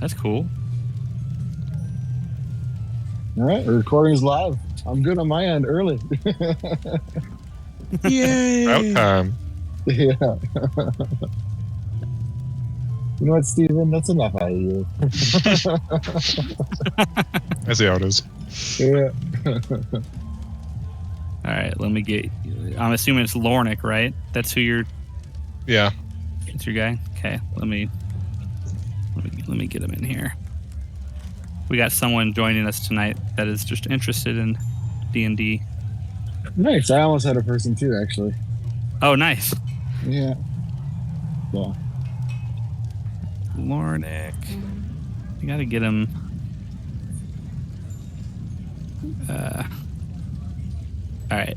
That's cool. All right, the recording's live. I'm good on my end early. Yay! About time. Yeah. You know what, Steven? That's enough out of you. I see how it is. Yeah. All right, let me get. I'm assuming it's Lornick, right? That's who you're. Yeah. That's your guy. Okay, let me get him in here. We got someone joining us tonight that is just interested in D&D. Nice. I almost had a person too, actually. Oh, nice. Yeah. Yeah. Lornick. You got to get him. All right.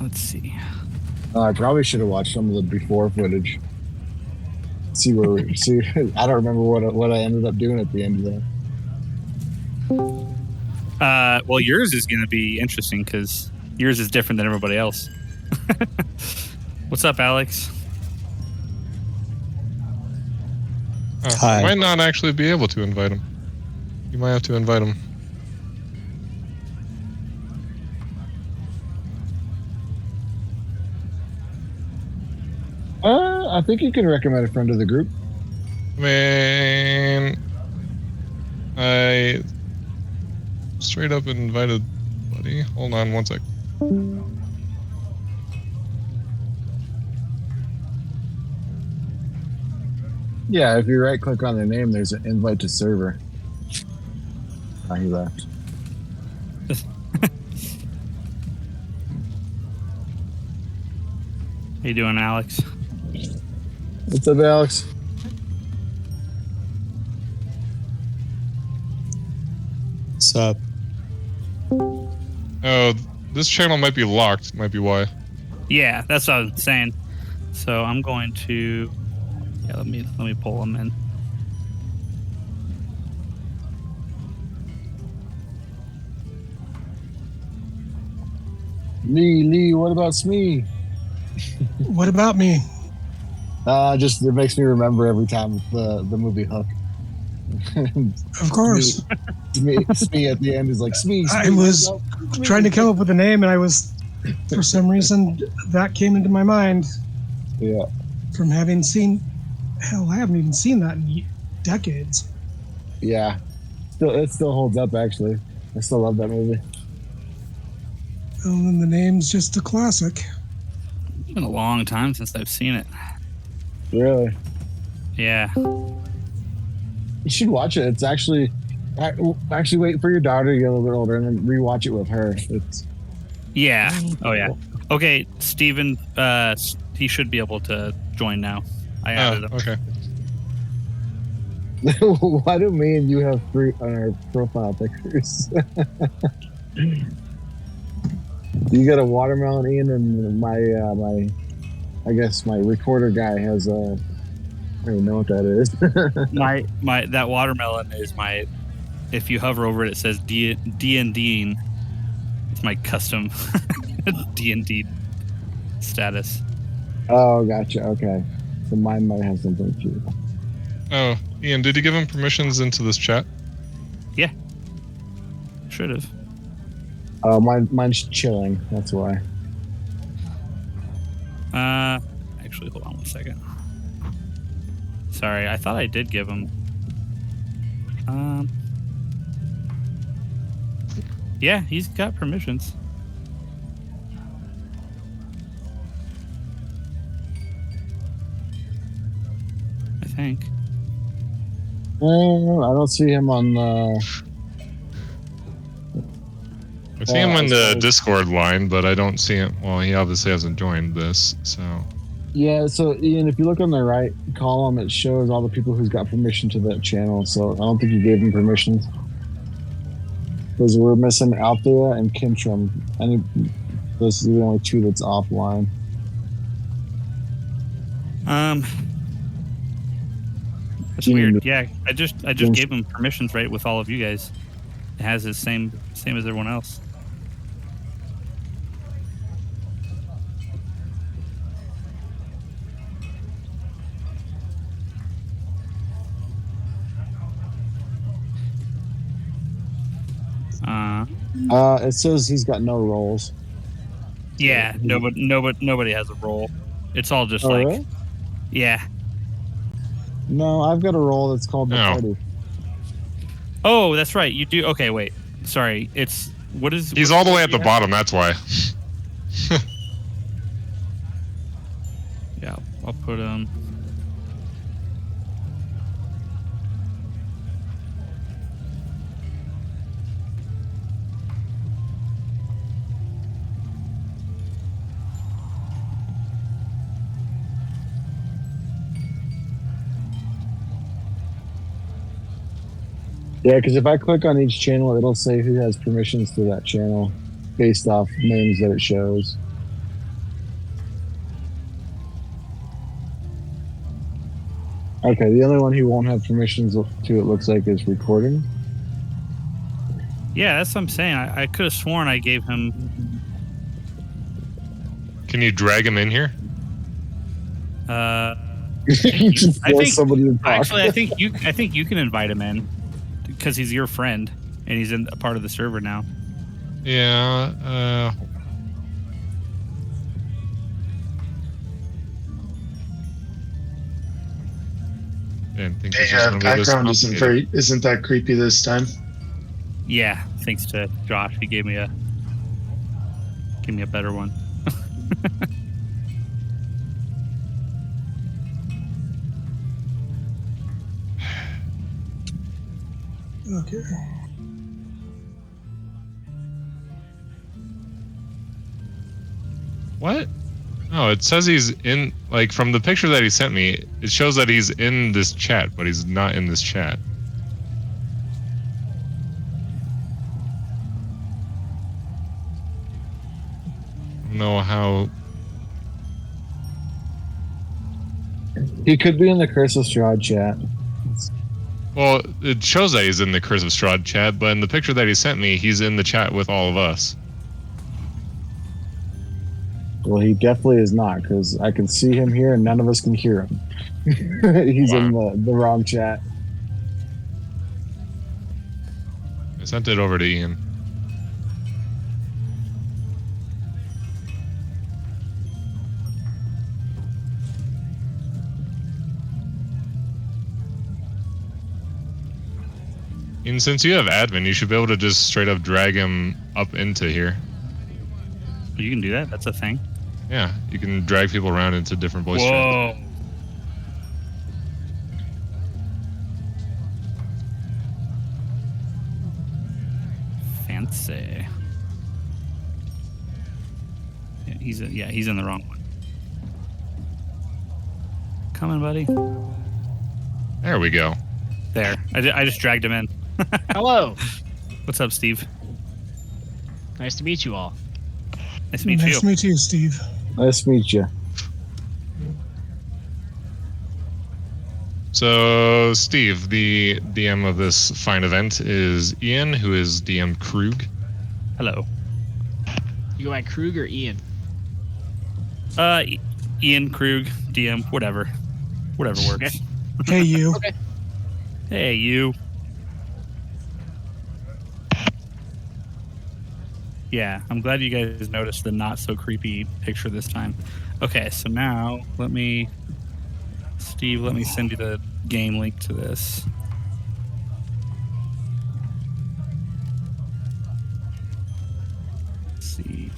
Let's see. I probably should have watched some of the before footage. See where we see. I don't remember what I ended up doing at the end of that. Well, yours is going to be interesting because yours is different than everybody else. What's up, Alex? Hi. You might not actually be able to invite him. You might have to invite him. I think you can recommend a friend to the group. Man, I straight up invited buddy. Hold on one sec. Yeah, if you right click on their name, there's an invite to server. Oh, he left. How you doing, Alex? What's up, Alex? What's up? Oh, this channel might be locked. Might be why. Yeah, that's what I was saying. So I'm going to. Yeah, let me pull him in. Lee, what about Smee? What about me? Just it makes me remember every time the movie Hook. Of course. Smee at the end is like Smee. I was trying to come up with a name, and I was, for some reason, that came into my mind. Yeah. From having seen, hell, I haven't even seen that in decades. Yeah. It still holds up, actually. I still love that movie. And the name's just a classic. It's been a long time since I've seen it. Really? Yeah. You should watch it. It's actually wait for your daughter to get a little bit older and then rewatch it with her. It's Oh yeah. Okay, Steven, he should be able to join now. I added him. Okay. Why do me and you have three on our profile pictures? You got a watermelon, Ian, and my recorder guy has a. I don't even know what that is. That watermelon is my. If you hover over it, it says D&D. It's my custom D&D status. Oh, gotcha. Okay, so mine might have something too. Oh, Ian, did you give him permissions into this chat? Yeah. Should have. Mine's chilling. That's why. Actually, hold on one second. Sorry, I thought I did give him. Yeah, he's got permissions. I think. I don't see him on the. I see him on the Discord line, but I don't see him. Well, he obviously hasn't joined this, so. Yeah, so Ian, if you look on the right column, it shows all the people who's got permission to that channel. So I don't think you gave him permissions. Because we're missing Althea and Kintram. Those are the only two that's offline. That's weird. Yeah, I just gave him permissions right with all of you guys. It has the same as everyone else. It says he's got no roles. Yeah, nobody has a role. It's all just Oh, like, really? yeah. No, I've got a role that's called the Oh. party. Oh, that's right. You do. Okay, wait. Sorry. It's what is? He's what all the role way do at you the have? bottom. That's why. Yeah, I'll put Yeah, because if I click on each channel, it'll say who has permissions to that channel based off names that it shows. Okay, the only one who won't have permissions to it looks like is recording. Yeah, that's what I'm saying. I could have sworn I gave him. Can you drag him in here? You just force somebody to talk. Actually, I think you can invite him in because he's your friend and he's in a part of the server now. Yeah. Didn't think this was gonna be this Background complicated. isn't that creepy this time. Yeah, thanks to Josh, he gave me a better one. Okay. What? No, it says he's in, like, from the picture that he sent me, it shows that he's in this chat, but he's not in this chat. I don't know how. He could be in the Curse of Strahd chat. Well, it shows that he's in the Curse of Strahd chat, but in the picture that he sent me, he's in the chat with all of us. Well, he definitely is not, because I can see him here and none of us can hear him. He's in the wrong chat. I sent it over to Ian. And since you have admin, you should be able to just straight up drag him up into here. You can do that. That's a thing. Yeah, you can drag people around into different voice channels. Whoa. Fancy. Yeah, he's in the wrong one. Coming, buddy. There we go. There. I just dragged him in. Hello. What's up, Steve? Nice to meet you all. Nice to meet Nice to you. meet you, Steve. Nice to meet you. So, Steve, the DM of this fine event is Ian, who is DM Krug. Hello. You go by Krug or Ian? Ian, Krug, DM, whatever. Whatever works. Okay. Hey, you. Okay. Hey, you. Yeah, I'm glad you guys noticed the not so creepy picture this time. Okay, so now Steve, let me send you the game link to this. Let's see.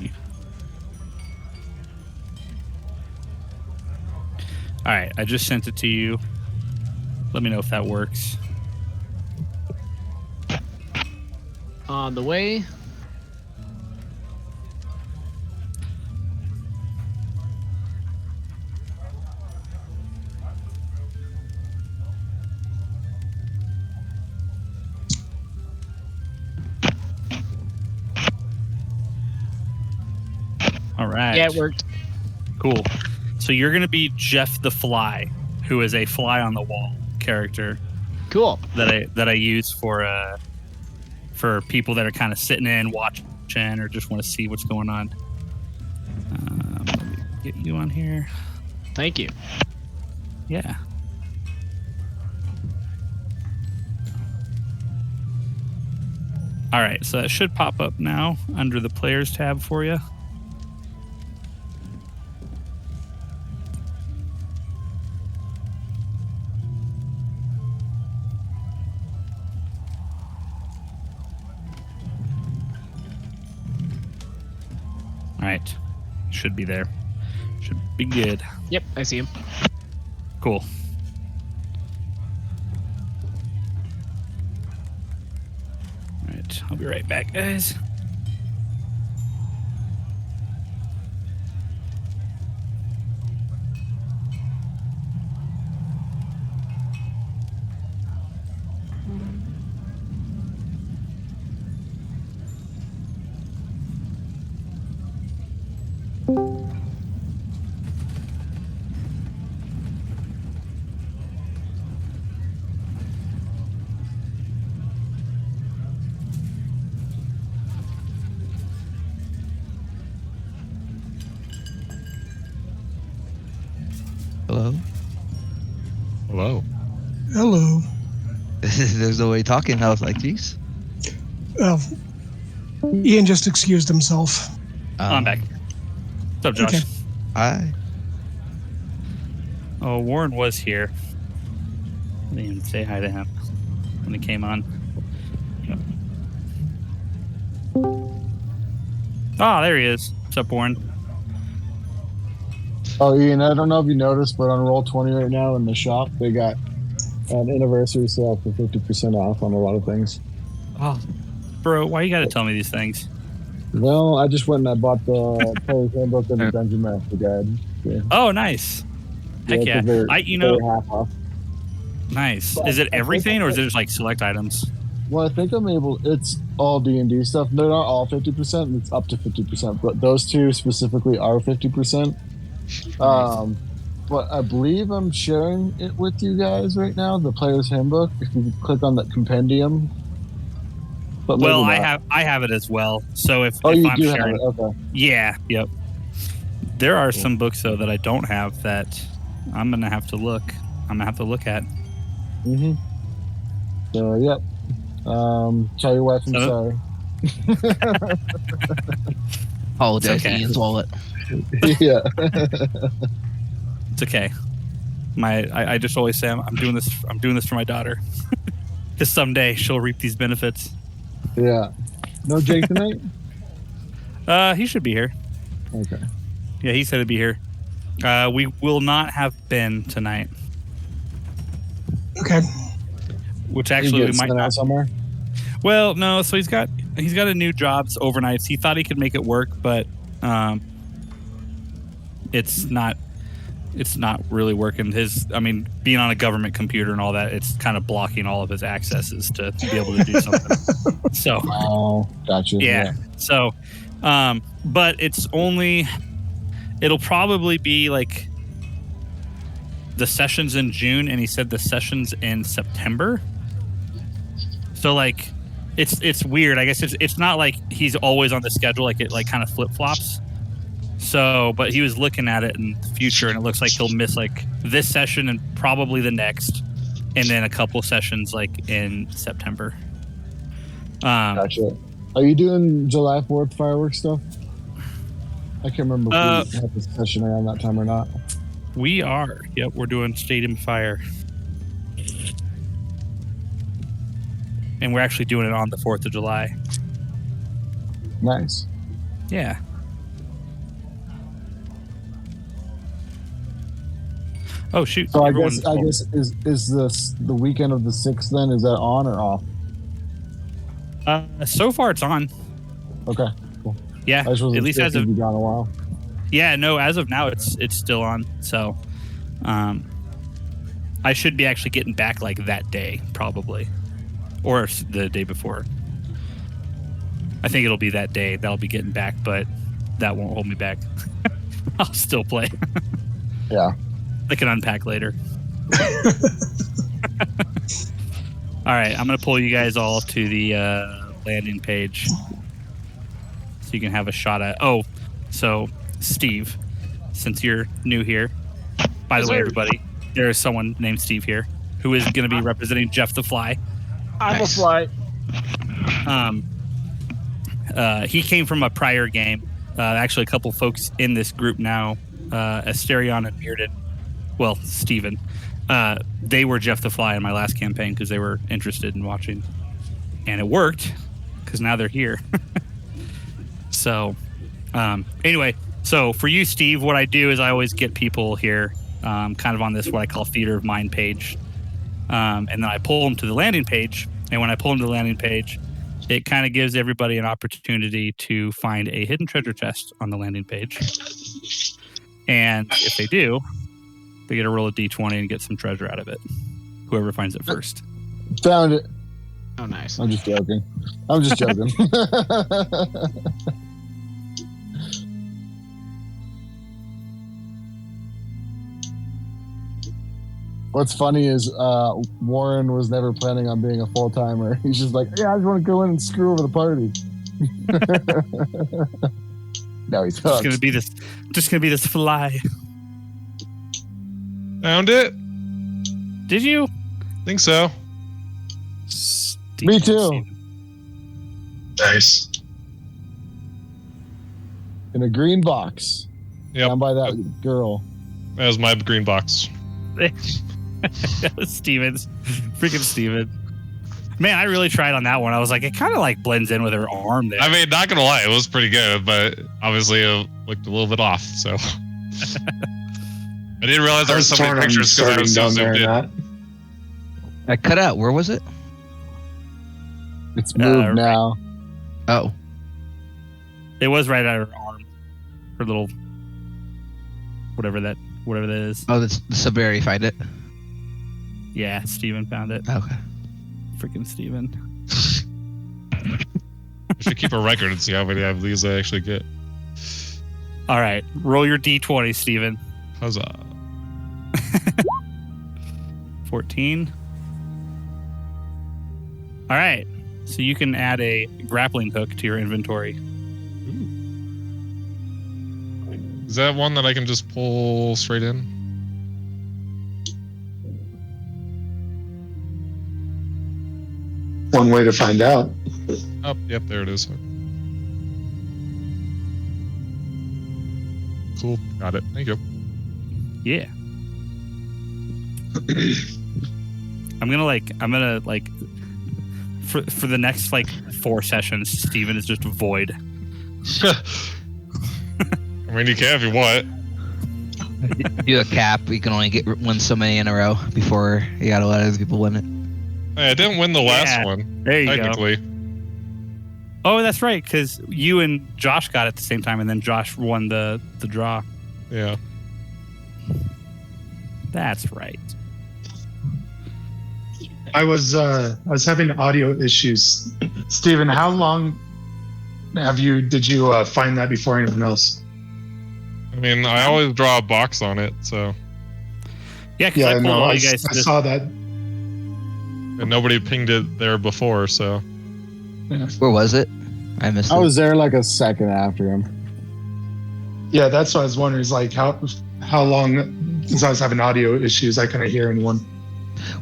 All right, I just sent it to you. Let me know if that works. On the way. All right. Yeah, it worked. Cool. So you're going to be Jeff the Fly, who is a fly on the wall character Cool. that I use for people that are kind of sitting in watching or just want to see what's going on. Let me get you on here. Thank you. Yeah. All right, so that should pop up now under the players tab for you. All right, should be there. Should be good. Yep, I see him. Cool. All right, I'll be right back, guys. Hello? Hello. Hello. There's no way talking. I was like, geez. Ian just excused himself. I'm back. What's up, Josh? Okay. Hi. Oh, Warren was here. I didn't even say hi to him when he came on. Oh, there he is. What's up, Warren? Oh, Ian, I don't know if you noticed, but on Roll20 right now in the shop, they got an anniversary sale for 50% off on a lot of things. Oh, bro, why you got to tell me these things? Well, I just went and I bought the Player's Handbook and the Dungeon Master Guide. Yeah. Oh, nice. Heck yeah. 'cause they're half off. Nice. But Is it I think everything or is it just like select items? Well, I think it's all D&D stuff. They're not all 50%, it's up to 50%, but those two specifically are 50%. But I believe I'm sharing it with you guys right now, the Player's Handbook, if you click on that compendium. But Well, maybe I have it as well. So if you I'm do sharing, have it. Okay. yeah, yep. There are some books though that I don't have that I'm gonna have to look. I'm gonna have to look at. Mm-hmm. So, yep. Tell your wife I'm sorry. Apologize okay. to Ian's wallet. Yeah. It's okay. I just always say I'm doing this for my daughter, because someday she'll reap these benefits. Yeah. No Jake tonight? He should be here. Okay. Yeah, he said he'd be here. We will not have Ben tonight, Okay. which actually we might out not. somewhere. Well, no. So he's got a new job. It's overnights. He thought he could make it work, but it's not really working. Being on a government computer and all that, it's kind of blocking all of his accesses to be able to do something. So, oh, gotcha. yeah. So, but it'll probably be like the sessions in June, and he said the sessions in September. So like, it's weird. I guess it's not like he's always on the schedule. Like it like kind of flip flops. So, but he was looking at it in the future, and it looks like he'll miss like this session and probably the next, and then a couple sessions like in September. Gotcha. Are you doing July 4th fireworks stuff? I can't remember if we had this session around that time or not. We are. Yep, we're doing Stadium Fire. And we're actually doing it on the 4th of July. Nice. Yeah. Oh shoot! So I guess is this the weekend of the 6th? Then is that on or off? So far it's on. Okay, cool. Yeah, at least as of be gone a while. Yeah, no, as of now it's still on. So, I should be actually getting back like that day probably, or the day before. I think it'll be that day that I'll be getting back, but that won't hold me back. I'll still play. Yeah. I can unpack later. All right, I'm going to pull you guys all to the landing page so you can have a shot at... Oh, so Steve, since you're new here, by the way, everybody, there is someone named Steve here who is going to be representing Jeff the Fly. I'm a fly. He came from a prior game. Actually, a couple folks in this group now, Asterion and Bearded. Well, Steven. They were Jeff the Fly in my last campaign because they were interested in watching. And it worked because now they're here. So, anyway, so for you, Steve, what I do is I always get people here kind of on this, what I call theater of mind page. And then I pull them to the landing page. And when I pull them to the landing page, it kind of gives everybody an opportunity to find a hidden treasure chest on the landing page. And if they do, they get to roll a d20 and get some treasure out of it. Whoever finds it first. Found it. Oh, nice. I'm just joking. I'm just joking. What's funny is Warren was never planning on being a full-timer. He's just like, yeah, I just want to go in and screw over the party. Now he's hooked. Just gonna be this fly. Found it. Did you? Think so. Me too. Nice. In a green box. Yep. Down by that girl. That was my green box. That was Steven's. Freaking Steven. Man, I really tried on that one. I was like, it kind of like blends in with her arm there. I mean, not gonna lie, it was pretty good, but obviously it looked a little bit off. So I didn't realize there were so many pictures because I was so zoomed in. I cut out. Where was it? It's moved now. Oh. It was right at her arm. Her little whatever that is. Oh, the Saberi find it. Yeah, Steven found it. Okay. Freaking Steven. I should keep a record and see how many of these I actually get. All right, roll your d20, Steven. Huzzah. 14. All right, so you can add a grappling hook to your inventory. Is that one that I can just pull straight in? One way to find out. Oh, yep, there it is. Cool, got it. Thank you. Yeah. I'm gonna for the next 4 sessions, Steven is just void. I mean, you can if you want. Do a cap. You can only win so many in a row before you gotta let other people win it. Hey, I didn't win the last one. There you technically. go. Oh, that's right, because you and Josh got it at the same time, and then Josh won the draw. Yeah. That's right. I was having audio issues. Steven, how long did you find that before anyone else? I mean, I always draw a box on it, so. Yeah, because I pulled all you guys. I saw that. And nobody pinged it there before, so. Yeah. Where was it? I missed it. I was there like a second after him. Yeah, that's what I was wondering. Is like how long since I was having audio issues, I couldn't hear anyone.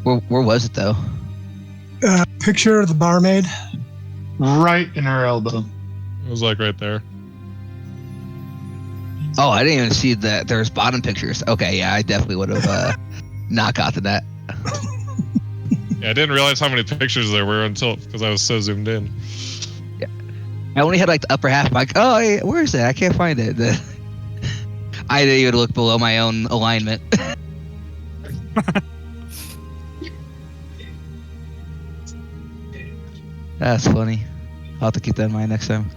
Where was it though? Picture of the barmaid. Right in her elbow. It was like right there. Oh, I didn't even see that. There's bottom pictures. Okay, yeah, I definitely would have not got to that. Yeah, I didn't realize how many pictures there were because I was so zoomed in. Yeah, I only had like the upper half. I'm like, oh, hey, where is it? I can't find it. I didn't even look below my own alignment. That's funny. I'll have to keep that in mind next time.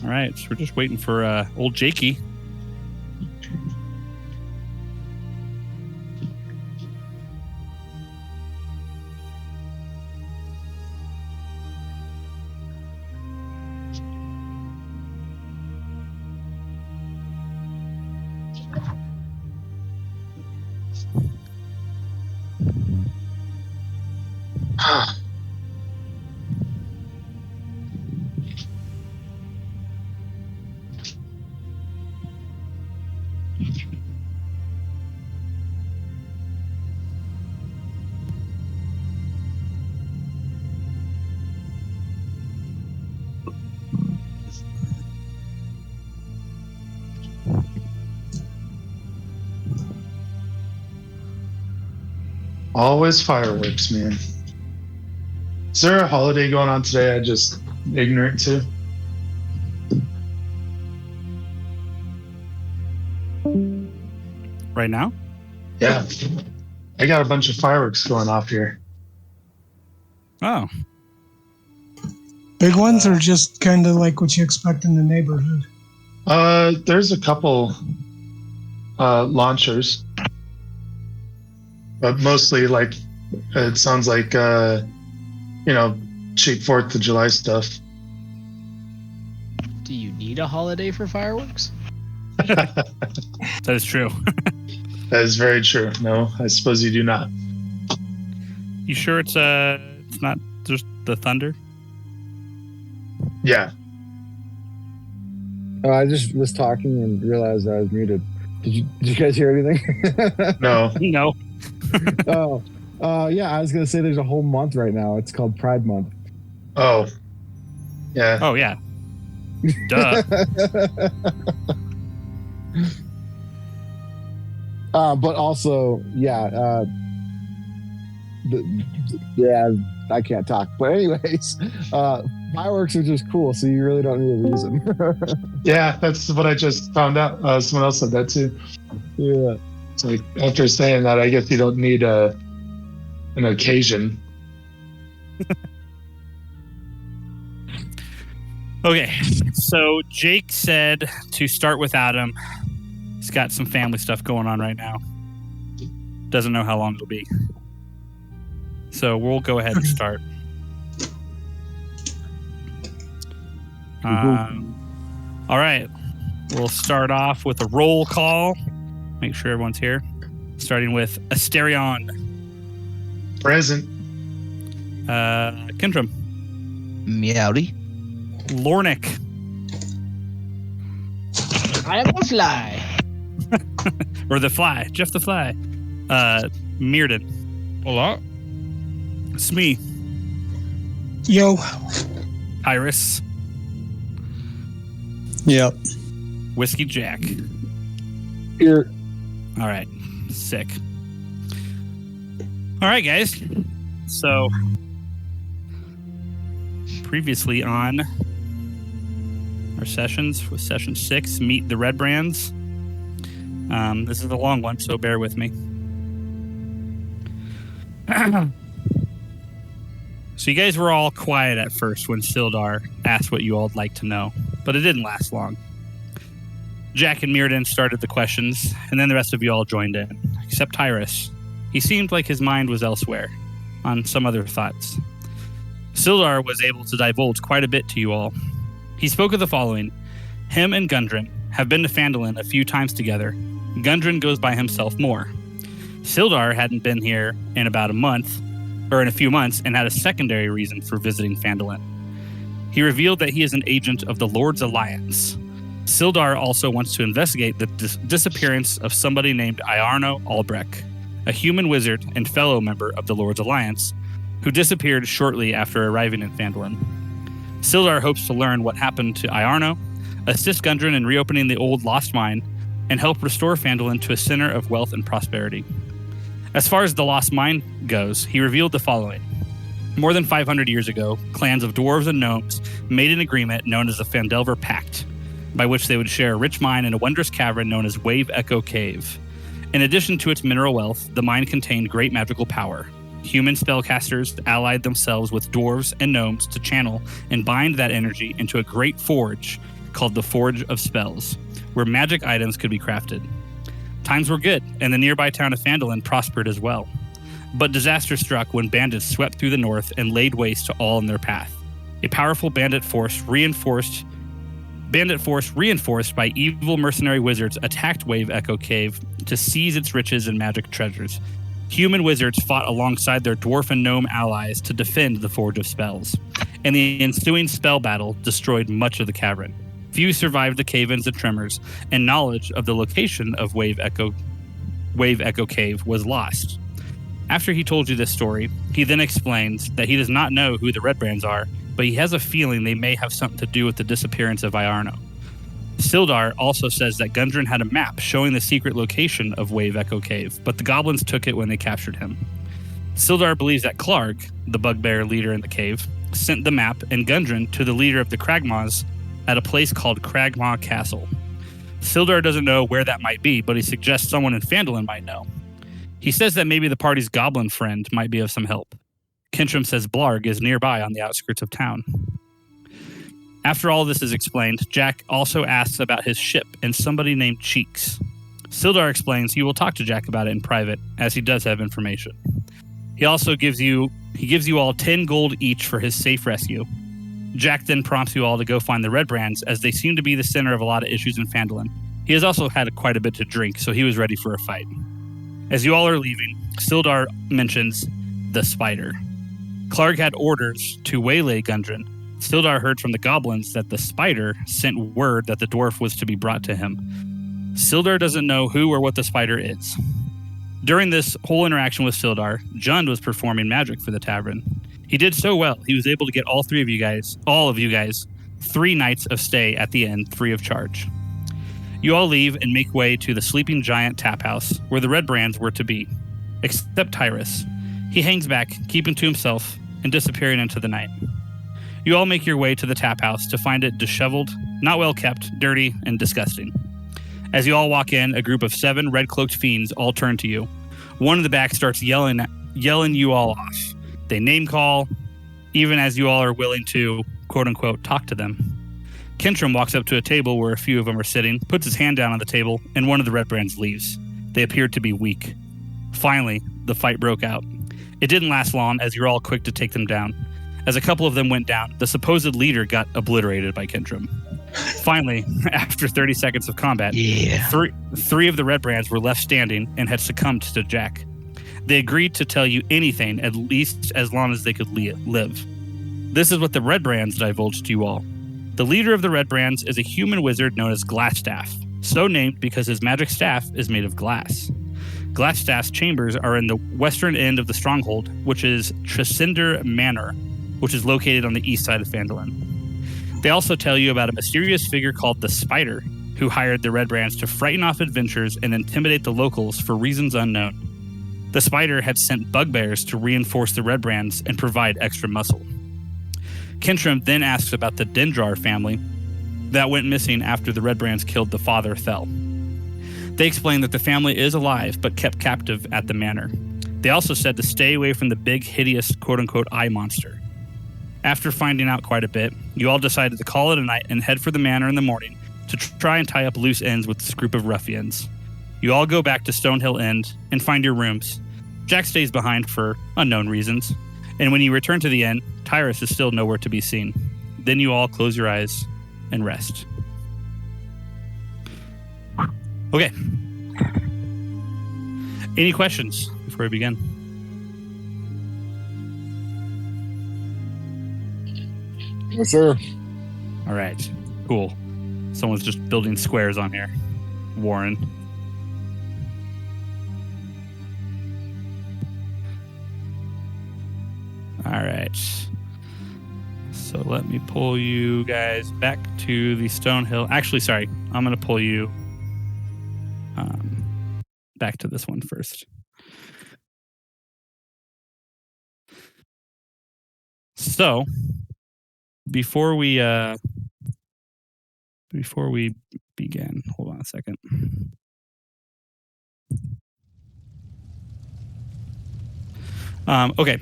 All right, so we're just waiting for old Jakey. Always fireworks, man. Is there a holiday going on today? I just ignorant to. Right now? Yeah. I got a bunch of fireworks going off here. Oh, Big ones or just kind of like what you expect in the neighborhood? There's a couple launchers. But mostly like it sounds like cheap 4th of July stuff. Do you need a holiday for fireworks? that is true. That is very true. No, I suppose you do not. You sure it's not just the thunder? Yeah. Oh, I just was talking and realized I was muted. Did you guys hear anything? No. No. Yeah, I was gonna say there's a whole month right now. It's called Pride Month. Oh. Yeah. Oh yeah. Duh. But also, yeah, I can't talk. But anyways, fireworks are just cool, so you really don't need a reason. Yeah, that's what I just found out. Someone else said that too. Yeah. It's like after saying that, I guess you don't need an occasion. Okay, so Jake said to start with Adam. He's got some family stuff going on right now. Doesn't know how long it'll be. So we'll go ahead and start. All right. We'll start off with a roll call. Make sure everyone's here. Starting with Asterion. Present. Kentrum. Meowdy. Lornick. I am a fly. Or the Fly. Jeff the Fly. Mearden. Hola. Smee. Yo. Iris. Yep. Whiskey Jack. Here. All right. Sick. All right, guys. So, previously on our sessions, with session 6, Meet the Red Brands. This is a long one, so bear with me. So you guys were all quiet at first when Sildar asked what you all would like to know, but it didn't last long. Jack and Mirrodin started the questions, and then the rest of you all joined in, except Tyrus. He seemed like his mind was elsewhere, on some other thoughts. Sildar was able to divulge quite a bit to you all. He spoke of the following. Him and Gundren have been to Phandalin a few times together. Gundren goes by himself more. Sildar hadn't been here in about in a few months, and had a secondary reason for visiting Phandalin. He revealed that he is an agent of the Lord's Alliance. Sildar also wants to investigate the disappearance of somebody named Iarno Albrecht, a human wizard and fellow member of the Lord's Alliance, who disappeared shortly after arriving in Phandalin. Sildar hopes to learn what happened to Iarno, assist Gundren in reopening the old lost mine, and help restore Phandalin to a center of wealth and prosperity. As far as the lost mine goes, he revealed the following. More than 500 years ago, clans of dwarves and gnomes made an agreement known as the Phandelver Pact, by which they would share a rich mine in a wondrous cavern known as Wave Echo Cave. In addition to its mineral wealth, the mine contained great magical power. Human spellcasters allied themselves with dwarves and gnomes to channel and bind that energy into a great forge called the Forge of Spells, where magic items could be crafted. Times were good, and the nearby town of Phandalin prospered as well. But disaster struck when bandits swept through the north and laid waste to all in their path. A powerful bandit force reinforced by evil mercenary wizards attacked Wave Echo Cave to seize its riches and magic treasures. Human wizards fought alongside their dwarf and gnome allies to defend the Forge of Spells, and the ensuing spell battle destroyed much of the cavern. Few survived the cave-ins and tremors, and knowledge of the location of Wave Echo Cave was lost. After he told you this story, he then explains that he does not know who the Red Brands are, but he has a feeling they may have something to do with the disappearance of Iarno. Sildar also says that Gundren had a map showing the secret location of Wave Echo Cave, but the goblins took it when they captured him. Sildar believes that Clark, the bugbear leader in the cave, sent the map and Gundren to the leader of the Cragmaws at a place called Cragmaw Castle. Sildar doesn't know where that might be, but he suggests someone in Phandalin might know. He says that maybe the party's goblin friend might be of some help. Kintram says Blarg is nearby on the outskirts of town. After all this is explained, Jack also asks about his ship and somebody named Cheeks. Sildar explains he will talk to Jack about it in private, as he does have information. He also gives you all 10 gold each for his safe rescue. Jack then prompts you all to go find the Red Brands, as they seem to be the center of a lot of issues in Phandalin. He has also had quite a bit to drink, so he was ready for a fight. As you all are leaving, Sildar mentions the spider. Clark had orders to waylay Gundren. Sildar heard from the goblins that the spider sent word that the dwarf was to be brought to him. Sildar doesn't know who or what the spider is. During this whole interaction with Sildar, Jund was performing magic for the tavern. He did so well, he was able to get all of you guys, 3 nights of stay at the inn free of charge. You all leave and make way to the Sleeping Giant tap house, where the Red Brands were to be, except Tyrus. He hangs back, keeping to himself, and disappearing into the night. You all make your way to the tap house to find it disheveled, not well kept, dirty, and disgusting. As you all walk in, a group of 7 red-cloaked fiends all turn to you. One in the back starts yelling you all off. They name-call, even as you all are willing to, quote-unquote, talk to them. Kintram walks up to a table where a few of them are sitting, puts his hand down on the table, and one of the Red Brands leaves. They appeared to be weak. Finally, the fight broke out. It didn't last long, as you're all quick to take them down. As a couple of them went down, the supposed leader got obliterated by Kintram. Finally, after 30 seconds of combat, three of the Red Brands were left standing and had succumbed to Jack. They agreed to tell you anything, at least as long as they could live. This is what the Red Brands divulged to you all. The leader of the Red Brands is a human wizard known as Glassstaff, so named because his magic staff is made of glass. Glassstaff's chambers are in the western end of the stronghold, which is Tricinder Manor, which is located on the east side of Phandalin. They also tell you about a mysterious figure called the Spider, who hired the Red Brands to frighten off adventurers and intimidate the locals for reasons unknown. The Spider had sent bugbears to reinforce the Red Brands and provide extra muscle. Kintram then asks about the Dendrar family that went missing after the Red Brands killed the father Thel. They explain that the family is alive but kept captive at the manor. They also said to stay away from the big, hideous, quote-unquote, eye monster. After finding out quite a bit, you all decided to call it a night and head for the manor in the morning to try and tie up loose ends with this group of ruffians. You all go back to Stonehill End and find your rooms. Jack stays behind for unknown reasons, and when you return to the inn, Tyrus is still nowhere to be seen. Then you all close your eyes and rest. Okay. Any questions before we begin? Yes, sir. All right. Cool. Someone's just building squares on here. Warren. All right. So let me pull you guys back to the Stonehill. Actually, sorry. I'm going to pull you back to this one first. So, before we begin, hold on a second. Okay.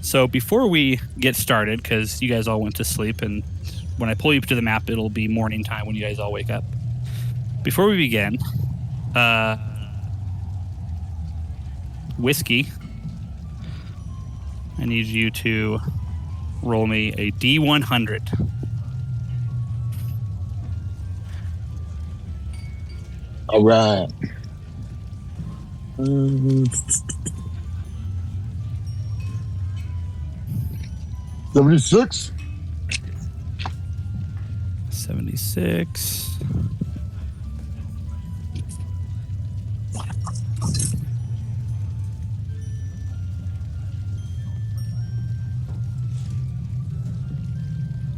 So before we get started, because you guys all went to sleep, and when I pull you to the map, it'll be morning time when you guys all wake up. Before we begin, Whiskey, I need you to roll me a D100. All right. 76. 76.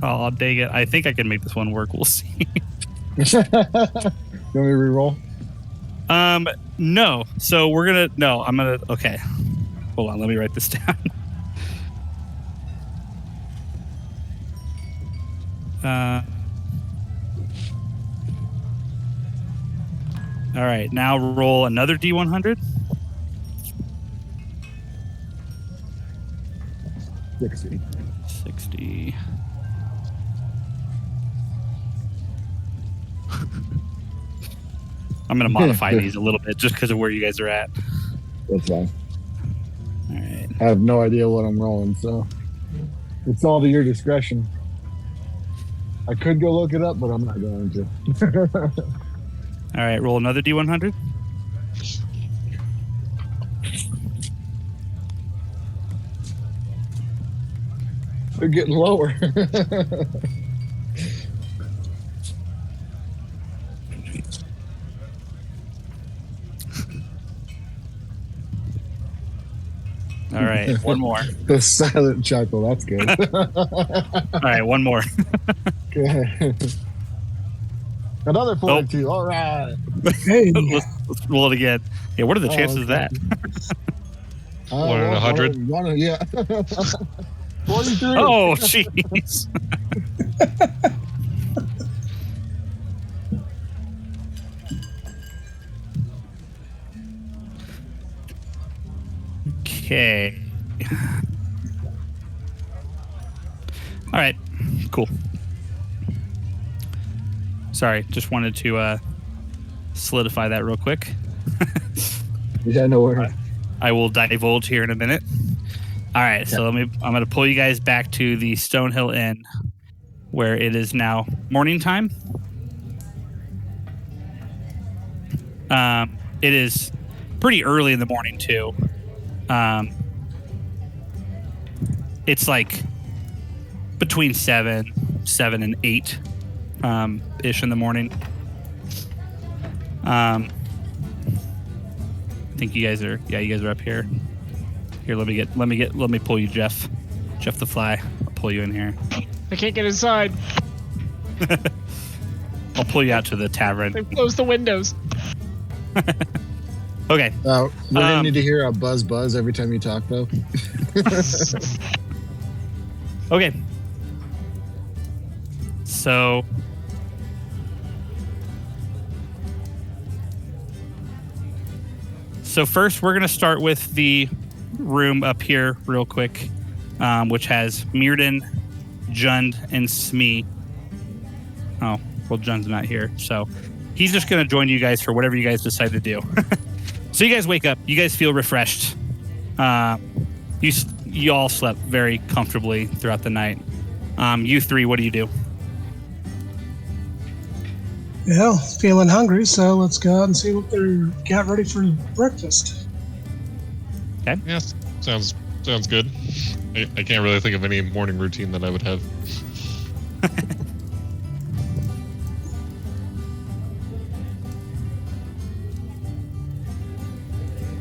Oh, dang it. I think I can make this one work. We'll see. You want me to re-roll? No. So we're going to... No, I'm going to... Okay. Hold Hold on, let me write this down. All right, now roll another D100. 60. 60. I'm going to modify these a little bit just because of where you guys are at. That's fine. All right. I have no idea what I'm rolling, so it's all to your discretion. I could go look it up, but I'm not going to. All right, roll another D100. They're getting lower. All right, one more. The silent chuckle. That's good. All right, one more. Okay. Another 42. All right. Hey, let's roll it again. Yeah, what are the chances of that? 1 in 100. Yeah. 43. Oh, jeez. Okay. All right. Cool. Sorry, just wanted to solidify that real quick. Yeah, no worries. I will divulge here in a minute. All right, so I'm going to pull you guys back to the Stonehill Inn, where it is now morning time. It is pretty early in the morning too. It's like between 7 and 8 ish in the morning. I think you guys are up here. Here, let me pull you, Jeff the Fly. I'll pull you in here. I can't get inside. I'll pull you out to the tavern. They've closed the windows. Okay. We're gonna need to hear a buzz every time you talk, though. Okay. So first, we're gonna start with the room up here real quick, which has Mirden, Jund, and Smee. Oh, well, Jund's not here, so he's just gonna join you guys for whatever you guys decide to do. So you guys wake up. You guys feel refreshed. You all slept very comfortably throughout the night. You three, what do you do? well, feeling hungry, so let's go out and see what they're got ready for breakfast. Yeah, sounds good. I can't really think of any morning routine that I would have.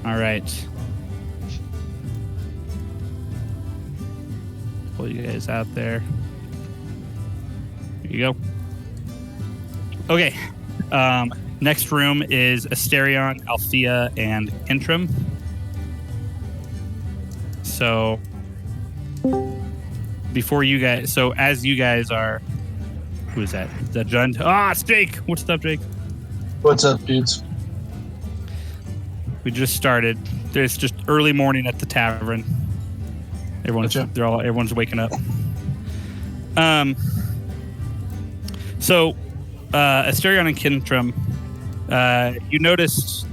All right. Pull you guys out there. Here you go. Okay. Next room is Asterion, Althea, and Intrim. So before you guys, so as you guys are, who is that? Is that Jund? Ah, it's Jake. What's up, Jake? What's up, dudes? We just started. There's just early morning at the tavern. Everyone's waking up. So Asterion and Kintram, you noticed,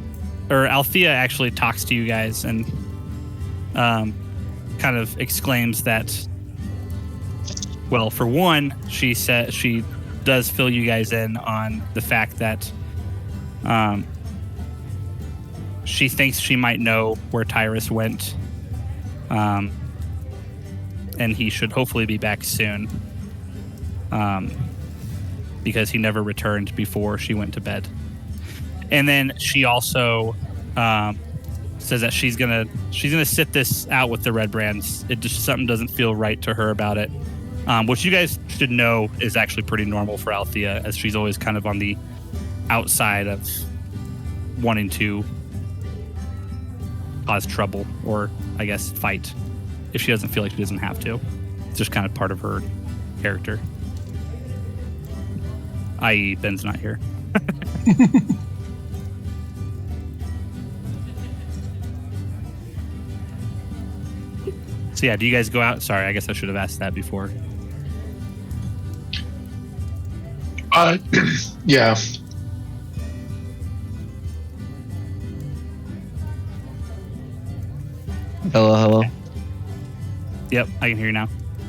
or Althea actually talks to you guys and kind of exclaims that, well, for one, she said she does fill you guys in on the fact that she thinks she might know where Tyrus went, and he should hopefully be back soon, because he never returned before she went to bed. And then she also says that she's gonna sit this out with the Red Brands. It just, something doesn't feel right to her about it, which you guys should know is actually pretty normal for Althea, as she's always kind of on the outside of wanting to cause trouble or, I guess, fight if she doesn't feel like she doesn't have to. It's just kind of part of her character. I.e., Ben's not here. So yeah, do you guys go out? Sorry, I guess I should have asked that before. Yeah. Hello. Yep, I can hear you now.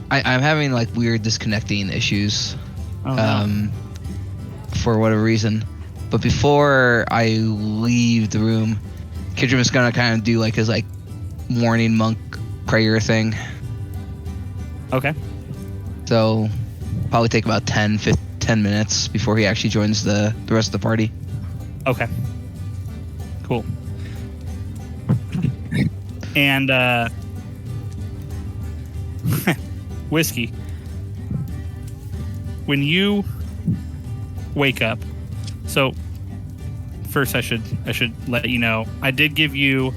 I'm having like weird disconnecting issues. Oh, no. For whatever reason. But before I leave the room, Kidram is gonna kind of do like his like morning monk prayer thing. Okay. So probably take about 10 minutes before he actually joins the rest of the party. Okay. Cool. And Whiskey, when you wake up, so first I should let you know I did give you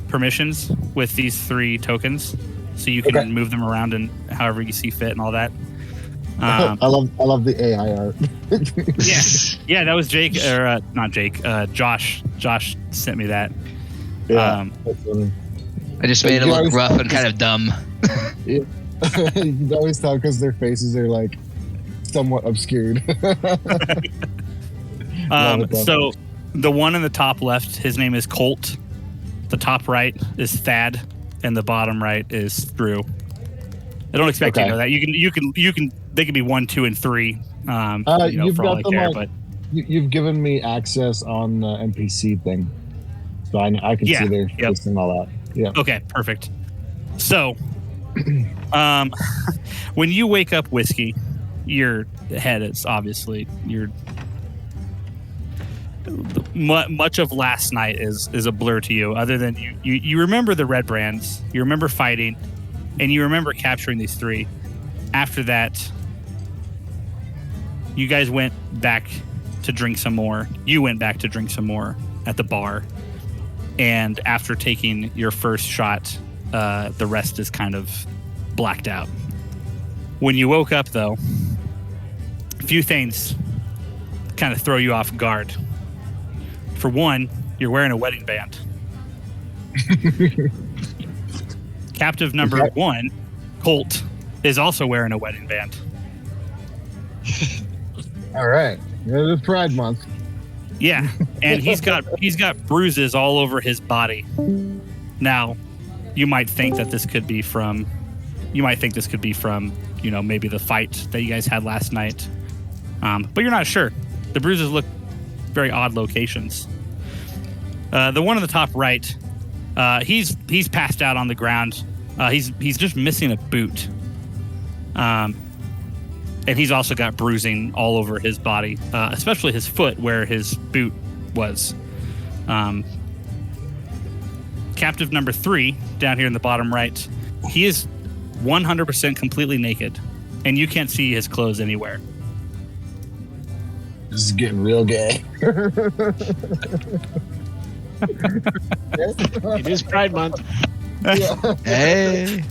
permissions with these 3 tokens, so you can move them around and however you see fit and all that. I love the AI art. Yeah, that was Jake, or not Jake. Josh sent me that. Yeah, that's funny. I just made it look rough and kind of dumb. Yeah. You can always tell because their faces are like somewhat obscured. So the one in the top left, his name is Colt. The top right is Thad, and the bottom right is Drew. I don't expect you to know that. You can. They can be 1, 2, and 3. You've for all got I them care, on, but you've given me access on the NPC thing, so I can see their face and all that. Yeah. Okay, perfect. So, when you wake up, Whiskey, your head is obviously much of last night is a blur to you. Other than you remember the red brands, you remember fighting, and you remember capturing these 3. After that, you guys went back to drink some more. You went back to drink some more at the bar, and after taking your first shot, the rest is kind of blacked out. When you woke up, though, a few things kind of throw you off guard. For one, you're wearing a wedding band. Captive number 1, Colt, is also wearing a wedding band. All right. It's Pride Month. Yeah, and he's got bruises all over his body. Now, you might think this could be from, maybe the fight that you guys had last night, but you're not sure. The bruises look very odd locations. The one on the top right, he's passed out on the ground. He's just missing a boot. And he's also got bruising all over his body, especially his foot where his boot was. Captive number 3, down here in the bottom right, he is 100% completely naked, and you can't see his clothes anywhere. This is getting real gay. It is Pride Month. Hey.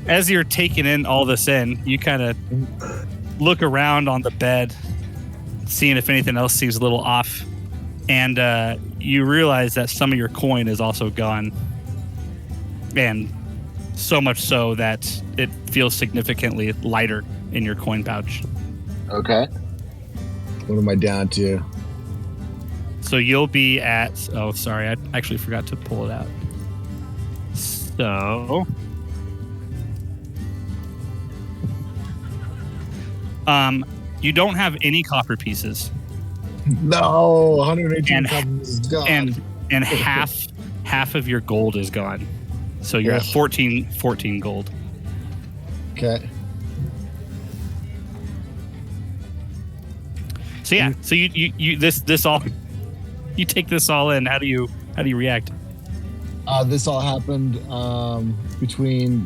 As you're taking in all this in, you kind of look around on the bed, seeing if anything else seems a little off, and you realize that some of your coin is also gone, and so much so that it feels significantly lighter in your coin pouch. Okay. What am I down to? So you'll be at... Oh, sorry. I actually forgot to pull it out. So... you don't have any copper pieces. No, 118 copper is gone. And half of your gold is gone. So you're at 14 gold. Okay. So yeah, so you this all, you take this all in. How do you react? This all happened between,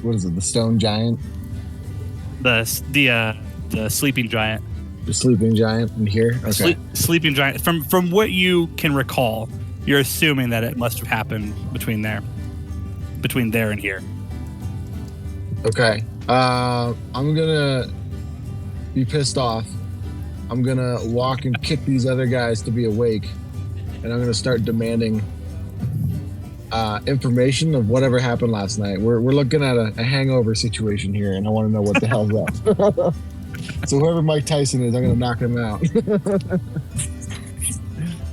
what is it, the stone giant? The sleeping giant. The sleeping giant in here? Okay. Sleeping giant. From what you can recall, you're assuming that it must have happened between there and here. Okay. I'm gonna be pissed off. I'm gonna walk and kick these other guys to be awake, and I'm gonna start demanding information of whatever happened last night. We're looking at a hangover situation here, and I want to know what the hell's up. So whoever Mike Tyson is, I'm gonna knock him out.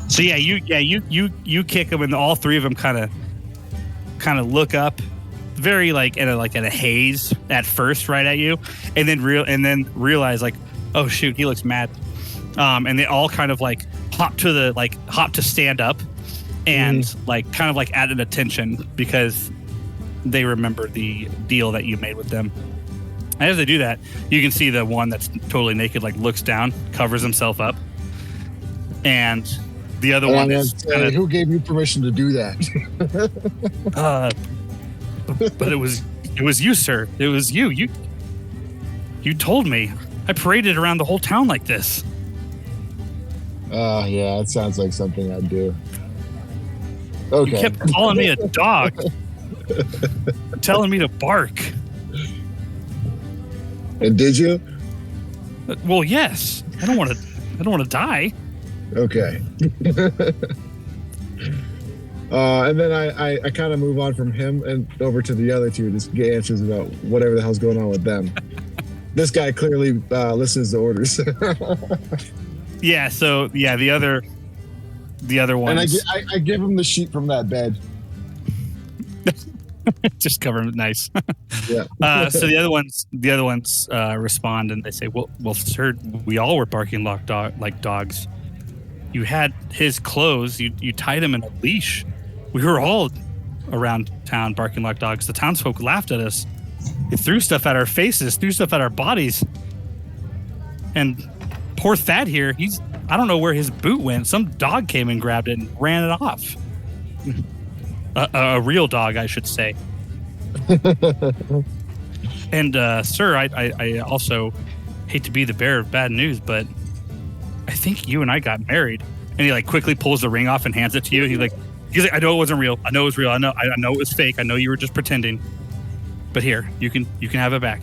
So you kick them, and all three of them kind of look up, very like in a haze at first, right at you, and then realize like, oh shoot, he looks mad, and they all kind of like hop to stand up, and like kind of like at an attention because they remember the deal that you made with them. And as they do that, you can see the one that's totally naked like looks down, covers himself up, and the other one is who gave you permission to do that? But it was you, sir. It was you. You told me. I paraded around the whole town like this. Yeah, it sounds like something I'd do. Okay. You kept calling me a dog, telling me to bark. And did you? Well, yes. I don't want to die. Okay. And then I kind of move on from him and over to the other two, just get answers about whatever the hell's going on with them. This guy clearly listens to orders. Yeah. So yeah, the other one. And I give him the sheet from that bed. Just cover him nice. Yeah. So the other ones respond and they say, "Well, sir, we all were barking like dogs. You had his clothes. You tied him in a leash. We were all around town barking like dogs. The townsfolk laughed at us. They threw stuff at our faces, threw stuff at our bodies. And poor Thad here, I don't know where his boot went. Some dog came and grabbed it and ran it off. A real dog, I should say. And sir, I also hate to be the bearer of bad news, but I think you and I got married." And he like quickly pulls the ring off and hands it to you. He's like, "I know it wasn't real. I know it was real. I know it was fake. I know you were just pretending. But here, you can have it back."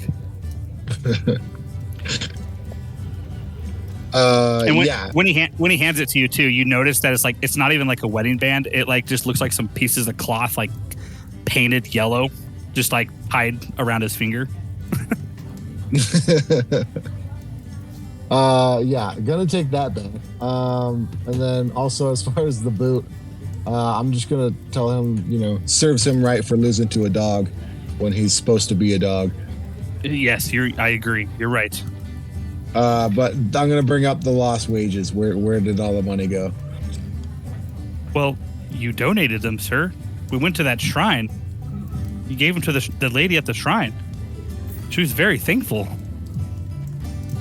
And when he hands it to you too, you notice that it's not even like a wedding band. It like just looks like some pieces of cloth like painted yellow, just like tied around his finger. Yeah, gonna take that back. And then also as far as the boot, I'm just gonna tell him, serves him right for losing to a dog when he's supposed to be a dog. Yes, I agree. You're right. But I'm gonna bring up the lost wages. Where did all the money go? Well, you donated them, sir. We went to that shrine. You gave them to the lady at the shrine. She was very thankful.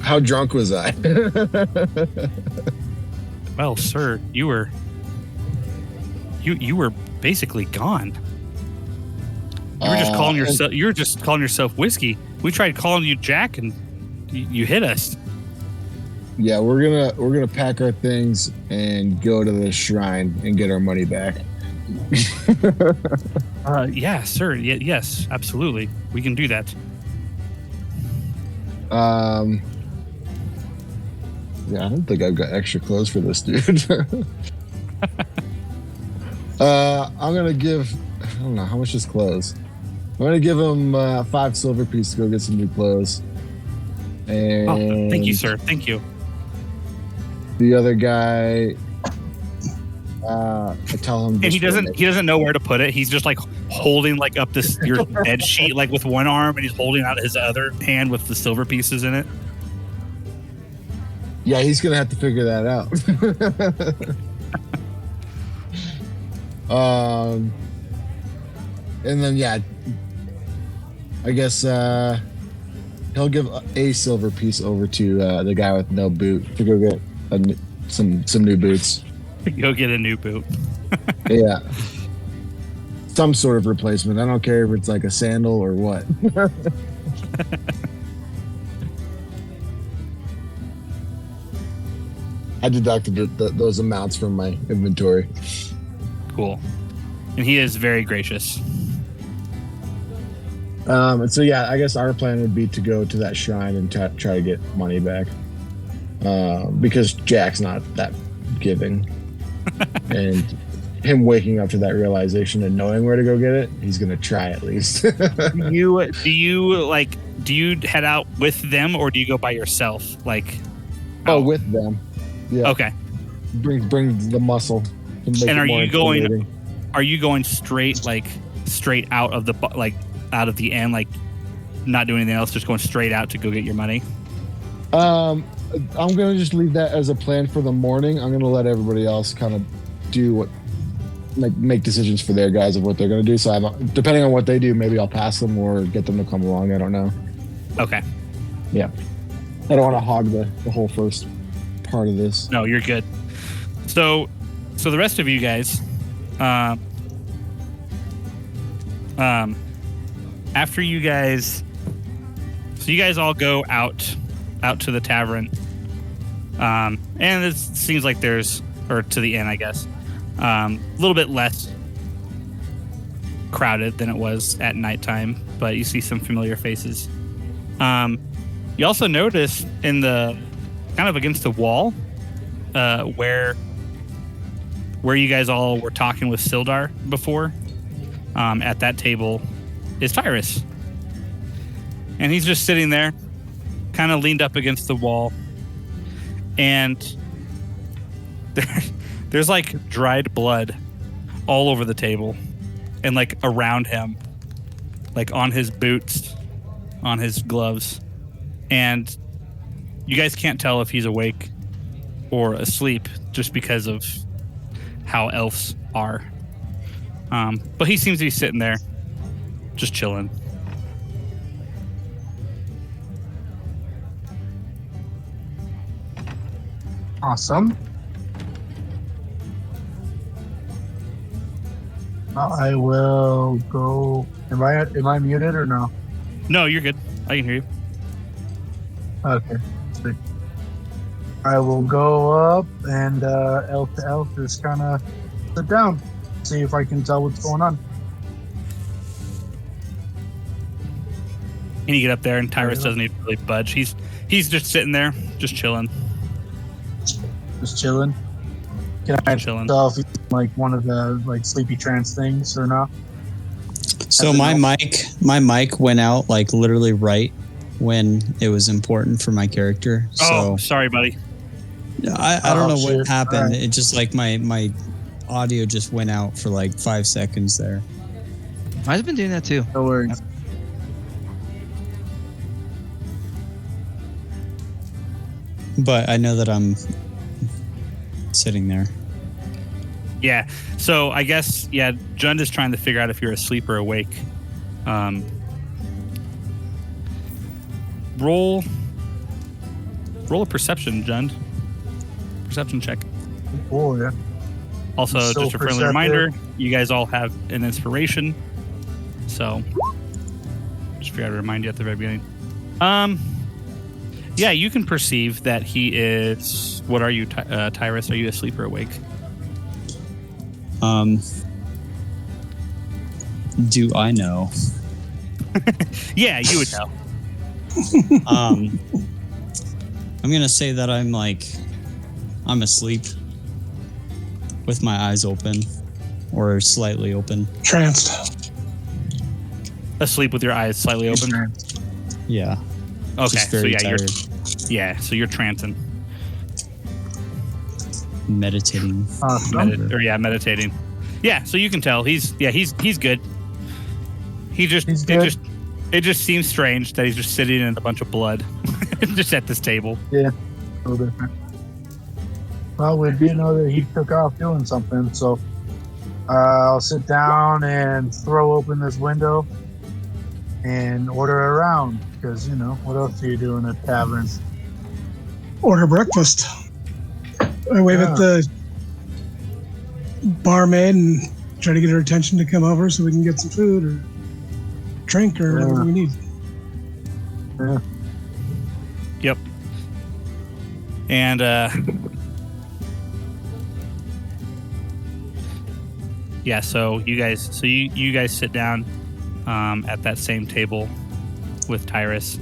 How drunk was I? Well, sir, you were basically gone. You were just calling yourself whiskey. We tried calling you Jack, and you hit us. Yeah, we're gonna pack our things and go to the shrine and get our money back. Yeah, sir. Yes, absolutely. We can do that. Yeah, I don't think I've got extra clothes for this dude. I'm gonna give, I don't know, how much is clothes? I'm gonna give him 5 silver pieces to go get some new clothes. And thank you, sir. Thank you. The other guy, I tell him, and he doesn't know where to put it. He's just like holding like up your bed sheet like with one arm, and he's holding out his other hand with the silver pieces in it. Yeah, he's gonna have to figure that out. And then I guess he'll give a silver piece over to the guy with no boot to go get some new boots. Go get a new boot. Yeah, some sort of replacement. I don't care if it's like a sandal or what. I deducted those amounts from my inventory. Cool. And he is very gracious. And so yeah, I guess our plan would be to go to that shrine and try to get money back. Because Jack's not that giving. And him waking up to that realization and knowing where to go get it, he's gonna try at least. Do you head out with them or do you go by yourself? Like, with them. Yeah. Okay. Bring the muscle. And are you going straight out of the end, like not doing anything else, just going straight out to go get your money? I'm gonna just leave that as a plan for the morning. I'm gonna let everybody else kind of do make decisions for their guys of what they're gonna do. So depending on what they do, maybe I'll pass them or get them to come along. I don't know. Okay. Yeah. I don't want to hog the whole first part of this. No, you're good. So the rest of you guys, after you guys, so you guys all go out to the tavern, and it seems like or to the inn, I guess, a little bit less crowded than it was at nighttime, but you see some familiar faces. You also notice in the kind of against the wall, where you guys all were talking with Sildar before, at that table is Tyrus. And he's just sitting there, kind of leaned up against the wall. And there's like dried blood all over the table and like around him, like on his boots, on his gloves. And you guys can't tell if he's awake or asleep just because of how elves are. But he seems to be sitting there, just chilling. Awesome. I will go. Am I muted or no? No, you're good. I can hear you. Okay. Sweet. I will go up and elf to elf just kind of sit down, see if I can tell what's going on. And you get up there, and Tyrus doesn't even really budge. He's just sitting there, just chilling. Just chilling. Can I chilling. tell if he's like one of the like sleepy trance things or not? So my mic went out like literally right when it was important for my character. Oh, So sorry, buddy. I don't know what shit. happened. Right. It just like my audio just went out for like 5 seconds there. Mine's been doing that too. No worries. But I know that I'm sitting there. Yeah. So I guess, Jund is trying to figure out if you're asleep or awake. Roll a perception, Jund. Perception check. Oh yeah. Also, I'm so just a friendly perceptive. reminder, you guys all have an inspiration. So, just forgot to remind you at the very beginning. Yeah, you can perceive that he is... What are you, Tyrus? Are you asleep or awake? Do I know? Yeah, you would know. I'm gonna say that I'm asleep with my eyes open or slightly open. Tranced. Asleep with your eyes slightly open? Yeah. Okay, Just so very yeah, tired. so you're trancing. Meditating. Meditating. Yeah, so you can tell he's good. He's good. It just seems strange that he's just sitting in a bunch of blood just at this table. Yeah. A little different. Well, we do know that he took off doing something, so I'll sit down and throw open this window and order around because what else do you do in a tavern? Order breakfast. I wave at the barmaid and try to get her attention to come over so we can get some food or drink or whatever we need. Yeah. Yep. And Yeah, so you guys sit down at that same table with Tyrus.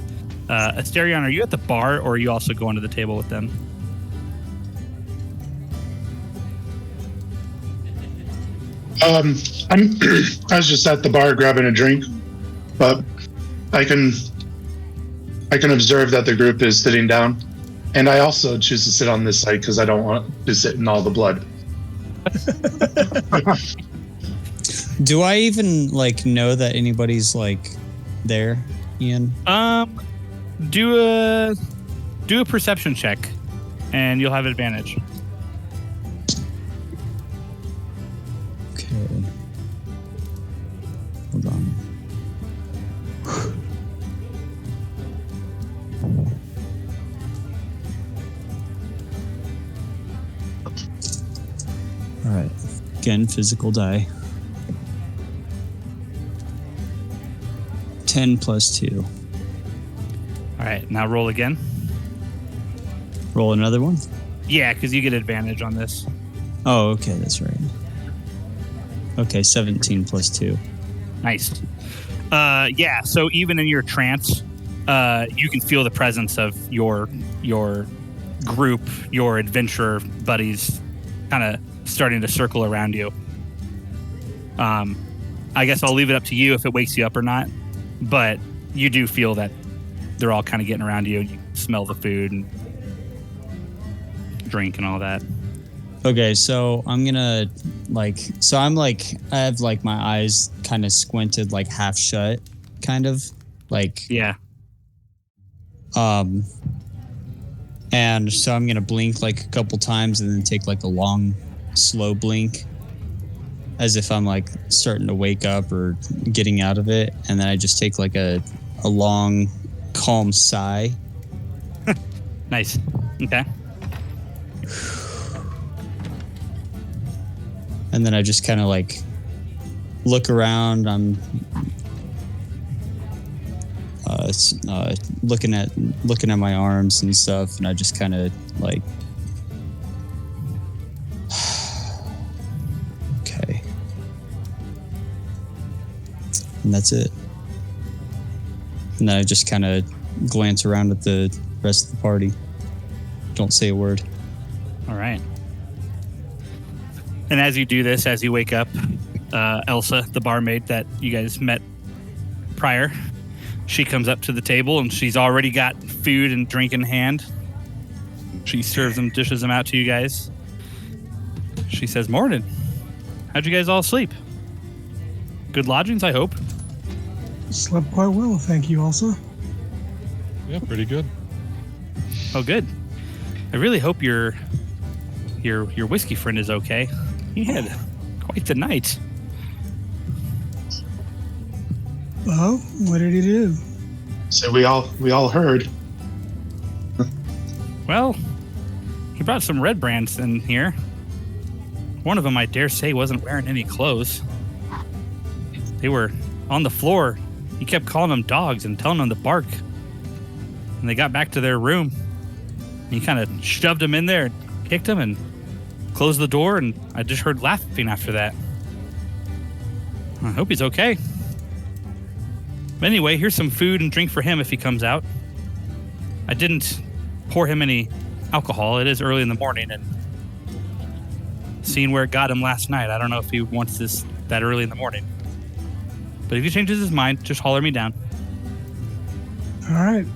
Asterion, are you at the bar, or are you also going to the table with them? I was just at the bar grabbing a drink, but I can observe that the group is sitting down, and I also choose to sit on this side because I don't want to sit in all the blood. Do I even like know that anybody's like there, Ian? Do a perception check, and you'll have advantage. Okay. Hold on. All right. Again, physical die. 10 plus 2. All right, now roll again. Roll another one? Yeah, because you get advantage on this. Oh, okay, that's right. Okay, 17 plus 2. Nice. Yeah, so even in your trance, you can feel the presence of your group, your adventurer buddies kind of starting to circle around you. I guess I'll leave it up to you if it wakes you up or not, but you do feel that they're all kind of getting around you. You smell the food and drink and all that. Okay, so I'm gonna I have like my eyes kind of squinted, like half shut, kind of like Yeah. And so I'm gonna blink like a couple times and then take like a long, slow blink, as if I'm like starting to wake up or getting out of it, and then I just take like a long, calm sigh. Nice. Okay. And then I just kind of like look around. I'm looking at my arms and stuff, and I just kind of like, okay, and that's it. And then I just kind of glance around at the rest of the party. Don't say a word. All right. And as you do this, as you wake up, Elsa, the barmaid that you guys met prior, she comes up to the table and she's already got food and drink in hand. She serves them, dishes them out to you guys. She says, "Morning. How'd you guys all sleep? Good lodgings, I hope." Slept quite well, thank you, Elsa. Yeah, pretty good. Oh, good. I really hope your whiskey friend is okay. He had quite the night. Oh, what did he do? So we all heard. Well, he brought some red brands in here. One of them, I dare say, wasn't wearing any clothes. They were on the floor. He kept calling them dogs and telling them to bark. And they got back to their room. And he kind of shoved them in there and kicked them and closed the door, and I just heard laughing after that. I hope he's okay. But anyway, here's some food and drink for him if he comes out. I didn't pour him any alcohol. It is early in the morning, and seeing where it got him last night, I don't know if he wants this that early in the morning. But if he changes his mind, just holler me down. All right,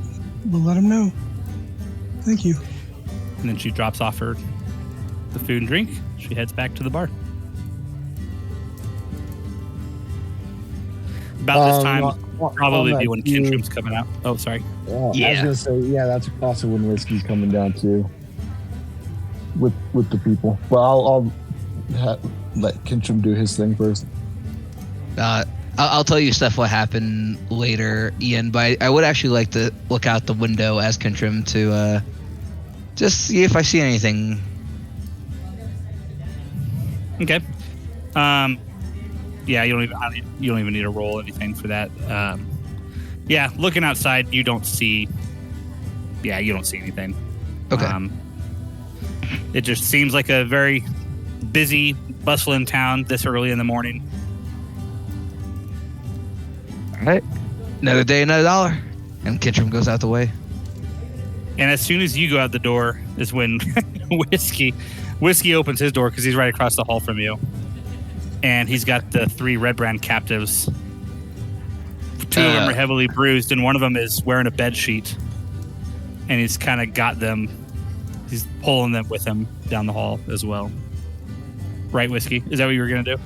we'll let him know. Thank you. And then she drops off the food and drink. She heads back to the bar. About this time, probably be when Kintrum's coming out. Oh, sorry. Yeah, I was gonna say, yeah, that's also when whiskey's coming down too. With the people. Well, I'll let Kintrum do his thing first. I'll tell you stuff what happened later, Ian, but I would actually like to look out the window as Kintrum to just see if I see anything. Okay. Yeah, you don't even need to roll anything for that. Yeah, looking outside, you don't see anything. Okay. It just seems like a very busy, bustling town this early in the morning. All right. Another day, another dollar. And Kintram goes out the way. And as soon as you go out the door is when Whiskey opens his door because he's right across the hall from you. And he's got the 3 Red Brand captives. 2 of them are heavily bruised, and one of them is wearing a bed sheet. And he's kind of got them. He's pulling them with him down the hall as well. Right, Whiskey? Is that what you were going to do?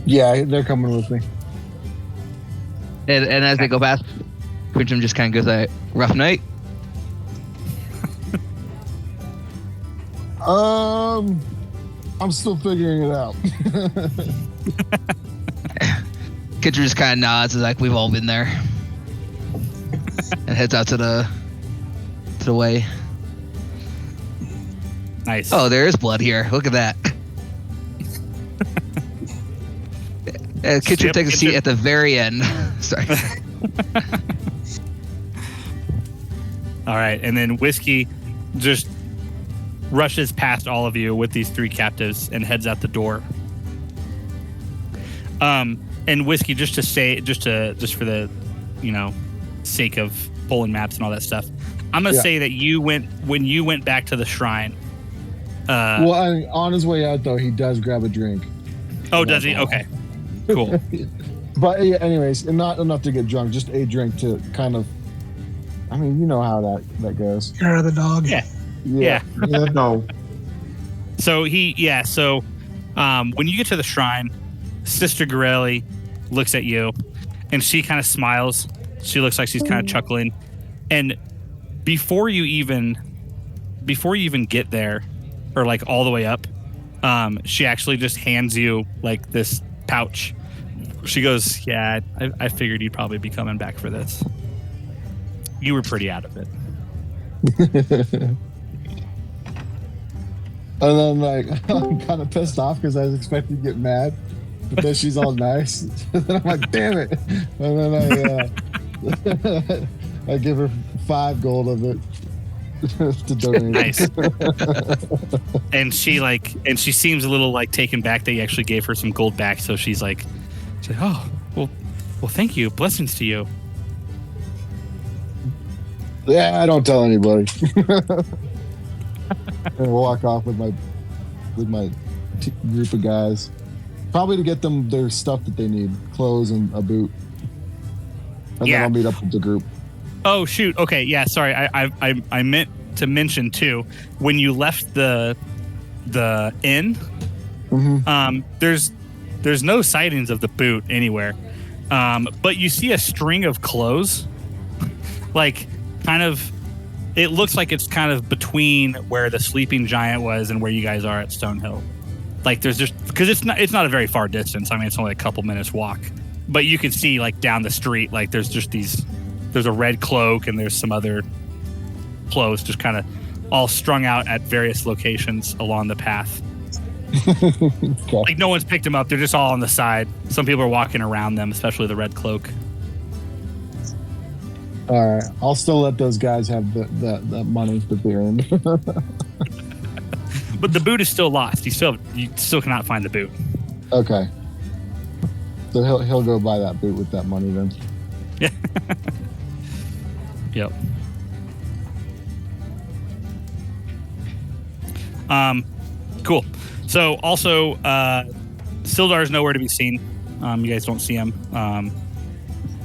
Yeah, they're coming with me. And as they go past, Kintram just kind of goes like, rough night. I'm still figuring it out. Kintram just kind of nods, like we've all been there, and heads out to the way. Nice. Oh, there is blood here. Look at that. Kintram takes a seat at the very end. Sorry. All right, and then Whiskey just rushes past all of you with these 3 captives and heads out the door. And Whiskey, just for the, sake of pulling maps and all that stuff, I'm gonna say that when you went back to the shrine. On his way out though, he does grab a drink. Oh, does he? Okay, cool. But yeah, anyways, and not enough to get drunk, just a drink to kind of. I mean, you know how that goes. Get out of the dog. Yeah. No. So when you get to the shrine, Sister Gorelli looks at you, and she kind of smiles. She looks like she's kind of chuckling, and before you even get there, or like all the way up, she actually just hands you like this pouch. She goes, "Yeah, I figured you'd probably be coming back for this. You were pretty out of it." And then, like, I'm kind of pissed off because I was expecting to get mad, but then she's all nice. And then I'm like, damn it. And then I give her 5 gold of it to donate. Nice. And she seems a little like taken back that you actually gave her some gold back. So she's like, oh, well, thank you. Blessings to you. Yeah, I don't tell anybody. And walk off with my group of guys, probably to get them their stuff that they need, clothes and a boot, and then I'll meet up with the group. Oh shoot! Okay, yeah. Sorry, I meant to mention too, when you left the inn, there's no sightings of the boot anywhere, but you see a string of clothes, like kind of. It looks like it's kind of between where the sleeping giant was and where you guys are at Stonehill. Like there's just because it's not a very far distance. I mean, it's only a couple minutes walk, but you can see like down the street, like there's a red cloak and there's some other clothes just kind of all strung out at various locations along the path. Okay. Like no one's picked them up. They're just all on the side. Some people are walking around them, especially the red cloak. All right, I'll still let those guys have the money that they earned. But the boot is still lost. You still cannot find the boot. Okay, so he'll go buy that boot with that money then. Yeah. Yep. Cool. So also, Sildar's nowhere to be seen. You guys don't see him.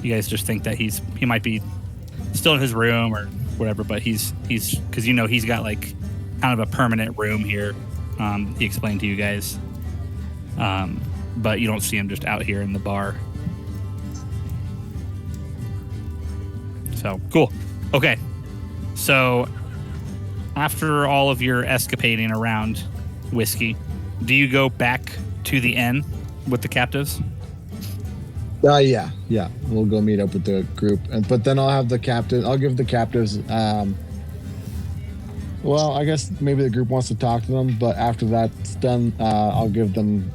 You guys just think that he might be still in his room or whatever, but he's because he's got like kind of a permanent room here. He explained to you guys, but you don't see him just out here in the bar. So cool. Okay, so after all of your escapading around Whiskey, do you go back to the inn with the captives? Yeah. We'll go meet up with the group, but then I'll give the captives. Well, I guess maybe the group wants to talk to them, but after that's done, I'll give them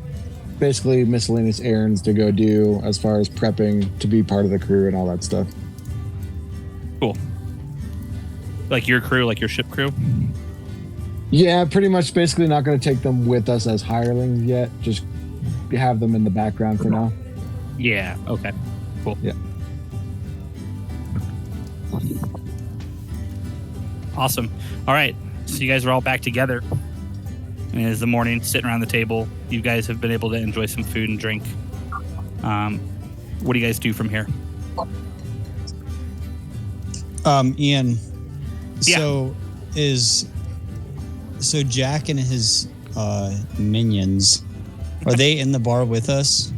basically miscellaneous errands to go do as far as prepping to be part of the crew and all that stuff. Cool. Like your crew, like your ship crew? Yeah, pretty much. Basically, not going to take them with us as hirelings yet. Just have them in the background for now. Yeah. Okay. Cool. Yeah. Awesome. All right. So you guys are all back together. And it is the morning, sitting around the table. You guys have been able to enjoy some food and drink. What do you guys do from here? Ian. Yeah. So Jack and his minions, are they in the bar with us?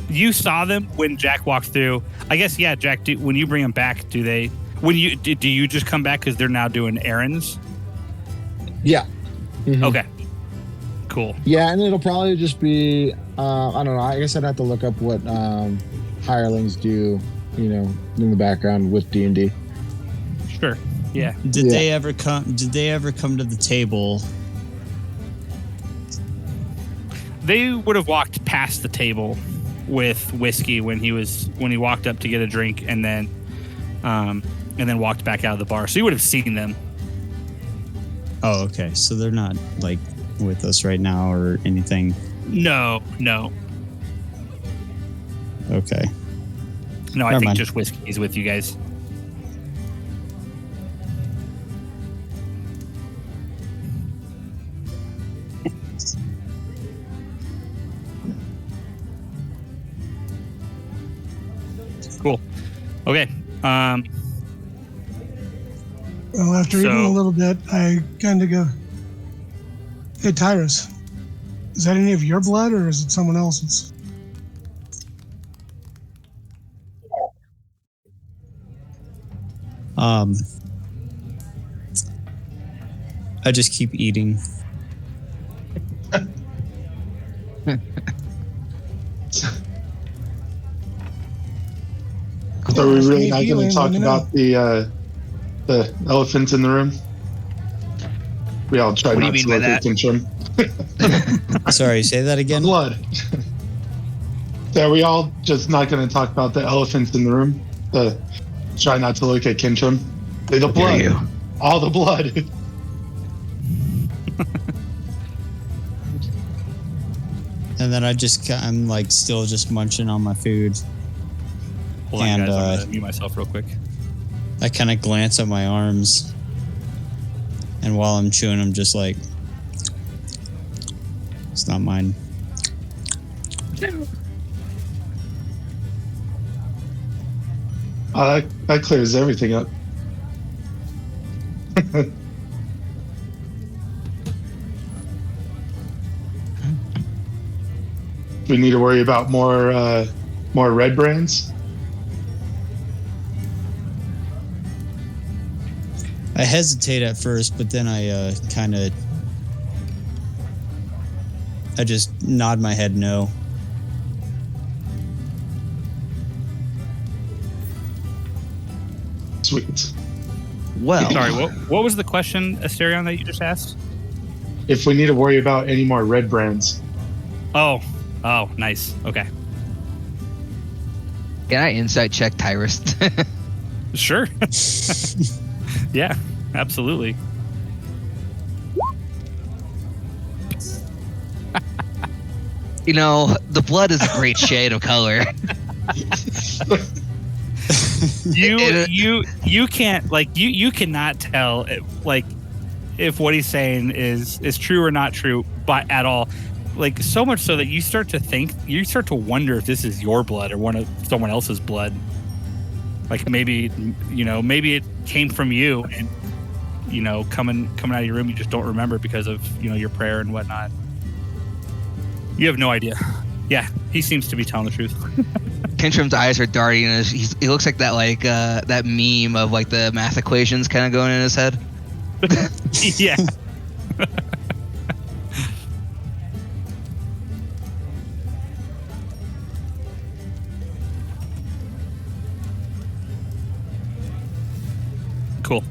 You saw them when Jack walked through. I guess, yeah, Jack, when you bring them back, do you just come back because they're now doing errands? Yeah. Mhm. Okay. Cool. Yeah, and it'll probably just be, I don't know. I guess I'd have to look up what hirelings do, in the background with D&D. Sure. Yeah. Did they ever come to the table? They would have walked past the table with whiskey when he walked up to get a drink, and then walked back out of the bar. So you would have seen them. Oh, okay. So they're not like with us right now or anything. No. Okay. No, I Never think mind. just whiskey is with you guys. Cool. Okay. Well, after eating a little bit, I kind of go, "Hey, Tyrus, is that any of your blood or is it someone else's?" I just keep eating. So are we really not going to talk about the elephant in the room? We all try What do you not mean to by look at Kintrim. Sorry, say that again. Blood. So are we all just not going to talk about the elephants in the room? Try not to look at Kintrim. The blood. you. All the blood. And then I'm like still just munching on my food. Hold on, guys. I'm gonna mute myself real quick. I kind of glance at my arms, and while I'm chewing, I'm just like, "It's not mine." That clears everything up. We need to worry about more red brands. I hesitate at first, but then I I just nod my head no. Sweet. Well, Sorry, what was the question, Asterion, that you just asked? If we need to worry about any more red brands. Oh, nice. Okay. can I insight check Tyrus? Sure. Yeah, absolutely. The blood is a great shade of color. You can't you cannot tell if what he's saying is true or not true, but at all. Like, so much so that you start to wonder if this is your blood or someone else's blood. Like, maybe it came from you, and coming out of your room, you just don't remember because of your prayer and whatnot. You have no idea. Yeah, he seems to be telling the truth. Kintrim's eyes are darting, and he looks like that that meme of like the math equations kind of going in his head. Yeah. Cool.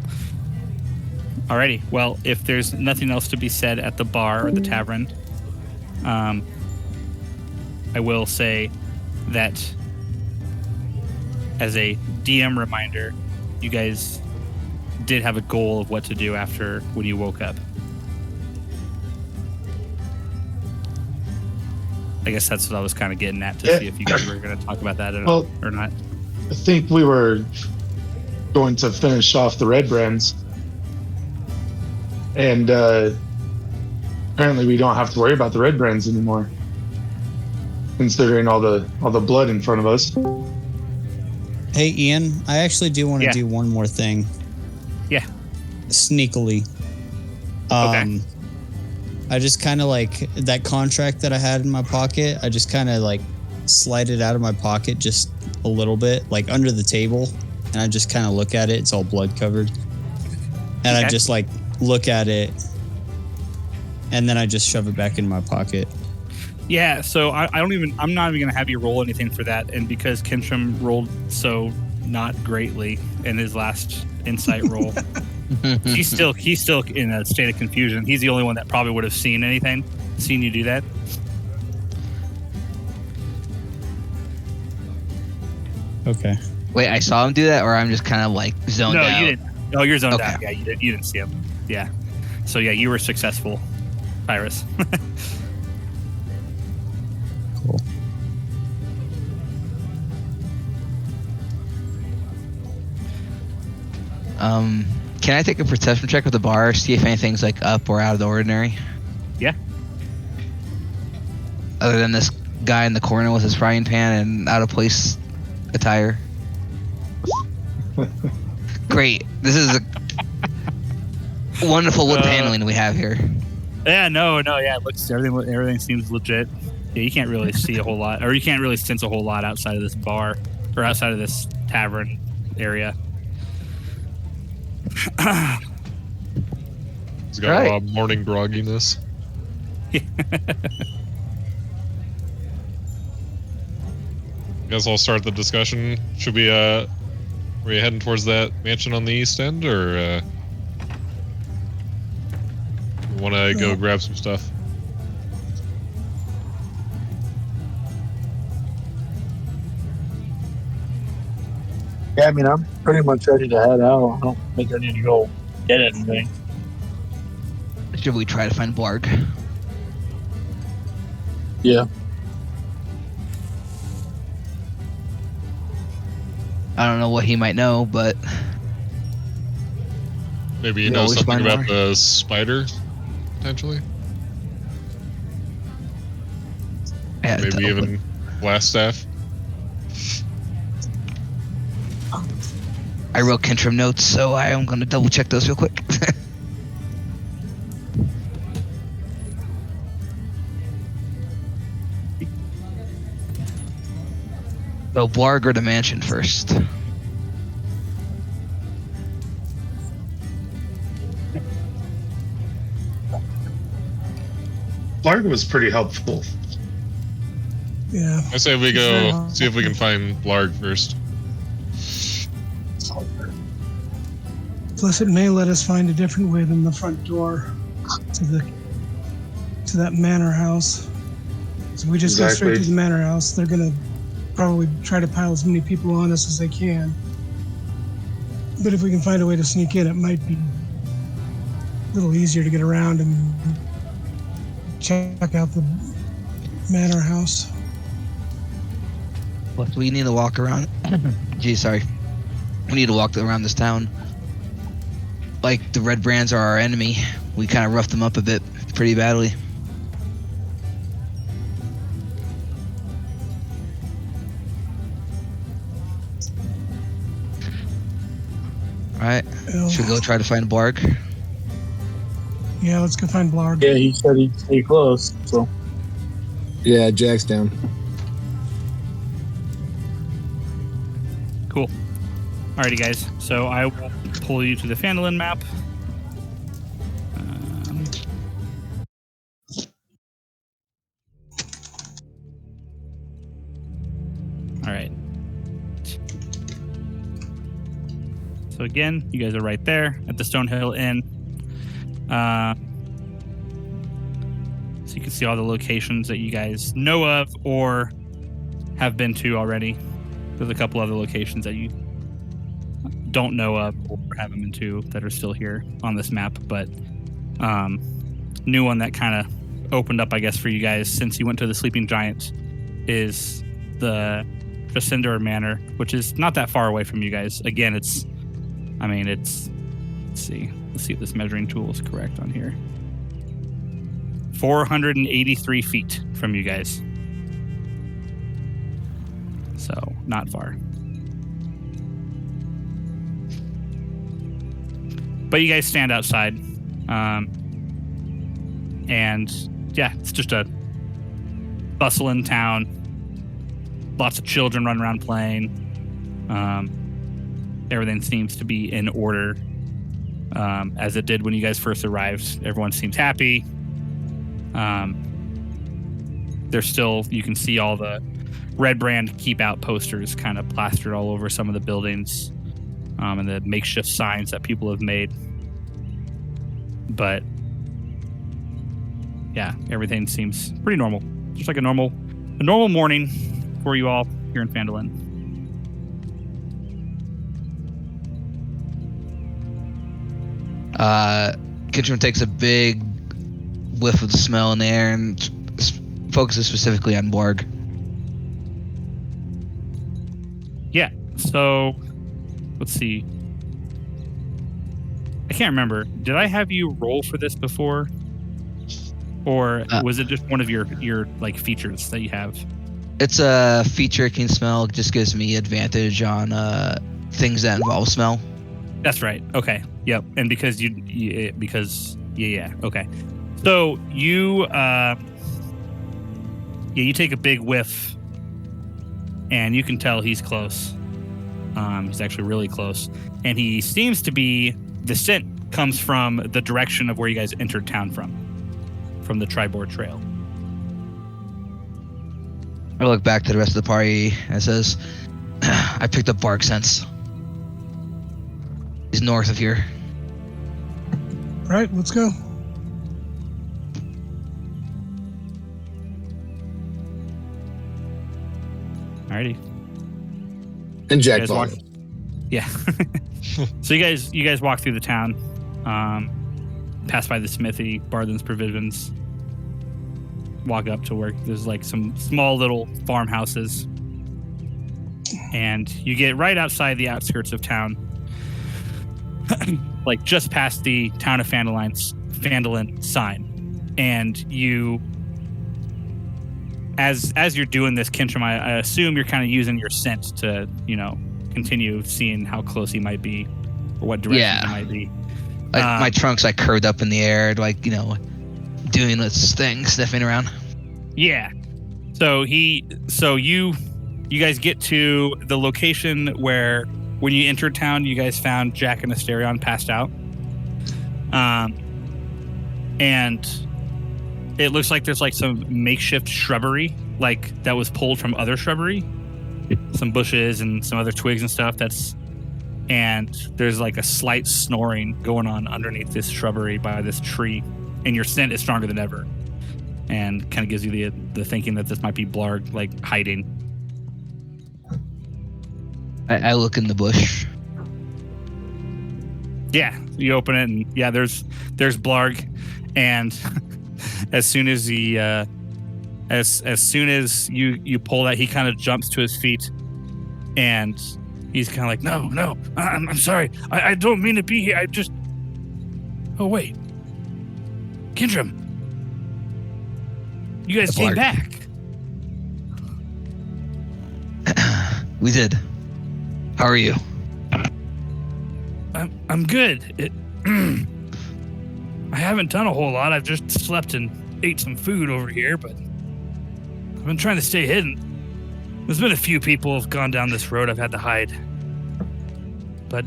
Alrighty. Well, if there's nothing else to be said at the bar or the tavern, I will say that as a DM reminder, you guys did have a goal of what to do after when you woke up. I guess that's what I was kind of getting at to see if you guys were going to talk about that or not. I think we were going to finish off the red brands, and apparently we don't have to worry about the red brands anymore, considering all the blood in front of us. Hey, Ian, I actually do want to do one more thing. Yeah. Sneakily. Okay. I just kind of like that contract that I had in my pocket. I just kind of like slide it out of my pocket just a little bit, like under the table. And I just kind of look at it. It's all blood covered. And I just like look at it. And then I just shove it back in my pocket. Yeah, so I'm not even going to have you roll anything for that. And because Kentrim rolled so not greatly in his last insight roll, he's still in a state of confusion. He's the only one that probably would have seen you do that. Okay. Wait, I saw him do that, or I'm just kind of like zoned out? No, you didn't. Oh, you're zoned Okay. out. Yeah, you didn't see him. Yeah. So yeah, you were successful, Iris. Cool. Can I take a perception check with the bar, see if anything's like up or out of the ordinary? Yeah. Other than this guy in the corner with his frying pan and out of place attire. Great. This is a wonderful wood paneling we have here. Yeah, no, yeah. It looks everything seems legit. Yeah, you can't really see a whole lot, or you can't really sense a whole lot outside of this bar or outside of this tavern area. He's got a lot of morning grogginess. Guess I'll start the discussion. Should we are we heading towards that mansion on the east end, or want to go grab some stuff? Yeah, I mean, I'm pretty much ready to head out. I don't think I need to go get anything. Should we try to find Blarg? Yeah. I don't know what he might know, but Maybe you We know always something find about more. the spider, potentially? yeah, Maybe even Blaststaff? I wrote Kentrim notes, so I am going to double check those real quick. So Blarg or the mansion first? Blarg was pretty helpful. Yeah. I say we Very go well. see if we can find Blarg first. Plus, it may let us find a different way than the front door to that manor house. So we just go straight Exactly. to the manor house. They're gonna probably try to pile as many people on us as they can. But if we can find a way to sneak in, it might be a little easier to get around and check out the manor house. Plus, we need to walk around. Geez, sorry. We need to walk around this town. Like the red brands are our enemy. We kind of roughed them up a bit, pretty badly. All right. Well, Should we go try to find Blarg? yeah, let's go find Blarg. Yeah, he said he'd stay close, so. Yeah, Jack's down. Cool. Alrighty, guys. So I will pull you to the Phandalin map. All right. So again, you guys are right there at the Stonehill Inn. So you can see all the locations that you guys know of or have been to already. There's a couple other locations that you don't know of or haven't been to that are still here on this map, but new one that kind of opened up, I guess, for you guys since you went to the Sleeping Giant is the Jacinda Manor, which is not that far away from you guys. Again, let's see if this measuring tool is correct on here. 483 feet from you guys. So, not far. But you guys stand outside. And, yeah, it's just a bustling town. Lots of children running around playing. Everything seems to be in order, as it did when you guys first arrived. Everyone seems happy. There's still, you can see all the Red Brand Keep Out posters kind of plastered all over some of the buildings, and the makeshift signs that people have made. But yeah, everything seems pretty normal. Just like a normal morning for you all here in Phandalin. Kitchen takes a big whiff of the smell in the air and focuses specifically on Borg. Yeah, so let's see. I can't remember. Did I have you roll for this before? Or was it just one of your like features that you have? It's a feature. It can smell. It just gives me advantage on things that involve smell. That's right. Okay. Yep. And because okay. So you you take a big whiff, and you can tell he's close. He's actually really close, and he seems to be. The scent comes from the direction of where you guys entered town from the Tribord Trail. I look back to the rest of the party and says, I picked up bark scents. He's north of here. Right, let's go. Alrighty. And Jack You guys Bond. walk- Yeah. So you guys walk through the town, pass by the smithy, Barthen's Provisions, walk up to where there's like some small little farmhouses, and you get right outside the outskirts of town, like just past the town of Phandalin sign, and you. As you're doing this, Kintram, I assume you're kind of using your scent to, continue seeing how close he might be or what direction he might be. Like my trunk's like curved up in the air, like, doing its thing, sniffing around. Yeah. So you guys get to the location where when you entered town, you guys found Jack and Asterion passed out. And it looks like there's like some makeshift shrubbery, like that was pulled from other shrubbery, some bushes and some other twigs and stuff. And there's like a slight snoring going on underneath this shrubbery by this tree, and your scent is stronger than ever, and kind of gives you the thinking that this might be Blarg like hiding. I look in the bush. Yeah, you open it, and yeah, there's Blarg, and as soon as he as soon as you pull that, he kind of jumps to his feet, and he's kind of like, no, I'm sorry, I don't mean to be here. I just, oh wait, Kintram, you guys came back. We did. How are you? I'm good. I haven't done a whole lot. I've just slept and ate some food over here, but I've been trying to stay hidden. There's been a few people who've gone down this road I've had to hide. But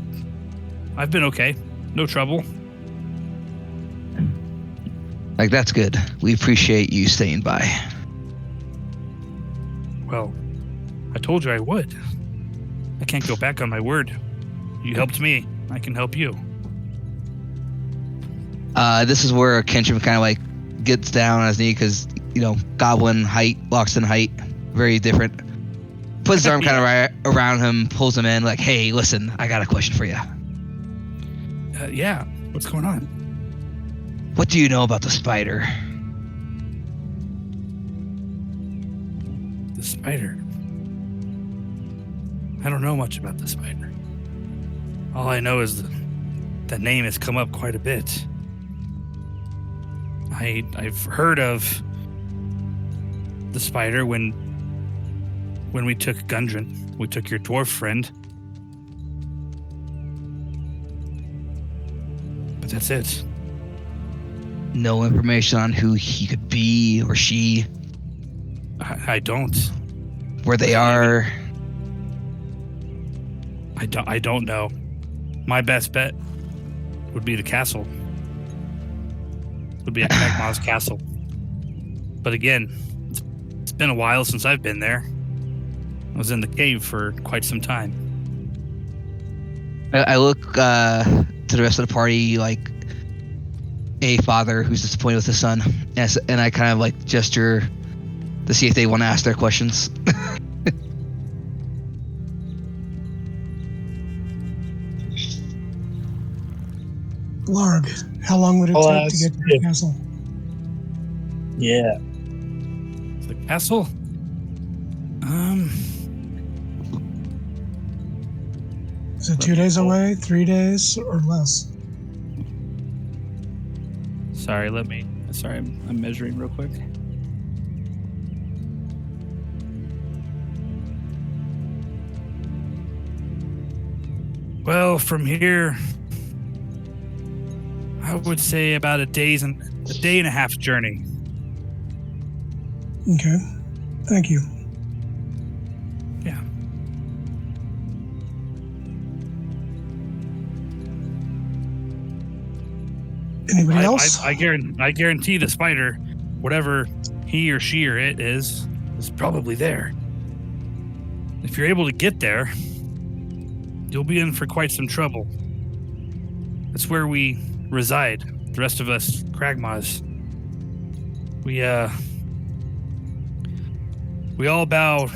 I've been okay. No trouble. Like, that's good. We appreciate you staying by. Well, I told you I would. I can't go back on my word. You helped me. I can help you. This is where Kentrim kind of like gets down on his knee because, goblin height, Loxton height, very different. puts his arm kind of right around him, pulls him in, like, "Hey, listen, I got a question for you. Yeah, what's going on? What do you know about the spider?" The spider. I don't know much about the spider. All I know is that name has come up quite a bit. I've heard of the spider when we took Gundren. We took your dwarf friend. But that's it. No information on who he could be or she, I don't. where they are. I don't know. My best bet would be the castle. Would be at Kragma's castle. But again, it's been a while since I've been there. I was in the cave for quite some time. I look to the rest of the party like a father who's disappointed with his son, and I kind of like gesture to see if they want to ask their questions. Larg, how long would it I'll take to ask get to the if- castle? Yeah. The castle? Is it 2 days away, 3 days, or less? Sorry, I'm measuring real quick. Well, from here, I would say about a day and a half journey. Okay. Thank you. Yeah. Anybody else? I guarantee the spider, whatever he or she or it is probably there. If you're able to get there, you'll be in for quite some trouble. That's where we reside. The rest of us, Kragmas. We all bow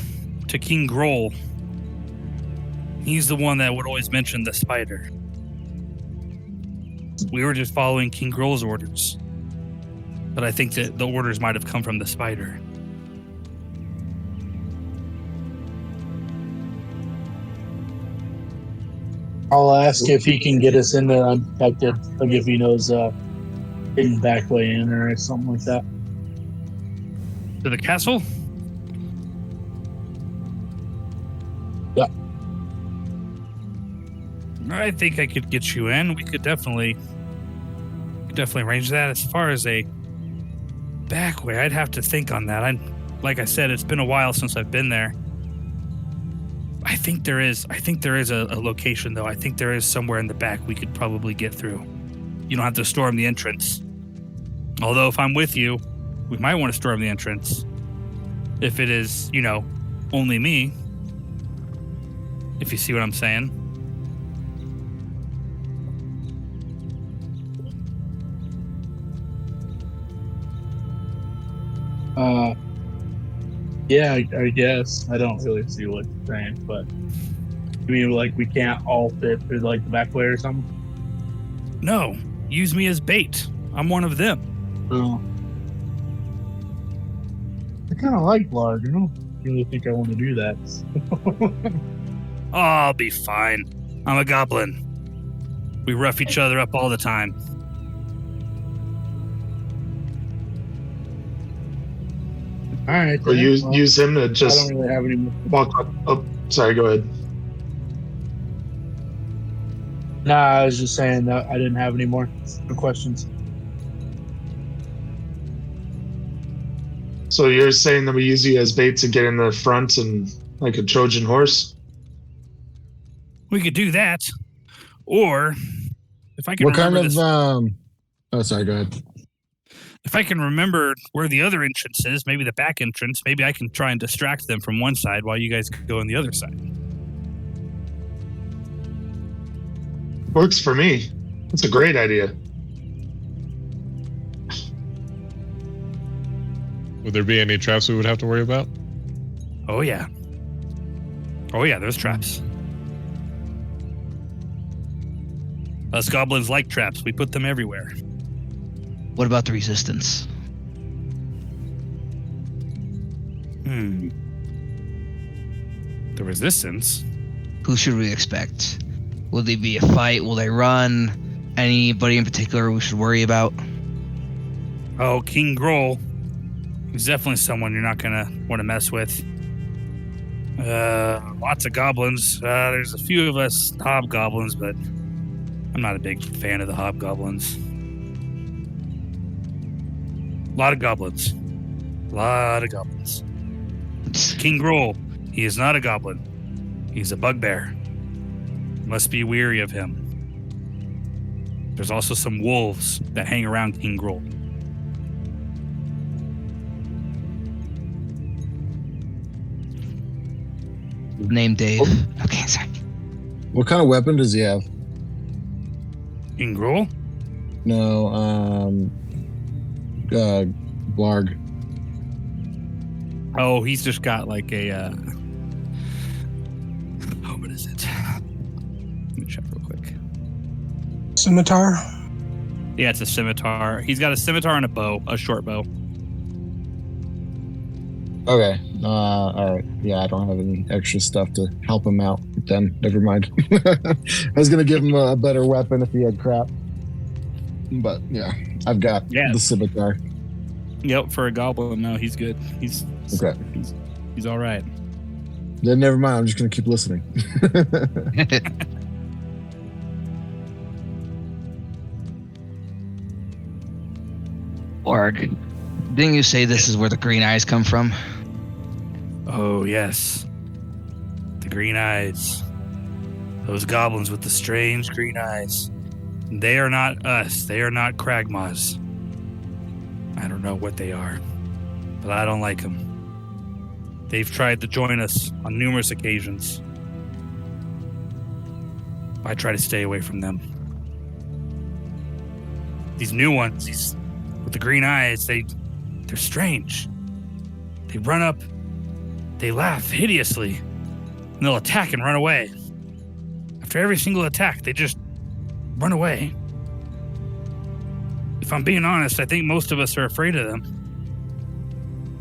to King Groll. He's the one that would always mention the spider. We were just following King Groll's orders. But I think that the orders might have come from the spider. I'll ask if he can get us in there undetected, like if he knows hidden back way in or something like that. To the castle? Yeah. I think I could get you in. We could definitely arrange that. As far as a back way, I'd have to think on that. Like I said, it's been a while since I've been there. I think there is a location though. I think there is somewhere in the back we could probably get through. You don't have to storm the entrance. Although if I'm with you, we might want to storm the entrance. If it is, only me. If you see what I'm saying. Yeah, I guess. I don't really see what you're saying, but you mean like we can't all fit through like the back way or something? No, use me as bait. I'm one of them. Oh. I kind of like Larg. I don't really think I want to do that. Oh, I'll be fine. I'm a goblin. We rough each other up all the time. All right. Or use him to I just don't really have any more. walk up. Oh, sorry, go ahead. Nah, I was just saying that I didn't have any more questions. So you're saying that we use you as bait to get in the front and like a Trojan horse? We could do that. Or, if I can What kind remember of this, oh, sorry, go ahead. if I can remember where the other entrance is, maybe the back entrance, maybe I can try and distract them from one side while you guys go on the other side. Works for me. That's a great idea. Would there be any traps we would have to worry about? Oh, yeah. Oh yeah, there's traps. Us goblins like traps. We put them everywhere. What about the resistance? The resistance. Who should we expect? Will they be a fight? Will they run? Anybody in particular we should worry about? Oh, King Grohl. He's definitely someone you're not gonna want to mess with. Lots of goblins. There's a few of us hobgoblins, but I'm not a big fan of the hobgoblins. A lot of goblins. King Grohl, he is not a goblin. He's a bugbear. Must be weary of him. There's also some wolves that hang around King Grohl. Name Dave. Okay, sorry. What kind of weapon does he have? King Grohl? No, Blarg. Oh, he's just got like a what is it? Let me check real quick. Scimitar. Yeah, it's a scimitar. He's got a scimitar and a bow, a short bow. Okay. All right. Yeah, I don't have any extra stuff to help him out. Then never mind. I was gonna give him a better weapon if he had crap. But yeah, I've got the scimitar. Yep, for a goblin, no, he's good. He's okay. He's all right. Then never mind. I'm just gonna keep listening. Org, didn't you say this is where the green eyes come from? Oh yes, the green eyes. Those goblins with the strange green eyes. They are not us. They are not Kragmaws. I don't know what they are, but I don't like them. They've tried to join us on numerous occasions. I try to stay away from them. These new ones, these with the green eyes, they're strange. They run up, they laugh hideously, and they'll attack and run away. After every single attack, they just run away. If I'm being honest, I think most of us are afraid of them.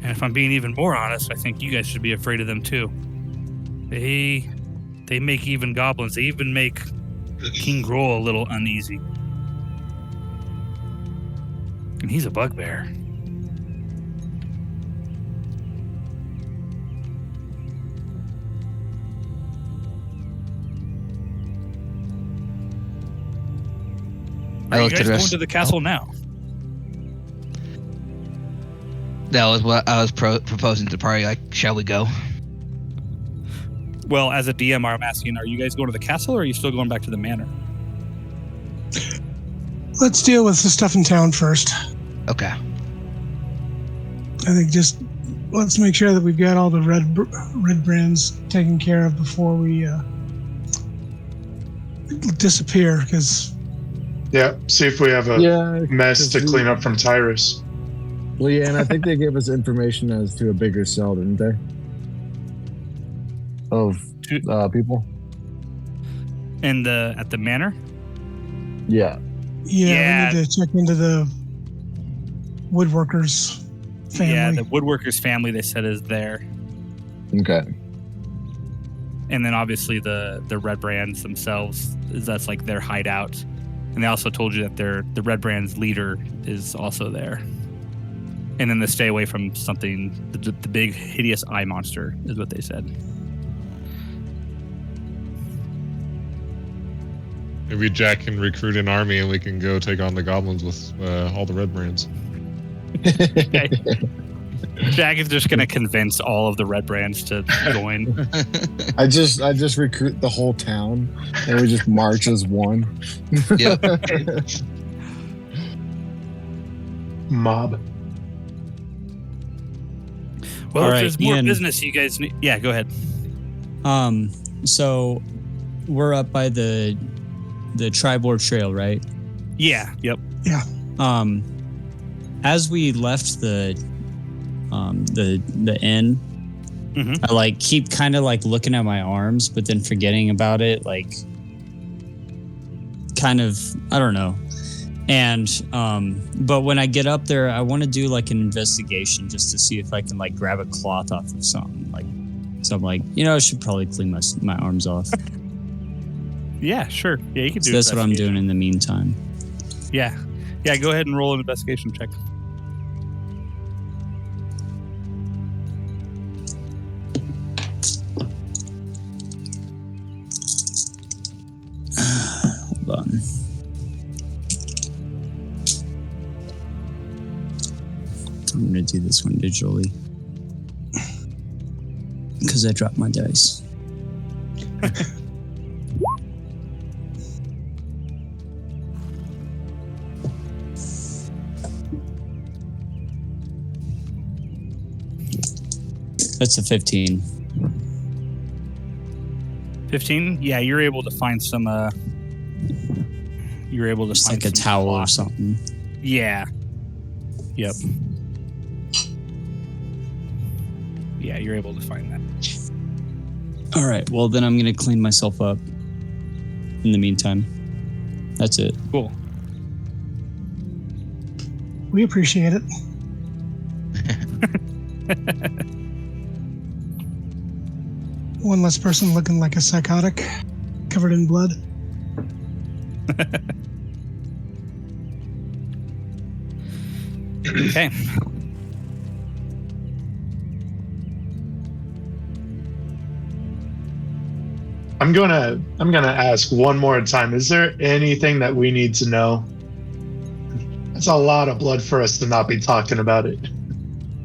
And if I'm being even more honest, I think you guys should be afraid of them too. They make even goblins, they even make King Grohl a little uneasy. And he's a bugbear. Are you guys going to the castle now? That was what I was proposing to the party. Like, shall we go? Well, as a DM, I'm asking, are you guys going to the castle or are you still going back to the manor? Let's deal with the stuff in town first. Okay. I think just let's make sure that we've got all the red brands taken care of before we disappear. Because see if we have a mess to clean up from Tyrus. Well, yeah, and I think they gave us information as to a bigger cell, didn't they? Of people. And at the manor? Yeah. Yeah, we need to check into the woodworkers family. Yeah, the woodworkers family, they said, is there. Okay. And then obviously the red brands themselves, that's like their hideout. And they also told you that the red brand's leader is also there. And then to stay away from something, the big hideous eye monster is what they said. Maybe Jack can recruit an army and we can go take on the goblins with all the red brands. Okay. Jack is just going to convince all of the red brands to join. I just recruit the whole town and we just march as one. Yep. Mob. Well, All if right, there's more Ian. business you guys need. Yeah, go ahead. So we're up by the Tribord Trail, right? Yeah, yep. Yeah. As we left the inn, I like keep kind of like looking at my arms, but then forgetting about it. Like, kind of, I don't know. And but when I get up there, I want to do like an investigation just to see if I can like grab a cloth off of something. Like, so I'm like, I should probably clean my arms off. Yeah, sure. Yeah, you can do. So that's what I'm doing in the meantime. Yeah. Go ahead and roll an investigation check. Hold on. I'm gonna do this one digitally because I dropped my dice. That's a 15. 15? Yeah, you're able to find some. You're able to Just find like a some towel cloth. or something. Yeah. Yep. Yeah, you're able to find that. All right. Well, then I'm gonna clean myself up. In the meantime, that's it. Cool. We appreciate it. One less person looking like a psychotic, covered in blood. Okay. I'm gonna ask one more time. Is there anything that we need to know? That's a lot of blood for us to not be talking about it.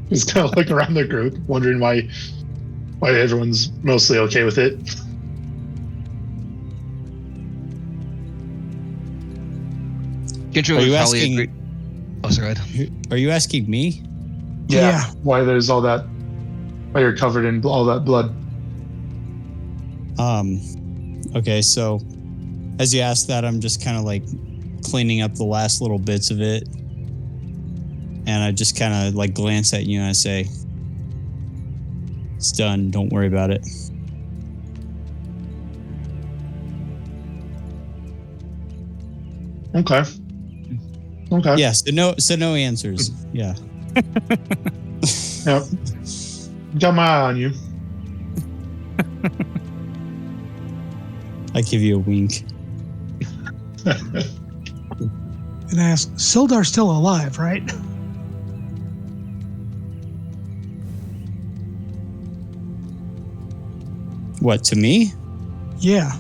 Just kind of look around the group, wondering why everyone's mostly okay with it. Gintry Are would you probably asking- agree. Oh, sorry. Go ahead. Are you asking me? Yeah. Why there's all that? Why you're covered in all that blood? Okay, so as you ask that, I'm just kind of like cleaning up the last little bits of it. And I just kind of like glance at you and I say, it's done. Don't worry about it. Okay. Yeah, so no answers. Yeah. Yep. Got my eye on you. I give you a wink. And I ask, Sildar's still alive, right? What, to me? Yeah.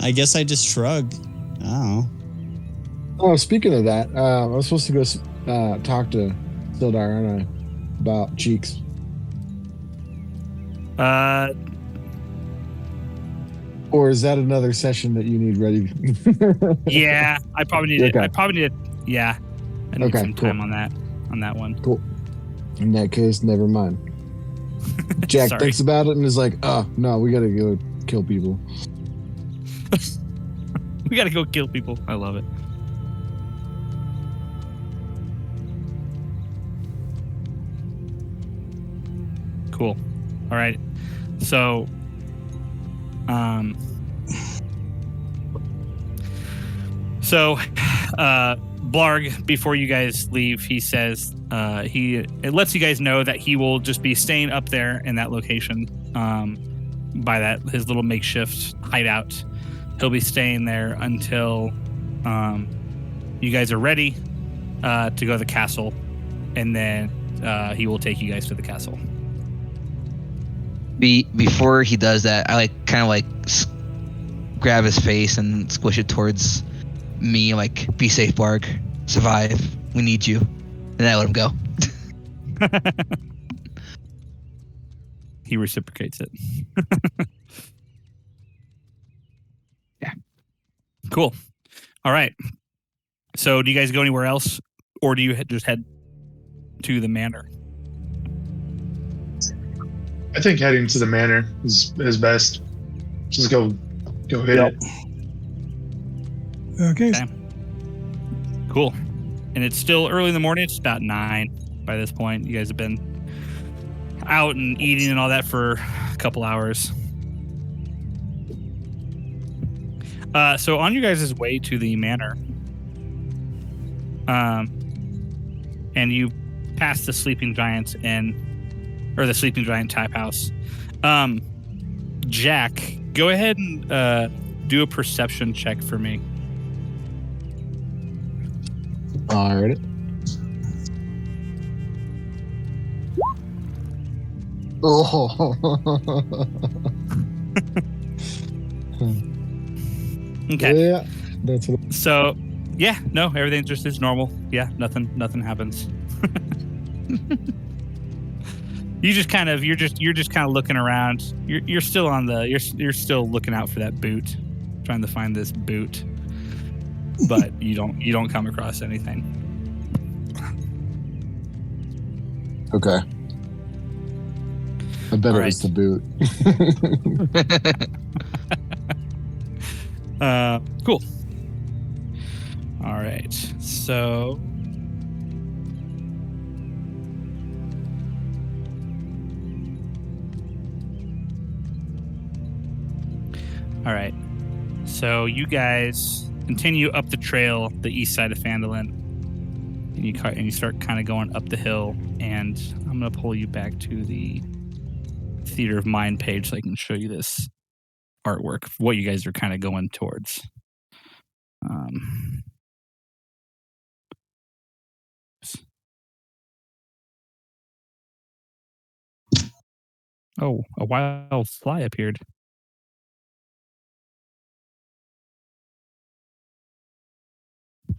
I guess I just shrug. I don't know. Oh, speaking of that, I was supposed to go talk to Sildar about Cheeks. Or is that another session that you need ready? Yeah, I probably need it. Okay. I probably need. Yeah, I need Okay, some cool. time on that one. Cool. In that case, never mind. Jack Sorry. thinks about it and is like, "Oh no, we gotta go kill people." We gotta go kill people. I love it. Cool. All right. So, Blarg, before you guys leave, he says it lets you guys know that he will just be staying up there in that location, by that his little makeshift hideout. He'll be staying there until you guys are ready to go to the castle, and then he will take you guys to the castle. Before he does that, I kind of grab his face and squish it towards me, like, be safe, Barg, survive, we need you, and then I let him go. He reciprocates it. Yeah. Cool. All right. So do you guys go anywhere else, or do you just head to the manor? I think heading to the manor is best. Just go hit Yep. it. Okay. Okay. Cool. and it's still early in the morning. It's about 9 by this point. You guys have been out and eating and all that for a couple hours. So on you guys' way to the manor, and you pass the Sleeping Giant or the Sleeping Giant type house. Jack, go ahead and do a perception check for me. All right. Oh. Okay. Yeah, that's what. So, yeah, no, everything just is normal. Yeah, nothing happens. You're just kind of looking around. You're still on you're still looking out for that boot, trying to find this boot, but you don't come across anything. Okay. I bet All it was the boot. Cool. All right. So all right. So you guys continue up the trail, the east side of Phandalin, and you start kind of going up the hill. And I'm gonna pull you back to the Theater of Mind page so I can show you this artwork, what you guys are kind of going towards. Oh, a wild fly appeared.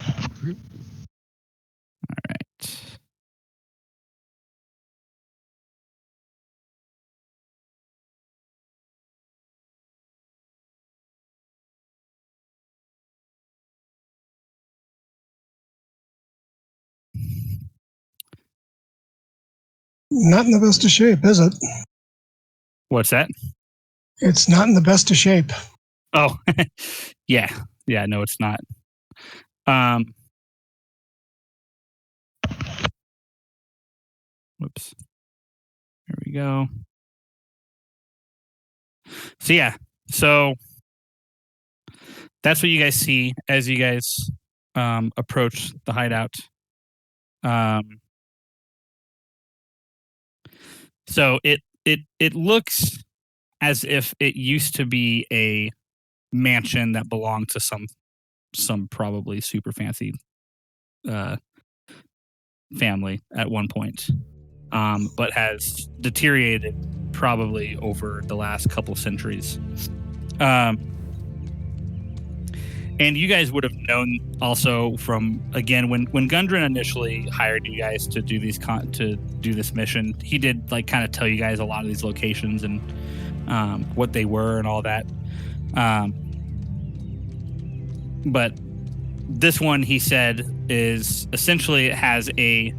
All right. Not in the best of shape, is it? What's that? It's not in the best of shape. Oh, yeah. No, it's not. Whoops. There we go. So yeah, that's what you guys see as you guys approach the hideout. So it looks as if it used to be a mansion that belonged to some probably super fancy family at one point, but has deteriorated probably over the last couple centuries. And you guys would have known also from, again, when Gundren initially hired you guys to do to do this mission, he did like kind of tell you guys a lot of these locations and what they were and all that. But this one, he said, is essentially he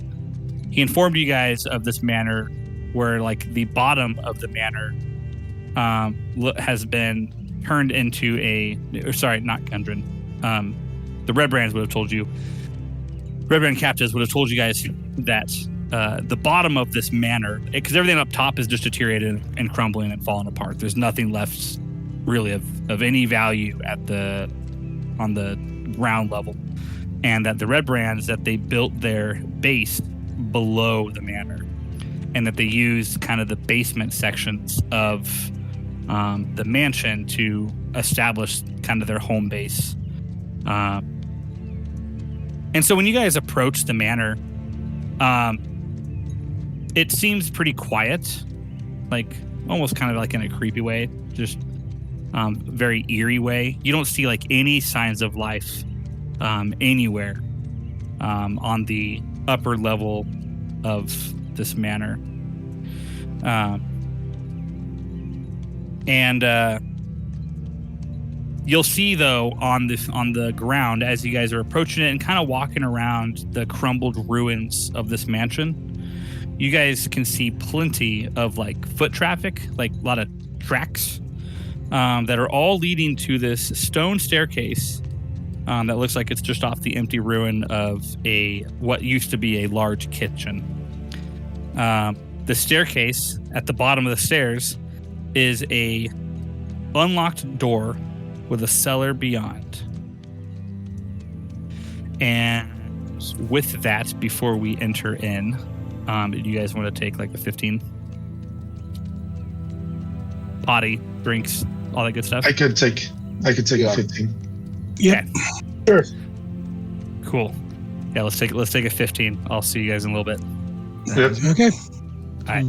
informed you guys of this manor where like the bottom of the manor has been turned into not Gundren. The Red Brands would have told you, Red Brand captives would have told you guys that the bottom of this manor, because everything up top is just deteriorated and crumbling and falling apart. There's nothing left really of any value on the ground level. And that the Red Brands, that they built their base below the manor, and that they used kind of the basement sections of the mansion to establish kind of their home base. And so when you guys approach the manor, it seems pretty quiet, like almost kind of like in a creepy way, just very eerie way. You don't see like any signs of life anywhere on the upper level of this manor. And you'll see though on the ground as you guys are approaching it and kind of walking around the crumbled ruins of this mansion, you guys can see plenty of like foot traffic, like a lot of tracks that are all leading to this stone staircase that looks like it's just off the empty ruin of what used to be a large kitchen. The staircase at the bottom of the stairs is a unlocked door with a cellar beyond. And with that, before we enter in, do you guys want to take like a 15? Potty, drinks, all that good stuff? I could take Yeah. a 15. Yep. Sure. Cool. Yeah, let's take a 15. I'll see you guys in a little bit. Yep. Okay. All right.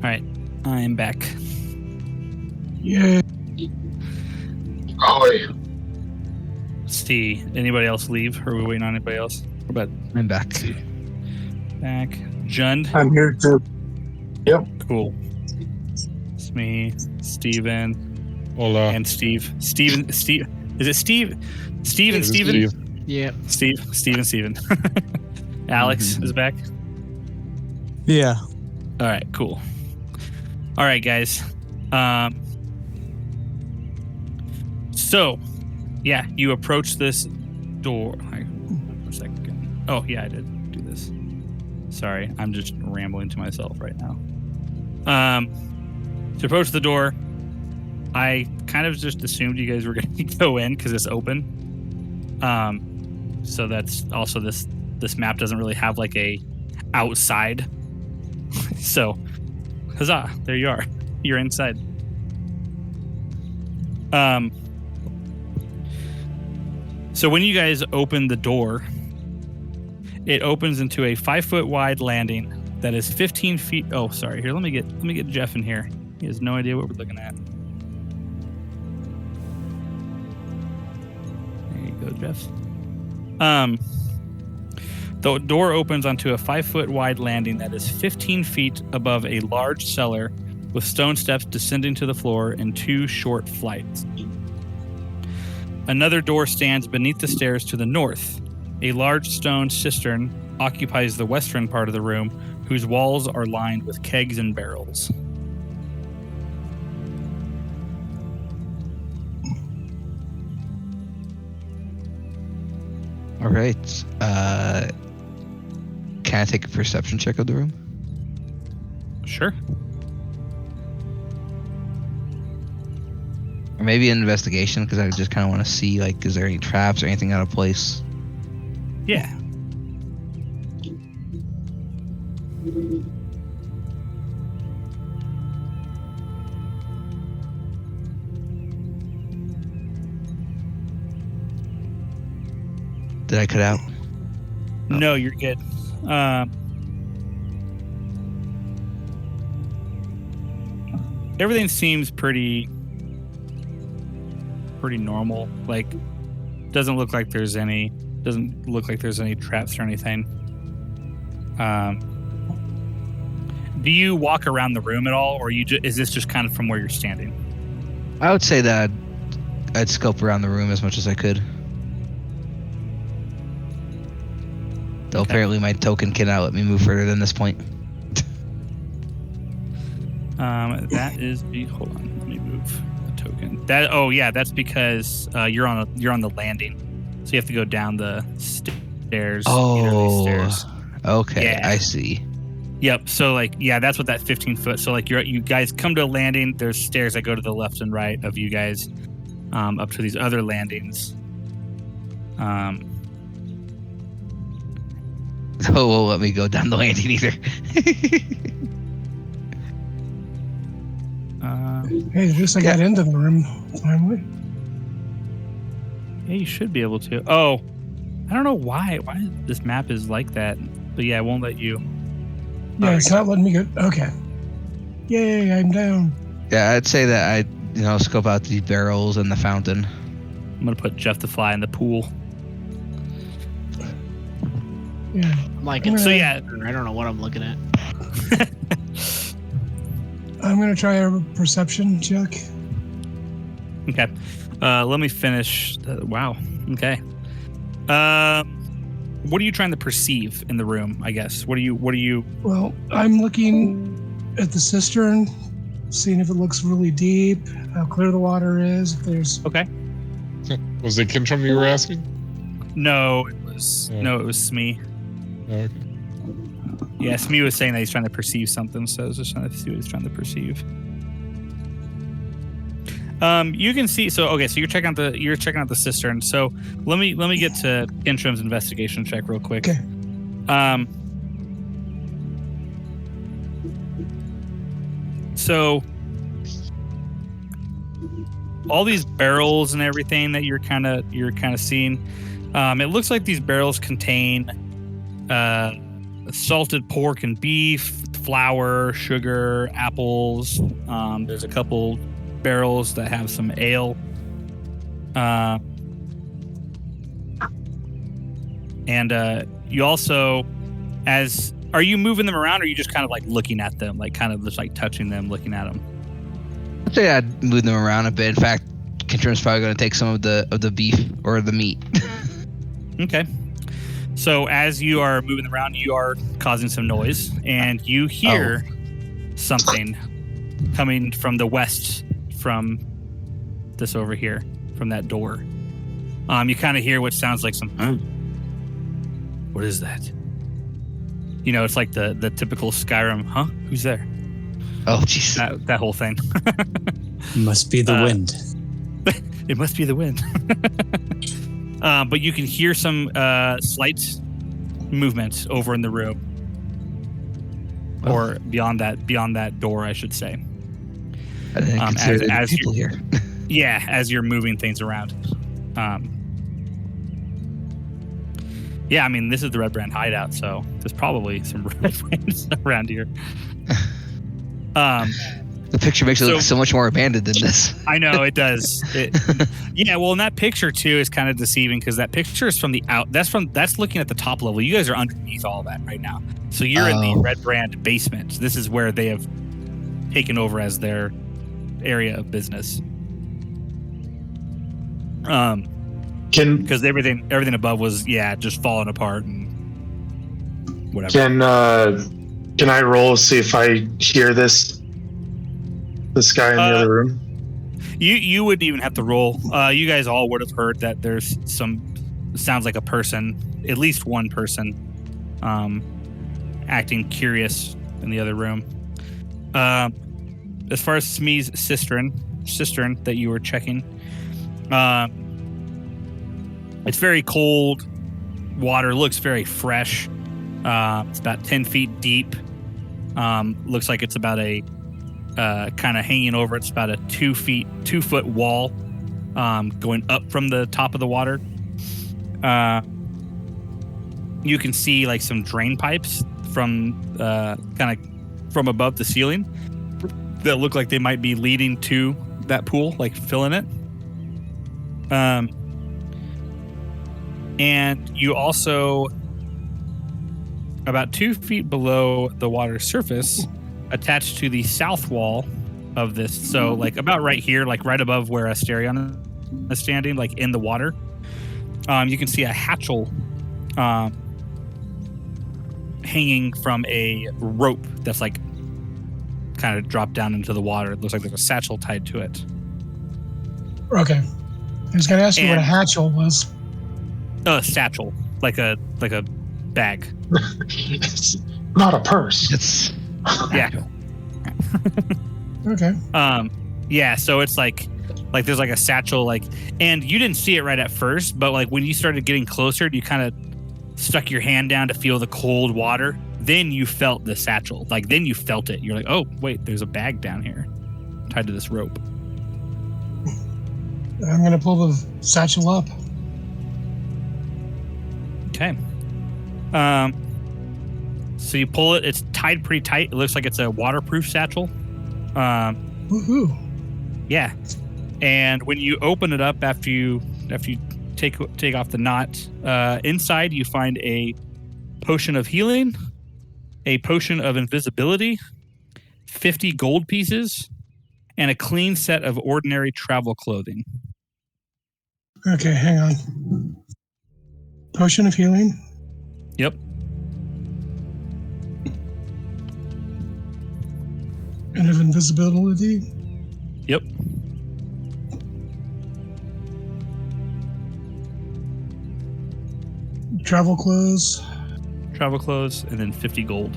All right, I'm back. Yeah. Ahoy. See, anybody else leave? Or are we waiting on anybody else? What about I'm back. back? Jund? I'm here too. Cool. It's me, Steven, Hola. and Steve. Steve. Is it Steve? Steve and It is Steven? Steve. Yeah. Steve and Steven. Alex is back. Yeah. All right, cool. All right, guys. So, yeah, you approach this door. One second. Oh, yeah, I did do this. Sorry, I'm just rambling to myself right now. To approach the door, I kind of just assumed you guys were going to go in because it's open. So that's also this map doesn't really have like a outside. So, huzzah! There you are. You're inside. So when you guys open the door, it opens into a 5-foot wide landing that is 15 feet. Oh, sorry. Here, let me get Jeff in here. He has no idea what we're looking at. There you go, Jeff. The door opens onto a 5-foot wide landing that is 15 feet above a large cellar with stone steps descending to the floor in 2 short flights. Another door stands beneath the stairs to the north. A large stone cistern occupies the western part of the room, whose walls are lined with kegs and barrels. All right. Can I take a perception check of the room? Sure. Or maybe an investigation, because I just kind of want to see, like, is there any traps or anything out of place? Yeah. Did I cut out? No, you're good. Everything seems pretty normal. Like, doesn't look like there's any traps or anything. Do you walk around the room at all, or is this just kind of from where you're standing? I would say that I'd scope around the room as much as I could. Though apparently my token cannot let me move further than this point. That is hold on, let me move the token. That's because you're on the landing, so you have to go down the stairs. Oh, stairs. Okay, Yeah. I see. Yep. So that's what that 15 foot. So you guys come to a landing. There's stairs that go to the left and right of you guys, up to these other landings. Oh, won't let me go down the landing either. Hey, at least I got into the room finally. Yeah, you should be able to. Oh, I don't know why this map is like that, but yeah, it won't let you. Yeah, it's not letting me go. Okay. Yay, I'm down. Yeah, I'd say that I scope out these barrels and the fountain. I'm gonna put Jeff the Fly in the pool. Yeah. I'm like, So, yeah. I don't know what I'm looking at. I'm going to try a perception check. Okay. Let me finish. Wow. Okay. What are you trying to perceive in the room, I guess? What are you? Well, I'm looking at the cistern, seeing if it looks really deep, how clear the water is, if there's... Okay. Was it Kintrum you were asking? No, it was Smee. Oh, okay. Yeah, Smee was saying that he's trying to perceive something, so I was just trying to see what he's trying to perceive. You can see. So you're checking out the cistern. So let me get to Kintrum's investigation check real quick. Okay. So all these barrels and everything that you're kind of seeing, it looks like these barrels contain salted pork and beef, flour, sugar, apples. There's a couple barrels that have some ale. And you also, are you moving them around, or are you just kind of like looking at them, like kind of just like touching them, looking at them? I'd say I'd move them around a bit. In fact, Kintram's probably going to take some of the beef or the meat. Okay. So as you are moving them around, you are causing some noise, and you hear something coming from the west, from this over here, from that door. You kind of hear what sounds like some, what is that? You know, it's like the typical Skyrim, who's there? Oh, jeez. That whole thing. Must be the wind. It must be the wind. But you can hear some slight movement over in the room, or beyond that door, I should say. I didn't consider there people here. Yeah, as you're moving things around. Yeah, I mean, this is the Red Brand hideout, so there's probably some Red Brands around here. The picture makes it look so much more abandoned than this. I know, it does. Yeah, well, and that picture too is kind of deceiving, because that picture is from the out. That's looking at the top level. You guys are underneath all that right now, so you're in the Red Brand basement. This is where they have taken over as their area of business. Because everything above was just falling apart and whatever. Can I roll, see if I hear this guy in the other room? You wouldn't even have to roll. You guys all would have heard that there's sounds like a person, at least one person, acting curious in the other room. As far as Smee's cistern that you were checking, it's very cold water, looks very fresh. It's about 10 feet deep. Looks like it's about a kind of hanging over. It's about a 2-foot wall going up from the top of the water. You can see like some drain pipes from kind of from above the ceiling that look like they might be leading to that pool, like filling it. And you also, about 2 feet below the water surface, attached to the south wall of this, so like about right here, like right above where Asterion is standing, like in the water, you can see a hatchel hanging from a rope that's like kind of dropped down into the water. It looks like there's a satchel tied to it. Okay. I was going to ask you what a hatchel was. Satchel, like a bag. It's not a purse. It's yeah. Okay. Yeah, so it's like there's like a satchel, like, and you didn't see it right at first, but like when you started getting closer, you kind of stuck your hand down to feel the cold water. Then you felt the satchel. Like, then you felt it. You're like, oh, wait, there's a bag down here tied to this rope. I'm going to pull the satchel up. Okay. So you pull it. It's tied pretty tight. It looks like it's a waterproof satchel. Woohoo. Yeah. And when you open it up after you take off the knot, inside you find a potion of healing, a potion of invisibility, 50 gold pieces, and a clean set of ordinary travel clothing. Okay, hang on. Potion of healing? Yep. And of invisibility? Yep. Travel clothes? Travel clothes, and then 50 gold.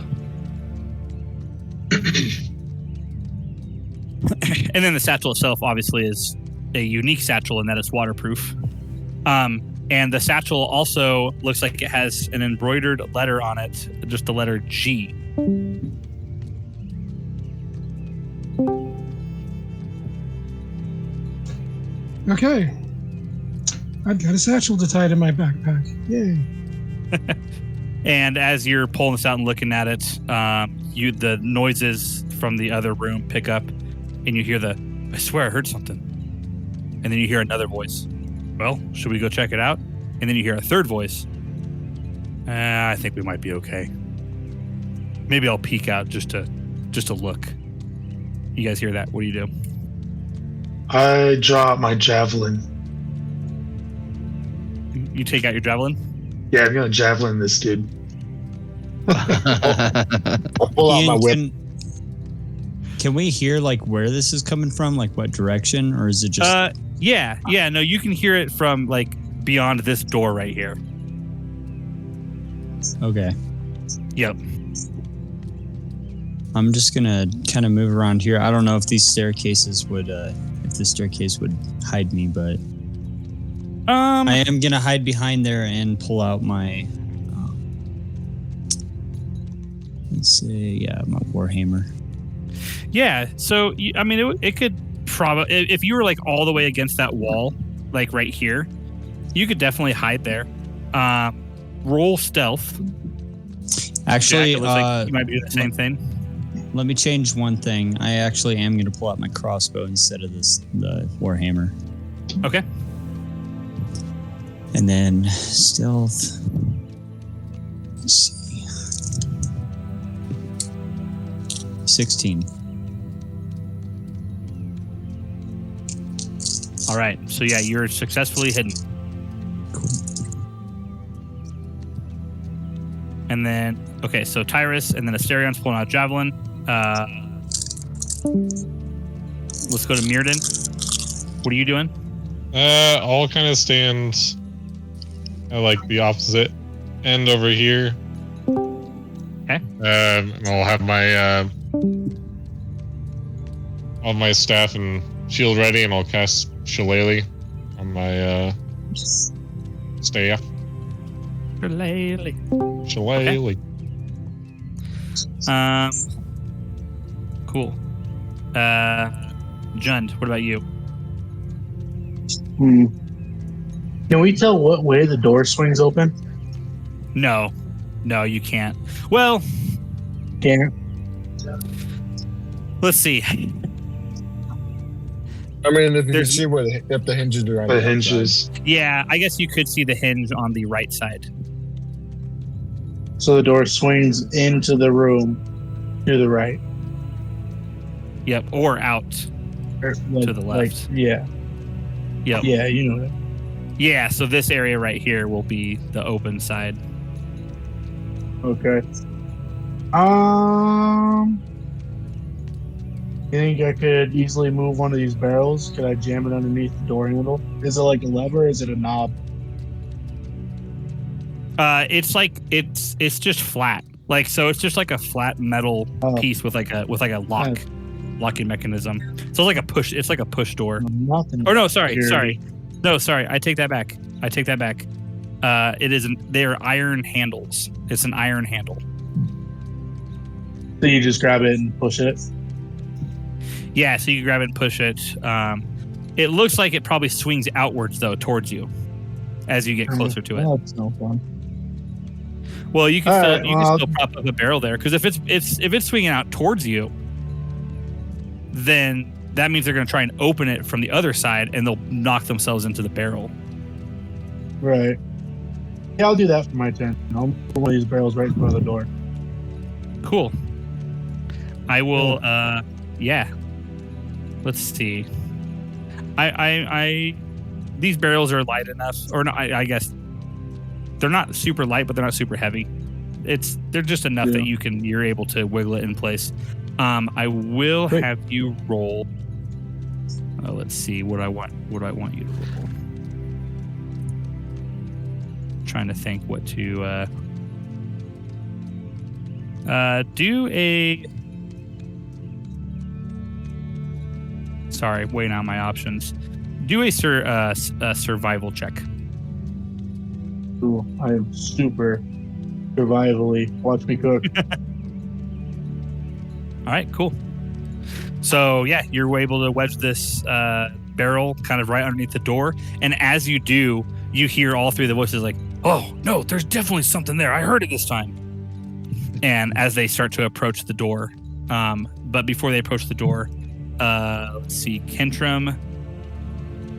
And then the satchel itself obviously is a unique satchel in that it's waterproof. And the satchel also looks like it has an embroidered letter on it, just the letter G. Okay. I've got a satchel to tie to my backpack. Yay. And as you're pulling this out and looking at it, the noises from the other room pick up, and you hear I swear I heard something. And then you hear another voice. well, should we go check it out? And then you hear a third voice. I think we might be okay. Maybe I'll peek out just to look. You guys hear that? What do you do? I draw out my javelin. You take out your javelin? Yeah, I'm gonna javelin this dude. I'll pull out my Ian, whip. Can we hear like where this is coming from, like what direction, or is it just? Yeah. No, you can hear it from like beyond this door right here. Okay. Yep. I'm just gonna kind of move around here. I don't know if these staircases would, if the staircase would hide me, but I am gonna hide behind there and pull out my. Let's see, my warhammer. Yeah. So I mean, it could probably if you were like all the way against that wall, like right here, you could definitely hide there. Roll stealth. Actually, Jack, it looks like you might be doing the same thing. Let me change one thing. I actually am going to pull out my crossbow instead of the warhammer. Okay. And then stealth. Let's see. 16. All right. So yeah, you're successfully hidden. Cool. And then okay, so Tyrus and then Asterion's pulling out javelin. Let's go to Mirrodin. What are you doing? I'll kind of stand at like the opposite end over here. Okay. And I'll have my all my staff and shield ready, and I'll cast Shillelagh on my staff. Shillelagh. Shillelagh. Cool. Jund, what about you? Can we tell what way the door swings open? No, you can't. Well, Can't. let's see. I mean, if you can see if the hinges are right. The hinges. Yeah, I guess you could see the hinge on the right side. So the door swings into the room to the right. Yep, or out. Or, To the left. Yeah. Yep. Yeah, you know that. Yeah, so this area right here will be the open side. Okay. You think I could easily move one of these barrels? Could I jam it underneath the door handle? Is it like a lever? Or is it a knob? It's like it's just flat. Like so, it's just like a flat metal piece with like a locking mechanism. So it's like a push. It's like a push door. Nothing. Oh no, sorry. No, sorry. I take that back. It isn't. They're iron handles. It's an iron handle. So you just grab it and push it? Yeah, so you can grab it and push it. It looks like it probably swings outwards though, towards you, as you get closer to it. That's no fun. Well, you can All still right, still prop up a barrel there because if it's swinging out towards you, then that means they're going to try and open it from the other side, and they'll knock themselves into the barrel. Right. Yeah, I'll do that for my turn. I'll put one of these barrels right in front of the door. Cool. I will. Yeah. Let's see. I these barrels are light enough, or no, I guess they're not super light, but they're not super heavy. They're just enough that you're able to wiggle it in place. I will have you roll. Let's see what I want. What do I want you to roll? Trying to think what to do a. Sorry, waiting on my options. Do a survival check. Ooh, I am super survivally. Watch me cook. All right, cool. So yeah, you're able to wedge this barrel kind of right underneath the door, and as you do, you hear all three of the voices like, "Oh no, there's definitely something there. I heard it this time." And as they start to approach the door, but before they approach the door, let's see, Kentrim,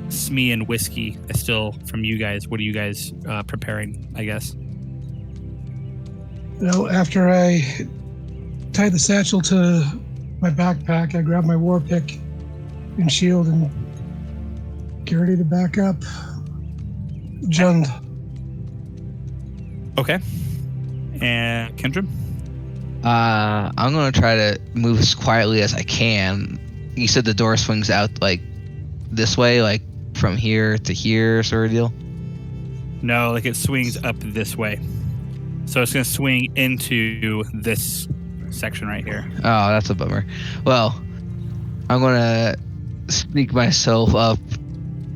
Smee and Whiskey still from you guys. What are you guys preparing, I guess? Well, after I tied the satchel to my backpack, I grabbed my war pick and shield and get ready to back up. Jund. Okay. And Kendra? I'm gonna try to move as quietly as I can. You said the door swings out like this way, like from here to here, sort of deal. No, like it swings up this way. So it's going to swing into this section right here. Oh, that's a bummer. Well, I'm gonna sneak myself up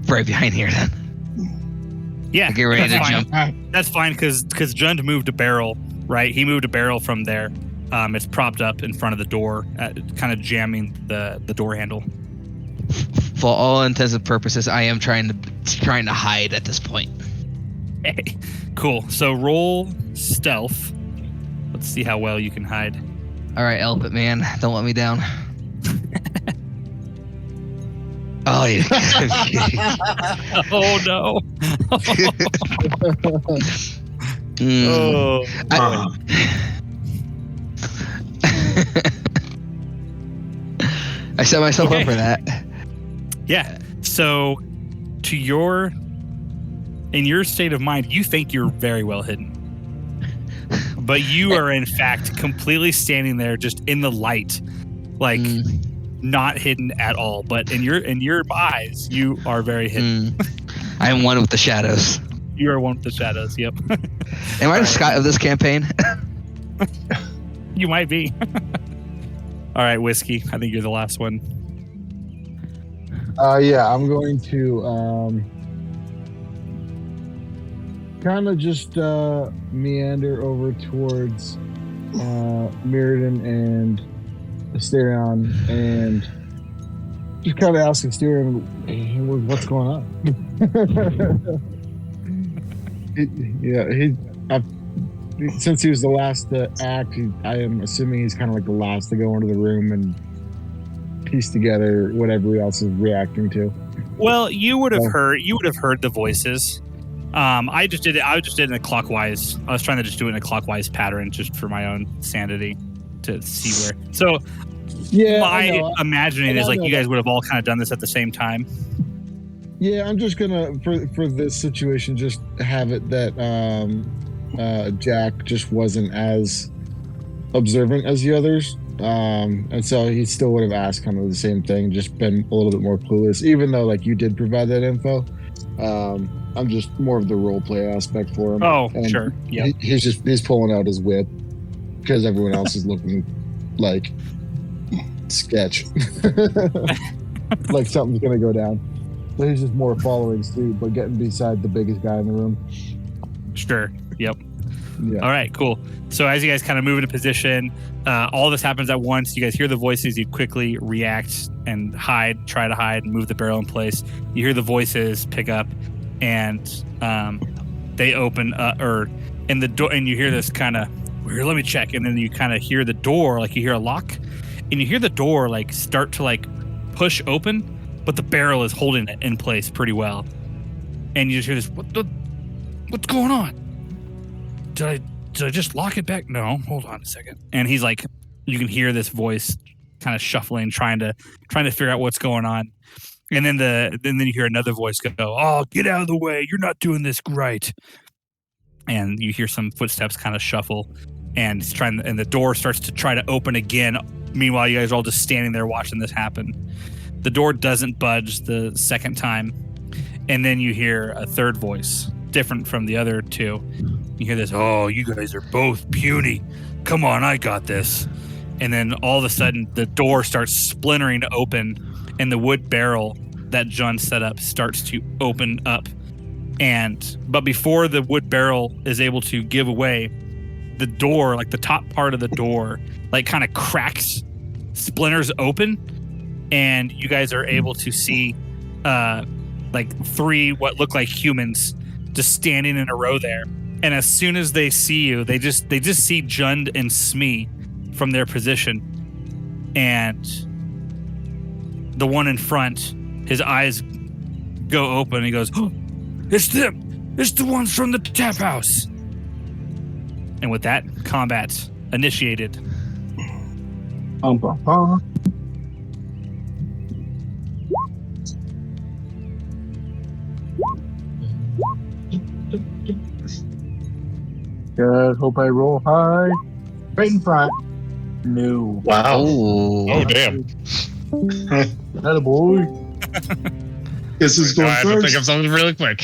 right behind here then. Yeah, Get ready to that's jump. fine. That's fine because Jund moved a barrel, right? He moved a barrel from there. It's propped up in front of the door, kind of jamming the door handle. For all intents and purposes, I am trying to hide at this point. Hey, cool. So roll stealth. Let's see how well you can hide. All right, Elephant Man, don't let me down. Oh, yeah. Oh no. Mm. Oh. I set myself up for that. Yeah. So in your state of mind, you think you're very well hidden. But you are in fact completely standing there just in the light. Like not hidden at all. But in your eyes, you are very hidden. I am one with the shadows. You are one with the shadows, yep. Am I the Scott of this campaign? You might be. All right, Whiskey. I think you're the last one. Yeah, I'm going to kind of just meander over towards Mirrodin and Asterion and just kind of ask Asterion, hey, what's going on? Since he was the last to act, I am assuming he's kind of like the last to go into the room and piece together what everybody else is reacting to. Well, you would have heard the voices. I just did it in a clockwise. I was trying to just do it in a clockwise pattern just for my own sanity to see where. So yeah, my imagining is like you guys would have all kind of done this at the same time. Yeah, I'm just gonna for this situation just have it that Jack just wasn't as observant as the others. And so he still would have asked kind of the same thing, just been a little bit more clueless, even though like you did provide that info. I'm just more of the role play aspect for him. Oh, and sure. Yeah. He's pulling out his whip because everyone else is looking like sketch. Like something's gonna go down. So he's just more following suit, but getting beside the biggest guy in the room. Sure. Yep. Yeah. All right, cool. So as you guys kind of move into position, all this happens at once. You guys hear the voices. You quickly react and try to hide and move the barrel in place. You hear the voices pick up and they open and the door, and you hear this kind of, let me check. And then you kind of hear the door, like you hear a lock and you hear the door like start to like push open, but the barrel is holding it in place pretty well. And you just hear this, what's going on? Did I just lock it back? No, hold on a second. And he's like, you can hear this voice kind of shuffling, trying to figure out what's going on. And then then you hear another voice go, "Oh, get out of the way! You're not doing this right." And you hear some footsteps kind of shuffle, and the door starts to try to open again. Meanwhile, you guys are all just standing there watching this happen. The door doesn't budge the second time, and then you hear a third voice, different from the other two. You hear this, "Oh, you guys are both puny. Come on, I got this." And then all of a sudden, the door starts splintering open, and the wood barrel that John set up starts to open up. But before the wood barrel is able to give away, the door, like the top part of the door, like kind of cracks, splinters open, and you guys are able to see like three what look like humans just standing in a row there. And as soon as they see you, they just see Jund and Smee from their position. And the one in front, his eyes go open. And he goes, oh, it's them. It's the ones from the tap house. And with that, combat initiated. Bum, bum, bum. Good. Hope I roll high. Right in front. No. Wow. Oh, damn. That a boy. This is No, going I have to think of first. something really quick.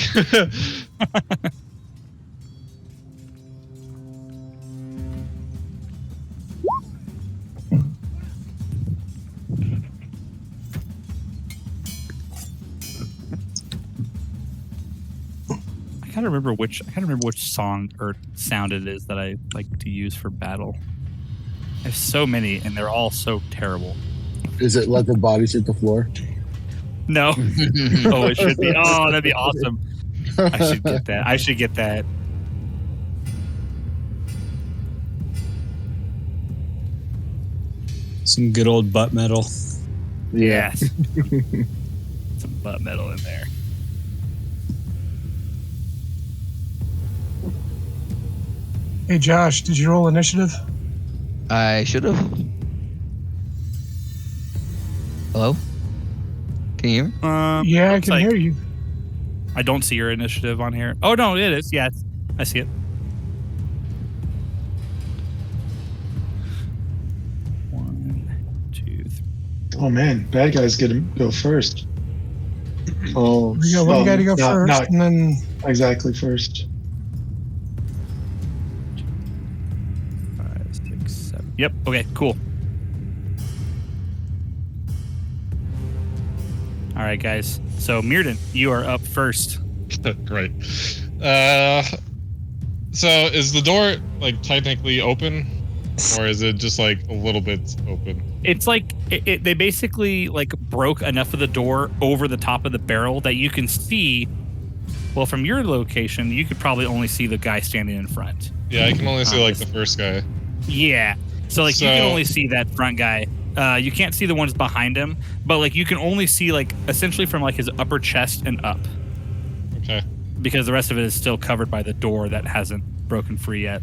I can't remember which song or sound it is that I like to use for battle. I have so many, and they're all so terrible. Is it let the bodies hit the floor? No. Oh, it should be. Oh, that'd be awesome. I should get that. Some good old butt metal. Yes. Some butt metal in there. Hey, Josh, did you roll initiative? I should have. Hello? Can you hear me? Yeah, I looks can like- hear you. I don't see your initiative on here. Oh, no, it is. Yeah, I see it. One, two, three. Oh man, bad guys get to go first. Oh, We got one guy to go first, not and then exactly first. 5, 6, 7. Yep. Okay, cool. All right, guys. So, Mirden, you are up first. Great. So is the door like technically open, or is it just like a little bit open? It's like they basically like broke enough of the door over the top of the barrel that you can see. Well, from your location, you could probably only see the guy standing in front. Yeah, I can only see like the first guy. Yeah. So like you So- can only see that front guy. You can't see the ones behind him, but like you can only see like essentially from like his upper chest and up, Okay. because the rest of it is still covered by the door that hasn't broken free yet.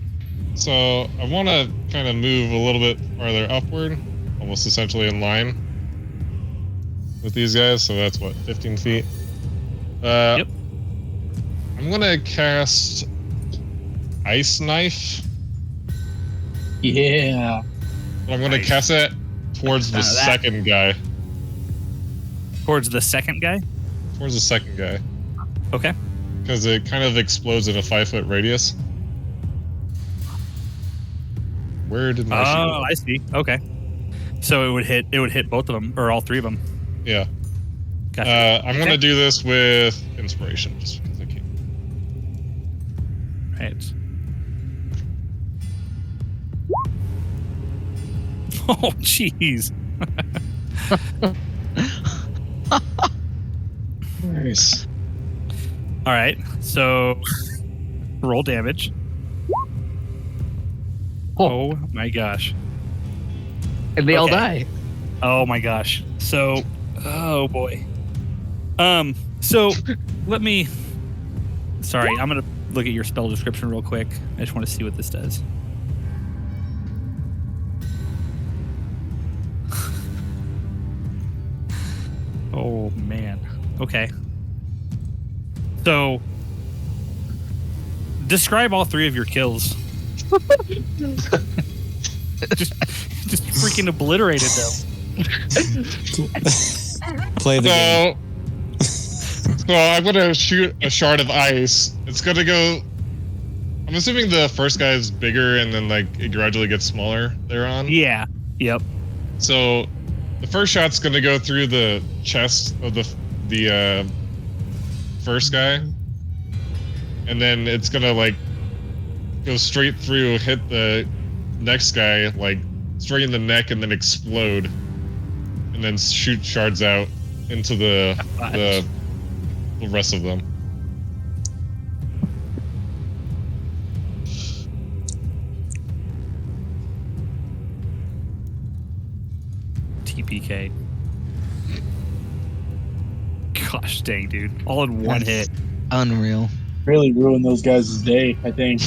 So I want to kind of move a little bit farther upward, almost essentially in line with these guys. So that's what, 15 feet? Yep. I'm gonna cast Ice Knife. Yeah. I'm gonna Nice. cast it towards the None of that. second guy. Towards the second guy. Towards the second guy. Okay. Because it kind of explodes in a 5-foot radius. Where did my shield? Oh, I see. Okay. So it would hit both of them or all three of them. Yeah. Gotcha. I'm Okay. gonna do this with inspiration, just because I can. Right. Oh, jeez. Nice. All right. So roll damage. Oh my gosh. And they all Okay. die. Oh my gosh. So, oh boy. So let me. Sorry, I'm gonna look at your spell description real quick. I just want to see what this does. Oh man. Okay. So, describe all three of your kills. just freaking obliterated them. Play the game. So I'm gonna shoot a shard of ice. It's gonna go. I'm assuming the first guy is bigger, and then like it gradually gets smaller thereon. Yeah. Yep. So the first shot's gonna go through the chest of the first guy, and then it's gonna like go straight through, hit the next guy like straight in the neck, and then explode, and then shoot shards out into the rest of them. TPK. Gosh dang, dude. All in one hit. Unreal. Really ruined those guys' day, I think.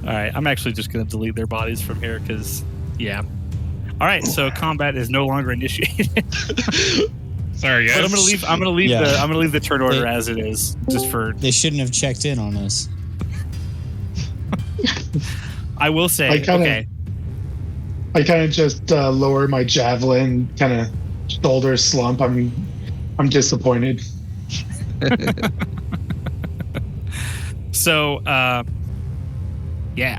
All right, I'm actually just going to delete their bodies from here because, yeah. All right, so combat is no longer initiated. Sorry, guys. But I'm gonna leave Yeah. I'm gonna leave the turn order as it is, just for. They shouldn't have checked in on us. I will say, I kinda- okay. I kind of just lower my javelin, kind of shoulder slump. I'm disappointed. So, yeah.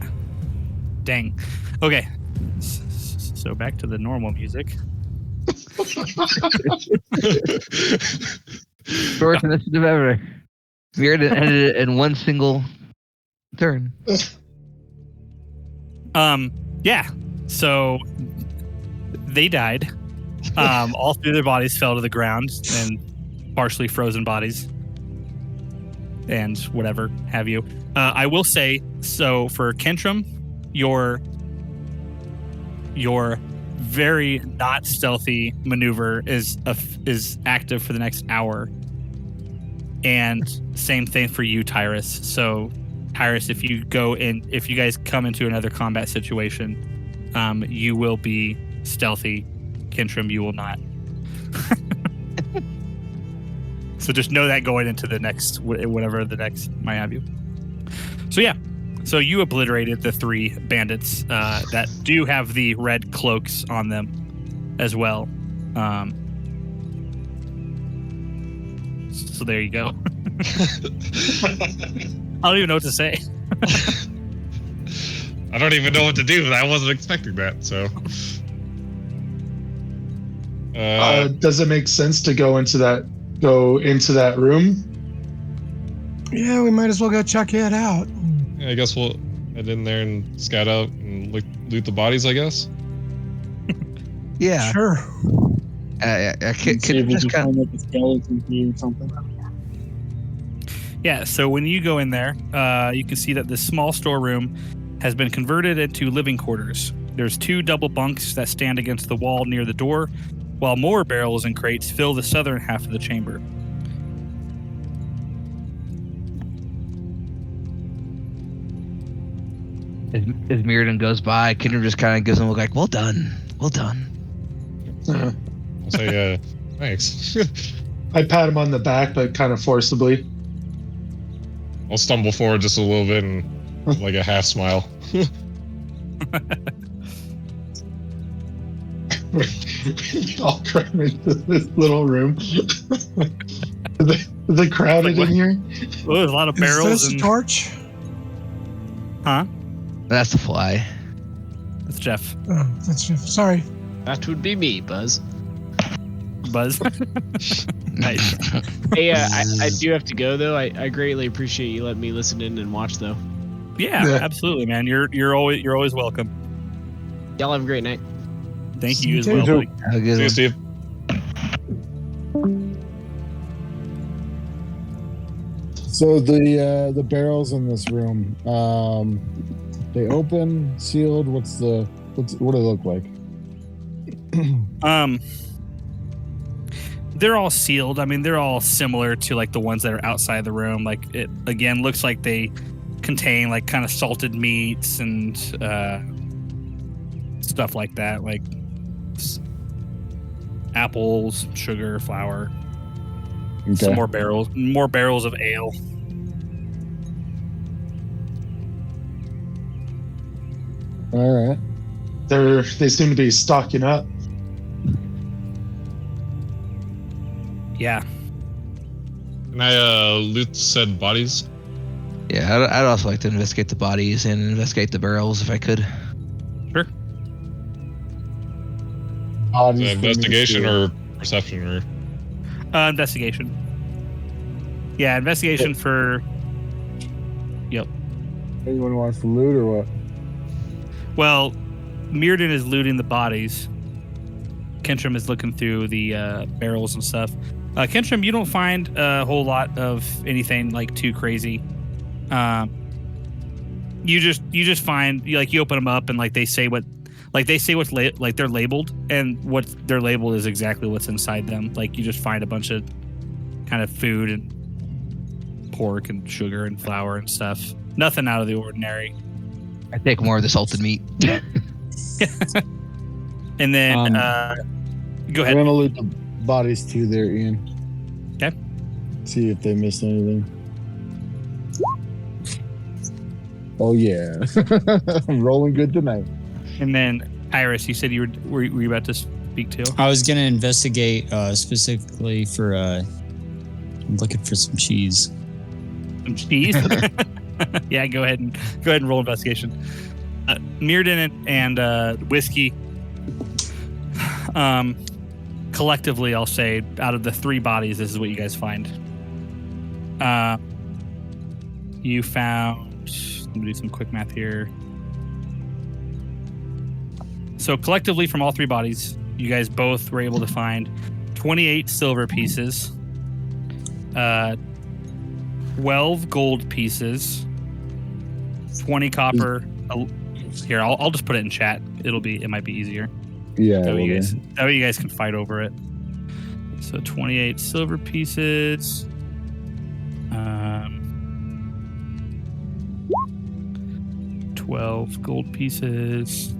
Dang. Okay. So back to the normal music. Shortest initiative ever. Weird and ended it in one single turn. Yeah. So they died. All three of their bodies fell to the ground and partially frozen bodies and whatever have you. I will say, so for Kentrum, your very not stealthy maneuver is active for the next hour. And same thing for you, Tyrus. So Tyrus, if you guys come into another combat situation, you will be stealthy. Kentrum, you will not. So just know that going into the next, whatever the next might have you. So yeah, so you obliterated the 3 bandits that do have the red cloaks on them as well. So there you go. I don't even know what to say. I don't even know what to do. I wasn't expecting that. So, Does it make sense to go into that room? Yeah, we might as well go check it out. yeah, I guess we'll head in there and scout out and loot the bodies. I guess. Yeah. Sure. See if we can find like a skeleton key or something. Yeah, so when you go in there, you can see that this small storeroom has been converted into living quarters. There's 2 double bunks that stand against the wall near the door, while more barrels and crates fill the southern half of the chamber. As Mirrodin goes by, Kindred just kind of gives him a look like, well done. Well done. I'll say, thanks. I pat him on the back, but kind of forcibly. I'll stumble forward just a little bit and like a half smile. I'll cram into this little room. Is it crowded in here? Oh, there's a lot of barrels. Is this a torch? Huh? That's the fly. That's Jeff. Oh, that's Jeff. Sorry. That would be me, Buzz. Buzz. Nice. Hey, I do have to go though. I greatly appreciate you letting me listen in and watch though. Yeah, Yeah. absolutely, man. You're always welcome. Y'all have a great night. Thank you as You well, too. buddy. Have a good See you, one. Steve. So the barrels in this room, they open, sealed. What do they look like? They're all sealed. I mean, they're all similar to like the ones that are outside the room. Like it again looks like they contain like kind of salted meats and stuff like that, like apples, sugar, flour. Some more barrels of ale. All right. They seem to be stocking up. Yeah. Can I loot said bodies? Yeah, I'd also like to investigate the bodies and investigate the barrels if I could. Sure. Bodies Is it for me investigation to- or perception or? Investigation. Yeah, investigation for. Anyone wants to loot or what? Well, Mirrodin is looting the bodies. Kentrum is looking through the barrels and stuff. Kentrum, you don't find a whole lot of anything like too crazy. You just find you open them up and like they say what Like they say what's like they're labeled, and what they're labeled is exactly what's inside them. Like you just find a bunch of kind of food and pork and sugar and flour and stuff. Nothing out of the ordinary. I take more of the salted meat. And then go ahead. I'm gonna loot the bodies too there, Ian. Okay. See if they missed anything. Oh yeah. I'm rolling good tonight. And then Iris, you said you were you about to speak to? I was gonna investigate specifically for I'm looking for some cheese. Some cheese? Yeah, go ahead and roll investigation. Mirrodin and Whiskey. Collectively, I'll say out of the 3 bodies, this is what you guys find. You found. Let me do some quick math here. So collectively, from all 3 bodies, you guys both were able to find 28 silver pieces, 12 gold pieces, 20 copper. Here, I'll just put it in chat. It might be eeasier. Yeah. That way you guys can fight over it. So 28 silver pieces. 12 gold pieces.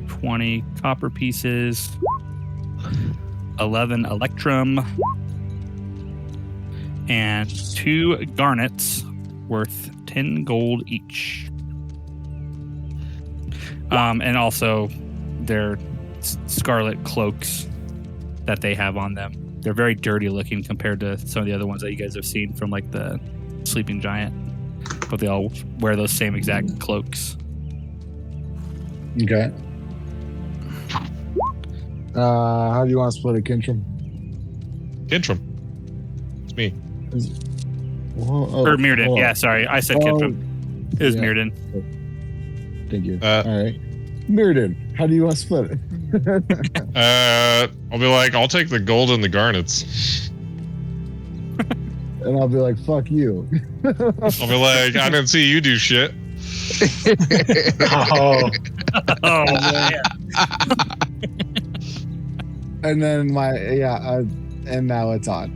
20 copper pieces. 11 electrum. And 2 garnets worth 10 gold each. And also their scarlet cloaks that they have on them. They're very dirty looking compared to some of the other ones that you guys have seen from like the Sleeping Giant. But they all wear those same exact cloaks. Okay. How do you want to split it, Kintram? Kintram. It's me. Or Mirrodin. Yeah, sorry. I said Kintram. It was Mirrodin. Thank you. All right. Mirrodin, how do you want to split it? I'll be like, I'll take the gold and the garnets. And I'll be like, fuck you. I'll be like, I didn't see you do shit. Oh. Oh, man. And then and now it's on.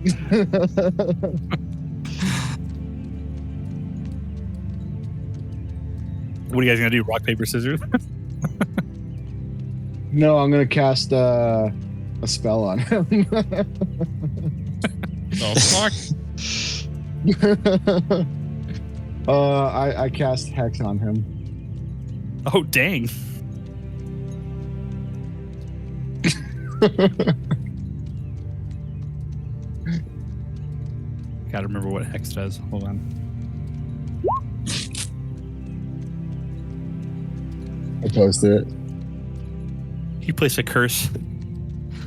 What are you guys going to do? Rock, paper, scissors? No, I'm gonna cast a spell on him. Oh fuck! I cast Hex on him. Oh dang! Gotta remember what Hex does. Hold on. I posted it. You place a curse.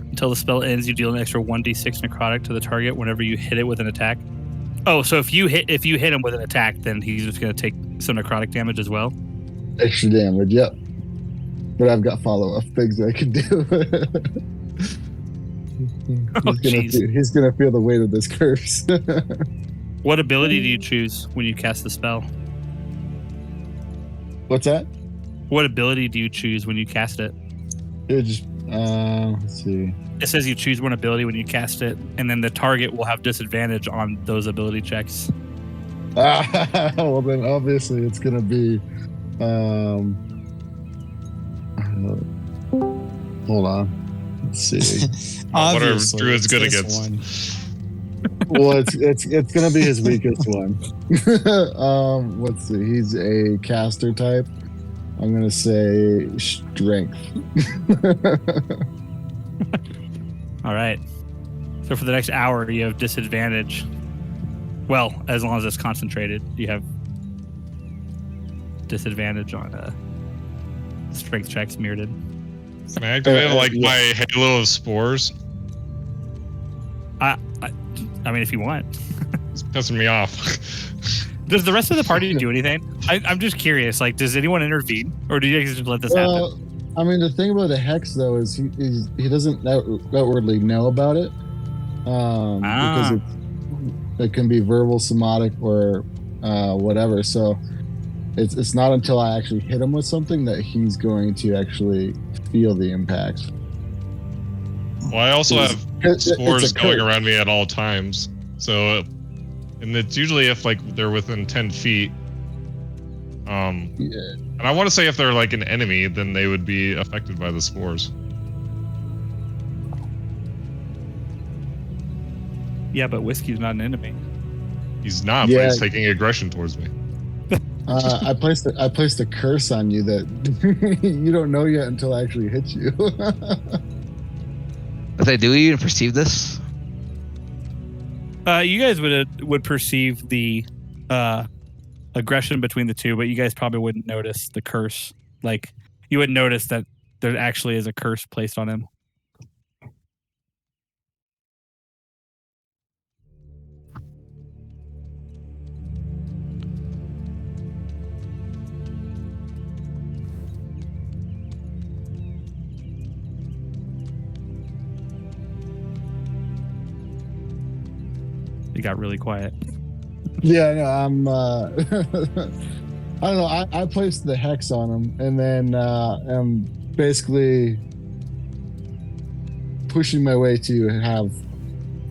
Until the spell ends, you deal an extra 1d6 necrotic to the target whenever you hit it with an attack. Oh, so if you hit him with an attack, then he's just going to take some necrotic damage as well? Extra damage, yep. But I've got follow-up things I can do. He's going to feel the weight of this curse. What ability do you choose when you cast the spell? What's that? What ability do you choose when you cast it? It just, let's see. It says you choose one ability when you cast it, and then the target will have disadvantage on those ability checks. Well, then obviously it's going to be, hold on. Let's see. What are druids good against? One. Well, it's going to be his weakest one. Let's see. He's a caster type. I'm going to say strength. All right. So for the next hour, you have disadvantage. Well, as long as it's concentrated, you have disadvantage on strength checks, Mirrodin. Can I activate my halo of spores? I mean, if you want. It's pissing me off. Does the rest of the party do anything? I'm just curious. Like, does anyone intervene, or do you guys just let this happen? I mean, the thing about the hex though is he doesn't outwardly know about it, because it can be verbal, somatic, or whatever. So it's not until I actually hit him with something that he's going to actually feel the impact. Well, I also have It's spores a going curse. around me at all times. So, and it's usually if like they're within 10 feet. Yeah. And I want to say if they're like an enemy, then they would be affected by the spores. Yeah, but Whiskey's not an enemy. He's not, but he's taking aggression towards me. I placed a curse on you that you don't know yet until I actually hit you. Do we even perceive this? You guys would perceive the aggression between the two, but you guys probably wouldn't notice the curse. Like, you wouldn't notice that there actually is a curse placed on him. It got really quiet. Yeah, no, I'm. I don't know. I placed the hex on him, and then I'm basically pushing my way to have,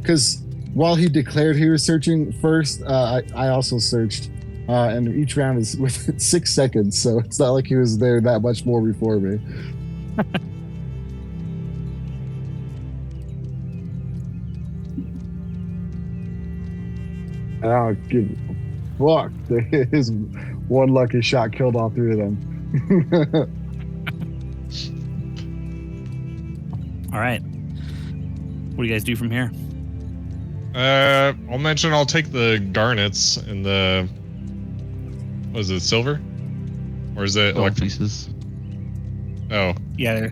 because while he declared he was searching first, I also searched, and each round is within 6 seconds, so it's not like he was there that much more before me. I don't give a fuck. His one lucky shot killed all three of them. All right. What do you guys do from here? I'll mention I'll take the garnets and the... What is it, silver? Or is it Gold pieces? Oh. Yeah.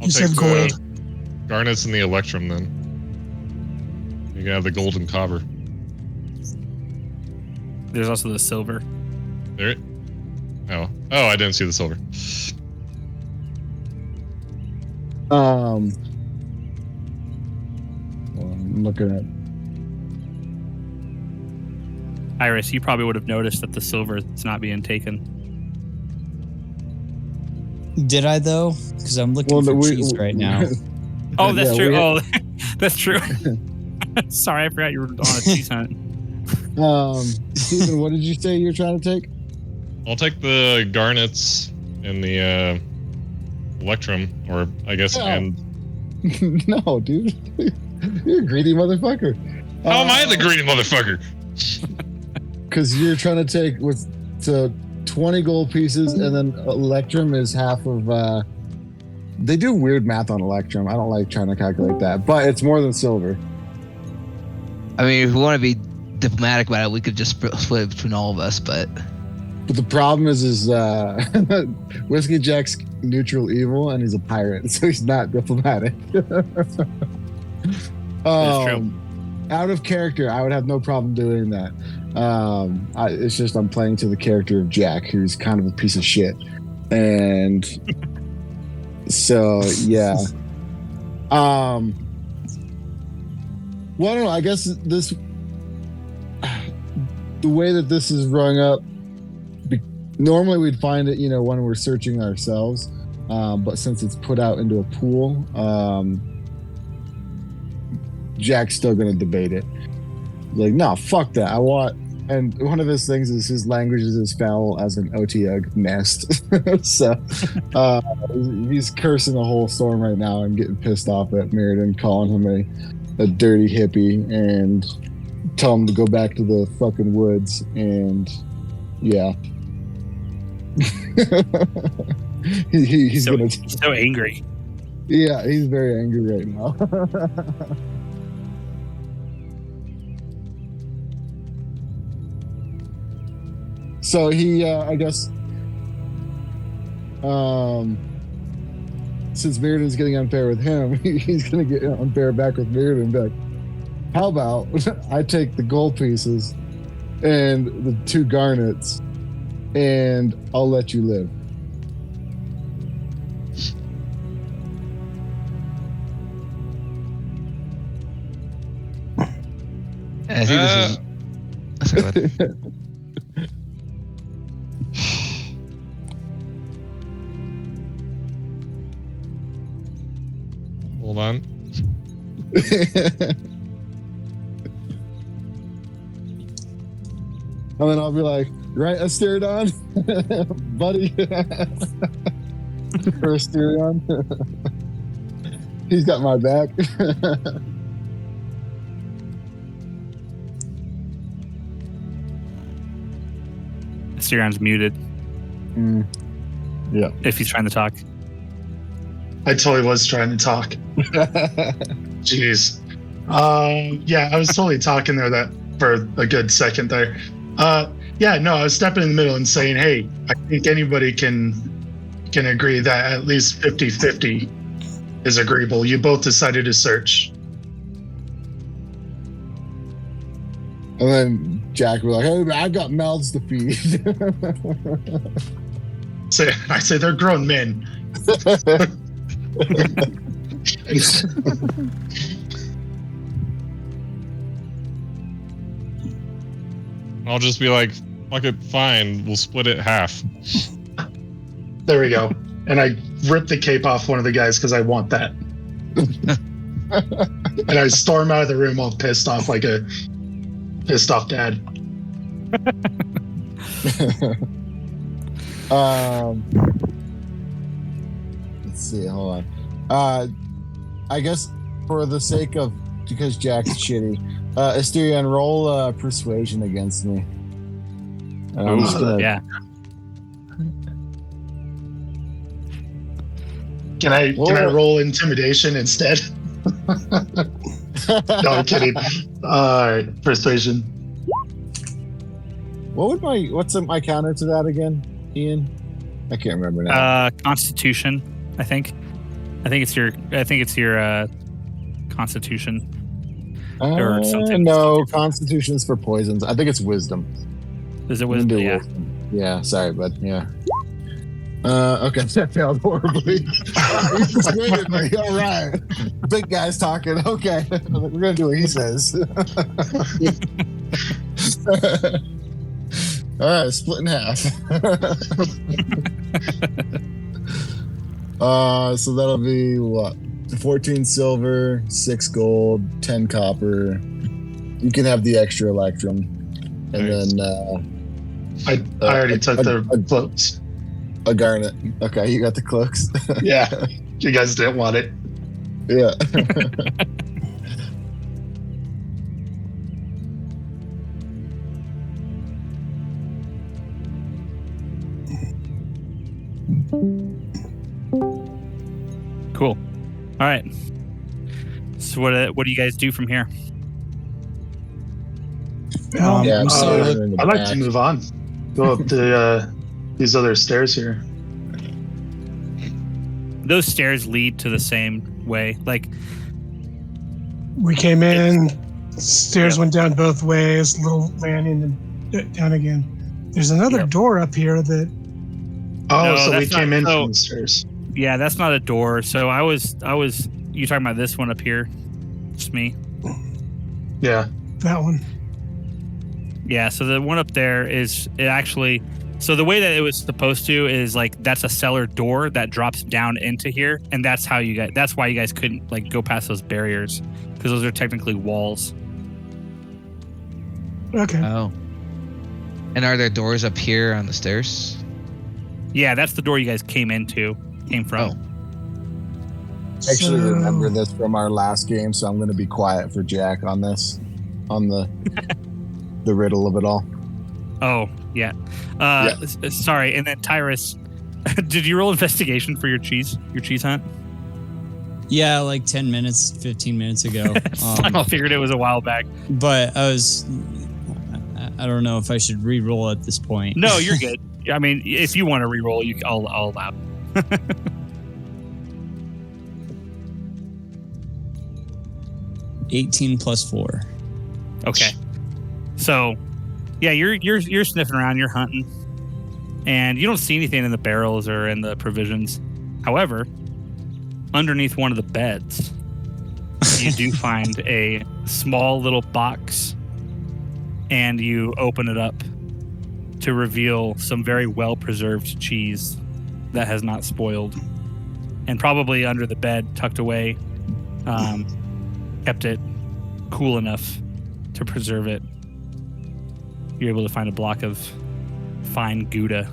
You said gold. Garnets and the electrum then. You can have the gold and copper. There's also the silver. There. Oh, I didn't see the silver. Well, I'm looking at. Iris, you probably would have noticed that the silver is not being taken. Did I though? Because I'm looking for cheese right now. Oh, that's Yeah, true. Oh, that's true. Sorry, I forgot you were on a cheese hunt. Steven, what did you say you're trying to take? I'll take the garnets and the electrum, or I guess, and... No, dude. You're a greedy motherfucker. How am I the greedy motherfucker? Because you're trying to take with 20 gold pieces, and then electrum is half of. They do weird math on electrum. I don't like trying to calculate that, but it's more than silver. I mean, if we want to be diplomatic about it, we could just split it between all of us, but the problem is Whiskey Jack's neutral evil, and he's a pirate, so he's not diplomatic. That's true. Out of character, I would have no problem doing that. It's just I'm playing to the character of Jack, who's kind of a piece of shit, and so yeah. Well, I don't know. I guess the way that this is rung up, normally we'd find it, when we're searching ourselves, but since it's put out into a pool, Jack's still going to debate it. Like, no, fuck that. And one of his things is his language is as foul as an OTUG nest. So he's cursing the whole storm right now and getting pissed off at Mirrodin, calling him a dirty hippie, and tell him to go back to the fucking woods. And yeah. he's so angry. Yeah, he's very angry right now. So he, I guess, since Mirrodin's getting unfair with him, he's going to get unfair back with Mirrodin and be like, how about I take the gold pieces and the 2 garnets, and I'll let you live. I think this is... Sorry, on. And then I'll be like, right, Asterion? Buddy. For Asterion. He's got my back. Asterian's muted Yeah. if he's trying to talk. I totally was trying to talk. Jeez. Yeah, I was totally talking there for a good second there. Yeah, no, I was stepping in the middle and saying, hey, I think anybody can agree that at least 50-50 is agreeable. You both decided to search. And then Jack will be like, hey, I got mouths to feed. So I say they're grown men. I'll just be like, fuck it, fine. We'll split it half. There we go. And I rip the cape off one of the guys because I want that. And I storm out of the room all pissed off like a pissed off dad. Let's see, hold on. I guess for the sake of, because Jack's shitty, Asterion, roll persuasion against me. And I'm just gonna, Yeah. Can I roll intimidation instead? No, I'm kidding. All right, persuasion. what's my counter to that again, Ian? I can't remember now. Constitution, I think. I think it's your Constitution. Or something. No, Constitution's for poisons. I think it's wisdom. Is it We can wisdom? do Yeah. wisdom. Yeah, sorry, bud. Yeah. Okay, that failed horribly. You persuaded me. All right. Big guy's talking. Okay. We're going to do what he says. All right, split in half. So that'll be what? 14 silver, 6 gold, 10 copper. You can have the extra electrum. And Nice. then I already took the cloaks. a garnet. Okay, you got the cloaks. Yeah, you guys didn't want it. Yeah. Cool. All right. So what do you guys do from here? Well, Yeah, I'm still Uh, in the I'd like back. to move on. Go up the these other stairs here. Those stairs lead to the same way. Like, we came in, stairs went down both ways, little landing and down again. There's another Yep. door up here that Oh, No, so we that's came not- in so- from the stairs. yeah, that's not a door. So I was you talking about this one up here? Just me. Yeah. that one. Yeah, so the one up there is it actually. So the way that it was supposed to is like that's a cellar door that drops down into here, and that's how you guys. That's why you guys couldn't like go past those barriers because those are technically walls. Okay. Oh. And are there doors up here on the stairs? Yeah, that's the door you guys came from. Oh. I actually So- remember this from our last game, so I'm going to be quiet for Jack on this, on the riddle of it all. Oh, yeah. Sorry, and then Tyrus, did you roll investigation for your cheese hunt? Yeah, like 10 minutes, 15 minutes ago. I figured it was a while back. But I don't know if I should re-roll at this point. No, you're good. I mean, if you want to re-roll, I'll allow. 18 plus 4. Okay. So, yeah, you're sniffing around, you're hunting, and you don't see anything in the barrels or in the provisions. However, underneath one of the beds, you do find a small little box, and you open it up to reveal some very well-preserved cheese that has not spoiled. And probably under the bed, tucked away, kept it cool enough to preserve it. You're able to find a block of fine Gouda.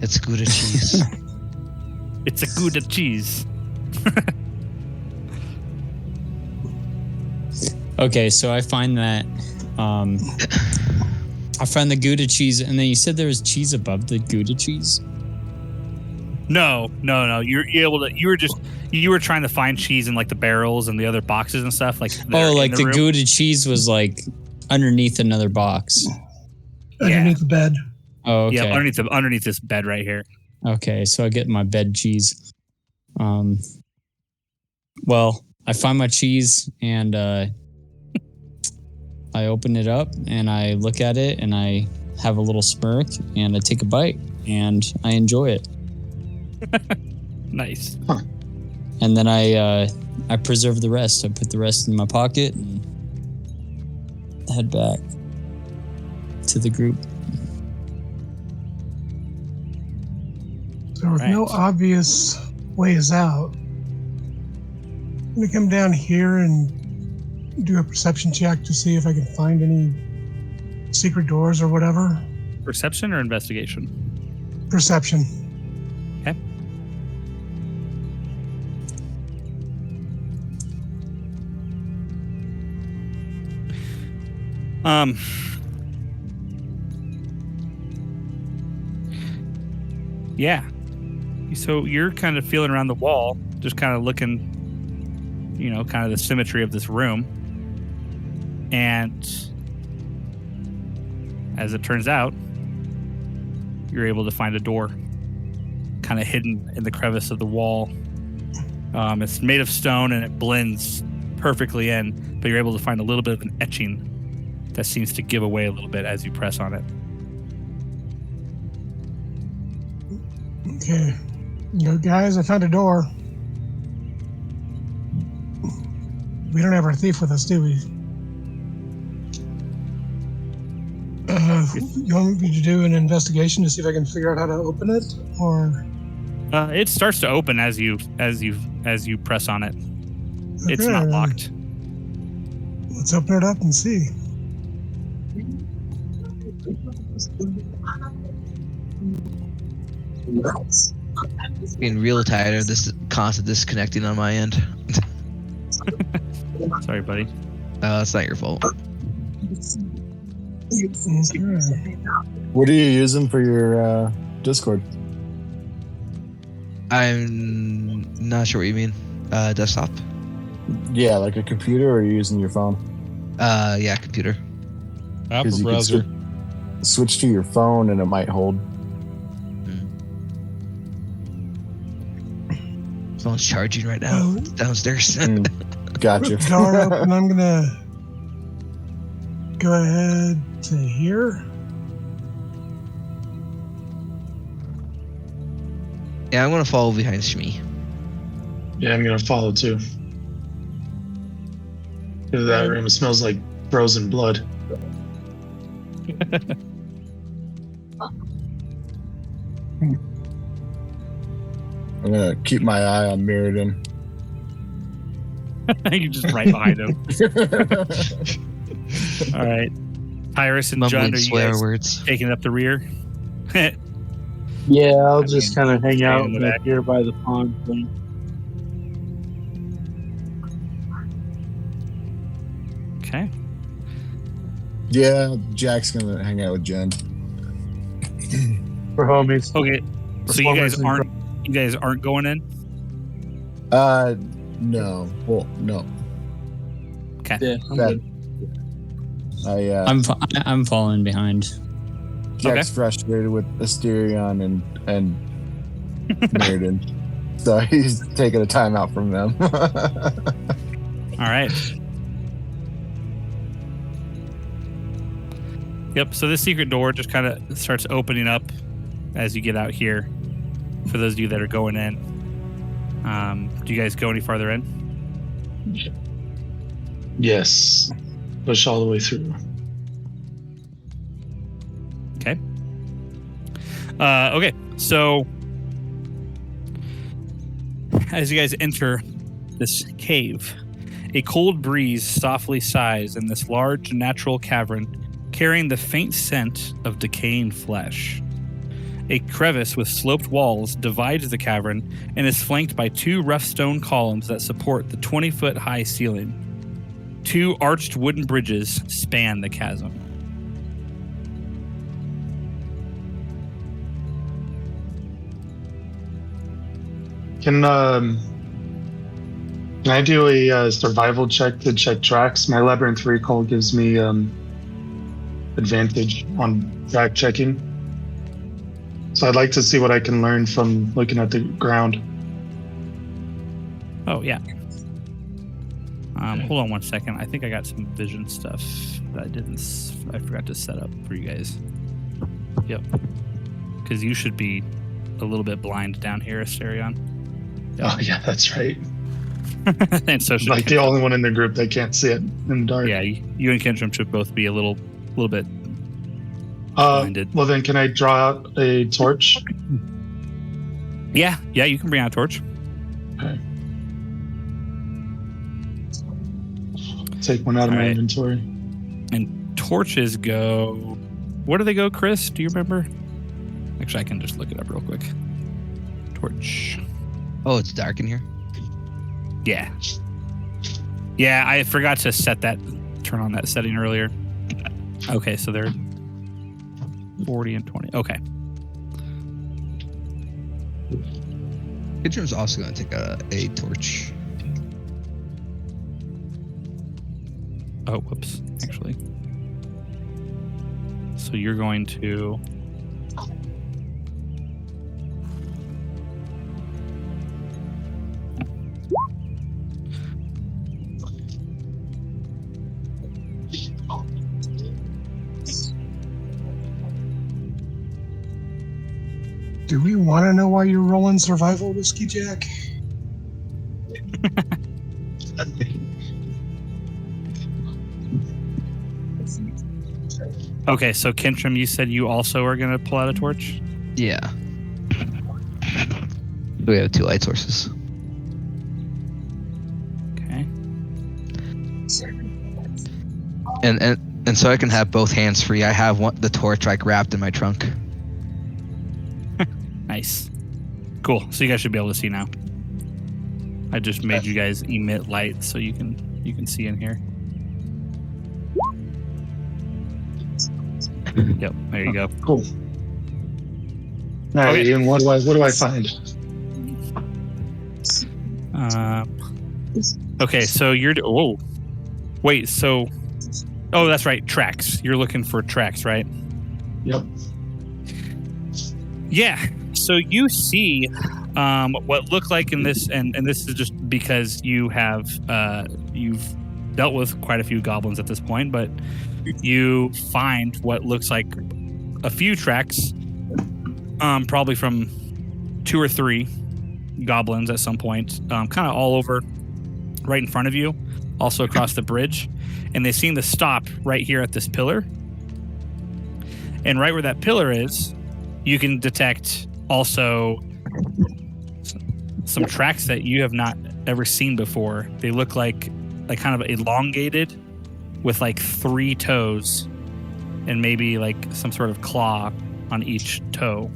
It's Gouda cheese. It's a Gouda cheese. Okay, so I find that I find the Gouda cheese, and then you said there was cheese above the Gouda cheese. No. You're able to. You were trying to find cheese in like the barrels and the other boxes and stuff. Like like the room. Gouda cheese was like underneath another box. Underneath the bed. Oh, okay. Yeah, underneath this bed right here. Okay, so I get my bed cheese. Well, I find my cheese and I open it up and I look at it and I have a little smirk and I take a bite and I enjoy it. Nice. Huh. And then I preserve the rest. I put the rest in my pocket and head back to the group. So with no obvious ways out, I'm going to come down here and do a perception check to see if I can find any secret doors or whatever. Perception or investigation? Perception. Okay. Yeah. So you're kind of feeling around the wall, just kind of looking, kind of the symmetry of this room. And as it turns out, you're able to find a door kind of hidden in the crevice of the wall. It's made of stone and it blends perfectly in, but you're able to find a little bit of an etching that seems to give away a little bit as you press on it. Okay. Guys, I found a door. We don't have our thief with us, do we? You want me to do an investigation to see if I can figure out how to open it, or? It starts to open as you press on it. Okay, it's not locked. Let's open it up and see. Being real tired of this constant disconnecting on my end. Sorry, buddy. It's not your fault. What are you using for your Discord? I'm not sure what you mean. Desktop? Yeah, like a computer, or are you using your phone? Yeah, computer. Apple browser. Switch to your phone and it might hold. Someone's charging right now downstairs. Gotcha. Door open. I'm gonna go ahead to here. Yeah, I'm gonna follow behind Shmi. Yeah, I'm gonna follow too. That room smells like frozen blood. I'm gonna keep my eye on Mirrodin. You're just right behind him. All right. Tyrus and John, are you guys words. taking up the rear? Yeah, I'll just kind of hang out back back here by the pond thing. Okay. Yeah, Jack's gonna hang out with Jen. For homies. Okay. So you guys aren't going in? No. Well, no. Okay. Yeah, I'm Bad. good. I'm falling behind. Jack's frustrated with Asterion and Mirrodin, so he's taking a time out from them. All right. Yep. So this secret door just kind of starts opening up as you get out here. For those of you that are going in, do you guys go any farther in? Yes. Push all the way through. Okay. Okay. So as you guys enter this cave, a cold breeze softly sighs in this large natural cavern, carrying the faint scent of decaying flesh. A crevice with sloped walls divides the cavern and is flanked by 2 rough stone columns that support the 20-foot high ceiling. 2 arched wooden bridges span the chasm. Can I do a survival check to check tracks? My labyrinth recall gives me advantage on track checking. So I'd like to see what I can learn from looking at the ground. Oh, yeah. Hold on one second. I think I got some vision stuff that I forgot to set up for you guys. Yep. Because you should be a little bit blind down here, Asterion. Yep. Oh, yeah, that's right. And so should Like the only one in the group that can't see it in the dark. Yeah, you and Kentrim should both be a little bit blinded. Well, then can I draw out a torch? Yeah, you can bring out a torch. Okay. Take one out of my inventory. And torches go... Where do they go, Chris? Do you remember? Actually, I can just look it up real quick. Torch. Oh, it's dark in here? Yeah. Yeah, I forgot to turn on that setting earlier. Okay, so they're 40 and 20. Okay. Kidron's also going to take a torch. Oh, whoops. Actually. So you're going to... Do we want to know why you're rolling survival, Whiskey Jack? Okay, so Kentrim, you said you also are going to pull out a torch? Yeah. We have 2 light sources. Okay. And so I can have both hands free. I have the torch like wrapped in my trunk. Nice. Cool. So you guys should be able to see now. I just made you guys emit light so you can see in here. Yep, there you go. Cool. All right, Ian, what do I find? Okay, so you're... Oh. Wait, so... Oh, that's right, tracks. You're looking for tracks, right? Yep. Yeah. So you see what look like in this, and this is just because you've dealt with quite a few goblins at this point, but you find what looks like a few tracks, probably from 2 or 3 goblins at some point, kind of all over right in front of you, also across the bridge, and they seem to stop right here at this pillar. And right where that pillar is, you can detect also some tracks that you have not ever seen before. They look like kind of elongated with like 3 toes and maybe like some sort of claw on each toe.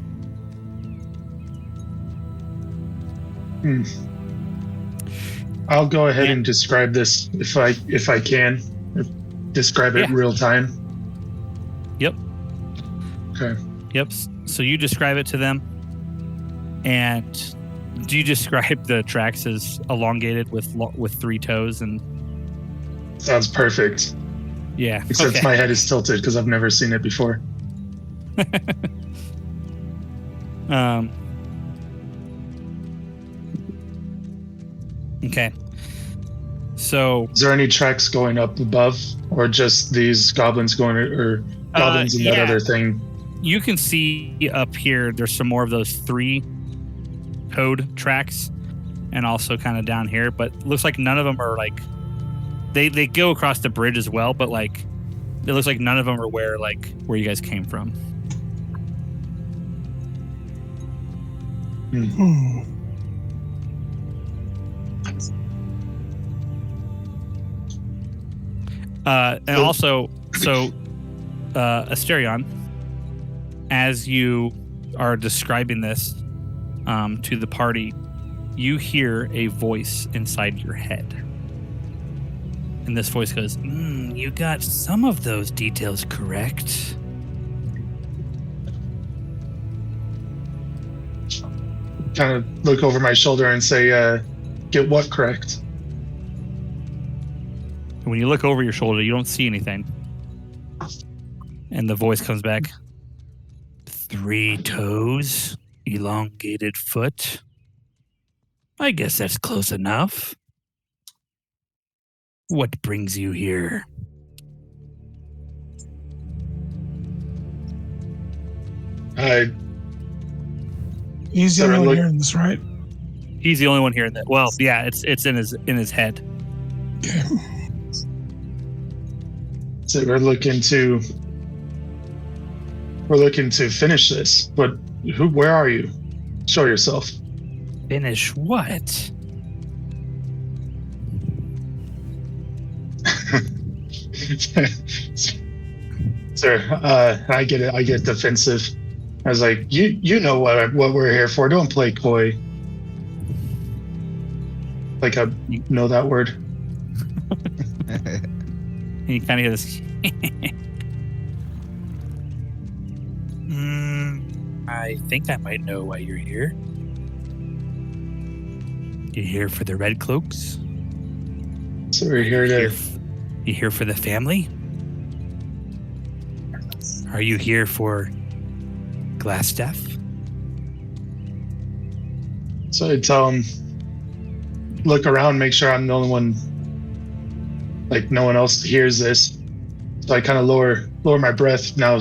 I'll go ahead and describe this if I can. Describe it real time. Yep. Okay. Yep. So you describe it to them, and do you describe the tracks as elongated with 3 toes and? Sounds perfect. Yeah. Except my head is tilted because I've never seen it before. Okay. So, is there any tracks going up above, or just these goblins going, or goblins and that other thing? You can see up here. There's some more of those 3-toed tracks, and also kind of down here. But it looks like none of them are like they go across the bridge as well. But like it looks like none of them are where you guys came from. And also, Asterion, as you are describing this to the party, you hear a voice inside your head. And this voice goes, you got some of those details correct. Kind of look over my shoulder and say, get what correct? And when you look over your shoulder, you don't see anything. And the voice comes back. 3 toes, elongated foot. I guess that's close enough. What brings you here? He's the only one hearing this, right? He's the only one hearing that. Well, yeah, it's in his head. Okay. So we're looking to finish this. But where are you? Show yourself. Finish what? Sir, I get it. I get defensive. I was like, you know what we're here for. Don't play coy. Like I know that word. And you kind of hear this. I think I might know why you're here. You're here for the Red Cloaks? So we're here to... You here for the family? Are you here for Glassstaff? So I tell him, look around, make sure I'm the only one, like no one else hears this. So I kind of lower my breath now,